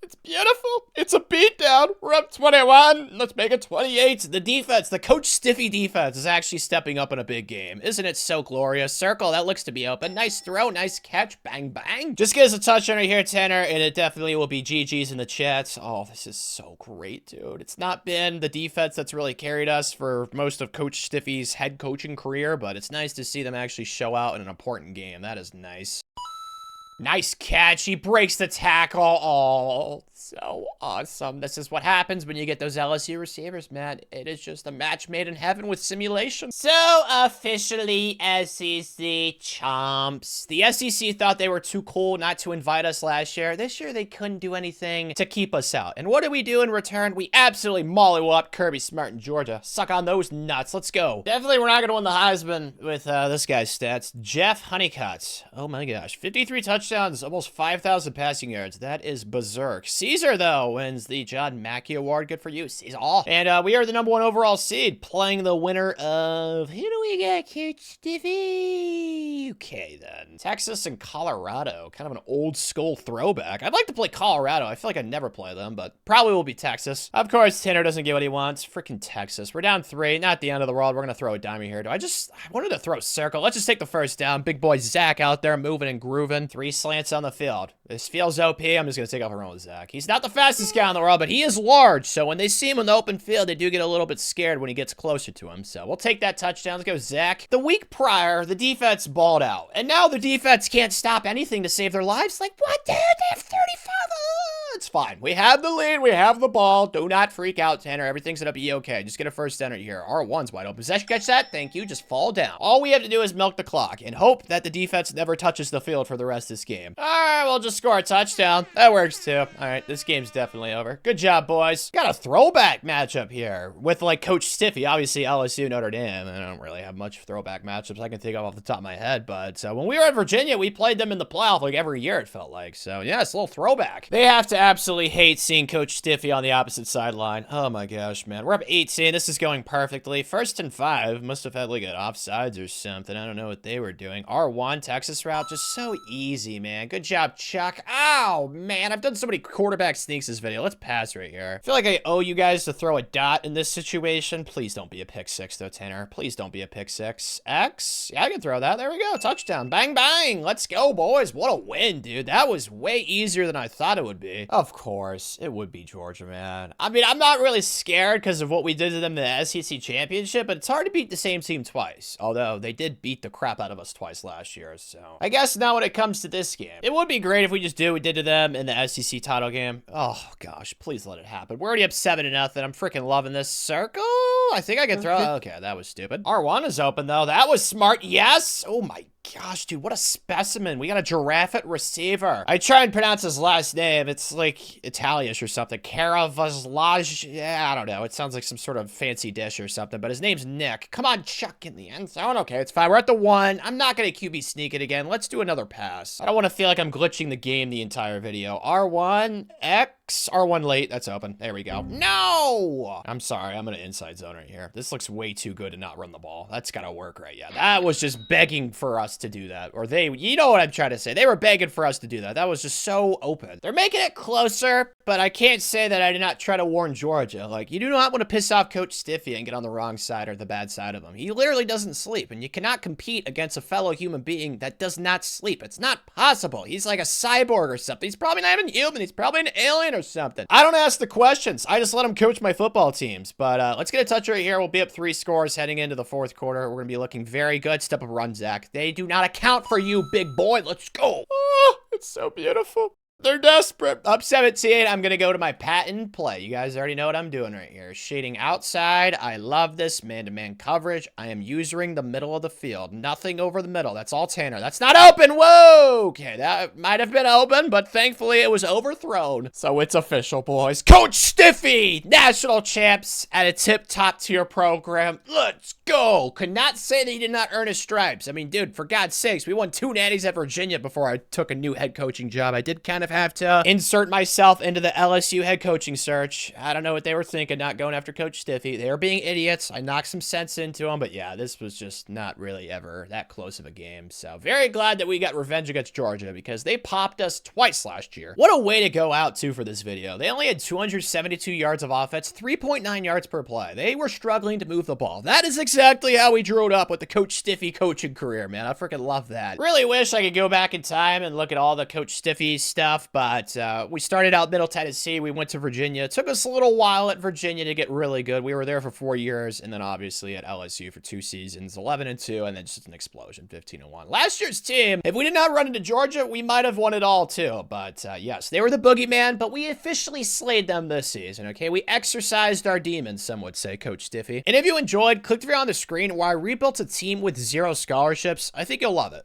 It's beautiful. It's a beatdown. We're up 21. Let's make it 28. The defense, the Coach Stiffy defense is actually stepping up in a big game. Isn't it so glorious? Circle, that looks to be open. Nice throw, nice catch. Bang, bang. Just get us a touchdown right here, Tanner, and it definitely will be GG's in the chat. Oh, this is so great, dude. It's not been the defense that's really carried us for most of Coach Stiffy's head coaching career, but it's nice to see them actually show out in an important game. That is nice. Nice catch. He breaks the tackle. Oh, so awesome. This is what happens when you get those LSU receivers, man. It is just a match made in heaven with simulation. So, officially, SEC chomps. The SEC thought they were too cool not to invite us last year. This year, they couldn't do anything to keep us out. And what did we do in return? We absolutely mollywhopped Kirby Smart in Georgia. Suck on those nuts. Let's go. Definitely, we're not going to win the Heisman with this guy's stats. Jeff Honeycutt. Oh my gosh. 53 touchdowns, almost 5,000 passing yards. That is berserk. Caesar, though, wins the John Mackey Award. Good for you, Caesar. And we are the #1 overall seed, playing the winner of... Who do we got, Coach Stiffy? Okay, then. Texas and Colorado. Kind of an old school throwback. I'd like to play Colorado. I feel like I never play them, but probably will be Texas. Of course, Tanner doesn't get what he wants. Freaking Texas. We're down 3. Not the end of the world. We're going to throw a dime here. I wanted to throw a circle. Let's just take the first down. Big boy Zach out there moving and grooving. 3 slants on the field. This feels OP. I'm just going to take off a run with Zach. He's not the fastest guy in the world, but he is large. So when they see him in the open field, they do get a little bit scared when he gets closer to him. So we'll take that touchdown. Let's go, Zach. The week prior, the defense balled out. And now the defense can't stop anything to save their lives. Like, what, dude? They have 35. It's fine. We have the lead. We have the ball. Do not freak out, Tanner. Everything's going to be okay. Just get a first down here. R1's wide open. Possession, catch that. Thank you. Just fall down. All we have to do is milk the clock and hope that the defense never touches the field for the rest of this game. All right, we'll just score a touchdown. That works too. All right, this game's definitely over. Good job, boys. Got a throwback matchup here with like Coach Stiffy. Obviously, LSU, Notre Dame. I don't really have much throwback matchups I can think of off the top of my head, but when we were at Virginia, we played them in the playoff like every year, it felt like. So yeah, it's a little throwback. They have to absolutely hate seeing Coach Stiffy on the opposite sideline. Oh my gosh, man. We're up 18. This is going perfectly. 1st and 5. Must have had like an offsides or something. I don't know what they were doing. R1 Texas route. Just so easy, man. Good job, Chuck. Ow, man. I've done so many quarterback sneaks this video. Let's pass right here. I feel like I owe you guys to throw a dot in this situation. Please don't be a pick 6 though, Tanner. Please don't be a pick 6. X. Yeah, I can throw that. There we go. Touchdown. Bang, bang. Let's go, boys. What a win, dude. That was way easier than I thought it would be. Of course. It would be Georgia, man. I mean, I'm not really scared because of what we did to them in the SEC championship, but it's hard to beat the same team twice. Although they did beat the crap out of us twice last year, so I guess now when it comes to this game, it would be great if we just do what we did to them in the SEC title game. Oh gosh, please let it happen. We're already up 7-0. I'm freaking loving this circle. I think I can throw. Okay, that was stupid. R1 is open though. That was smart. Yes. Oh my gosh, dude, what a specimen. We got a giraffe at receiver. I try and pronounce his last name. It's like Italian or something. Caravazlaj. Yeah, I don't know. It sounds like some sort of fancy dish or something, but his name's Nick. Come on, Chuck in the end zone. Okay, it's fine. We're at the 1. I'm not going to QB sneak it again. Let's do another pass. I don't want to feel like I'm glitching the game the entire video. R1, X, R1 late. That's open. There we go. No! I'm sorry. I'm going to inside zone right here. This looks way too good to not run the ball. That's got to work right. Yeah, that was just begging for us to do that. Or you know what I'm trying to say. They were begging for us to do that. That was just so open. They're making it closer, but I can't say that I did not try to warn Georgia. Like, you do not want to piss off Coach Stiffy and get on the wrong side or the bad side of him. He literally doesn't sleep, and you cannot compete against a fellow human being that does not sleep. It's not possible. He's like a cyborg or something. He's probably not even human. He's probably an alien or something. I don't ask the questions. I just let him coach my football teams. But let's get a touch right here. We'll be up 3 scores heading into the 4th quarter. We're going to be looking very good. Step up run, Zach. They do not account for you, big boy. Let's go. Oh, it's so beautiful. They're desperate. Up 17. I'm going to go to my patent play. You guys already know what I'm doing right here. Shading outside. I love this man-to-man coverage. I am using the middle of the field. Nothing over the middle. That's all Tanner. That's not open. Whoa. Okay, that might have been open, but thankfully it was overthrown. So it's official, boys. Coach Stiffy, national champs at a tip-top tier program. Let's go. Could not say that he did not earn his stripes. I mean, dude, for God's sakes, we won 2 natties at Virginia before I took a new head coaching job. I did kind of have to insert myself into the LSU head coaching search. I don't know what they were thinking, not going after Coach Stiffy. They were being idiots. I knocked some sense into them, but yeah, this was just not really ever that close of a game. So very glad that we got revenge against Georgia because they popped us twice last year. What a way to go out too for this video. They only had 272 yards of offense, 3.9 yards per play. They were struggling to move the ball. That is exactly how we drew it up with the Coach Stiffy coaching career, man. I freaking love that. Really wish I could go back in time and look at all the Coach Stiffy stuff enough, but we started out Middle Tennessee. We went to Virginia. It took us a little while at Virginia to get really good. We were there for 4 years, and then obviously at LSU for 2 seasons, 11-2, and then just an explosion, 15-1. Last year's team, if we did not run into Georgia, we might have won it all too. But yes, they were the boogeyman, but we officially slayed them this season, okay? We exercised our demons, some would say, Coach Stiffy. And if you enjoyed, click the video on the screen where I rebuilt a team with 0 scholarships. I think you'll love it.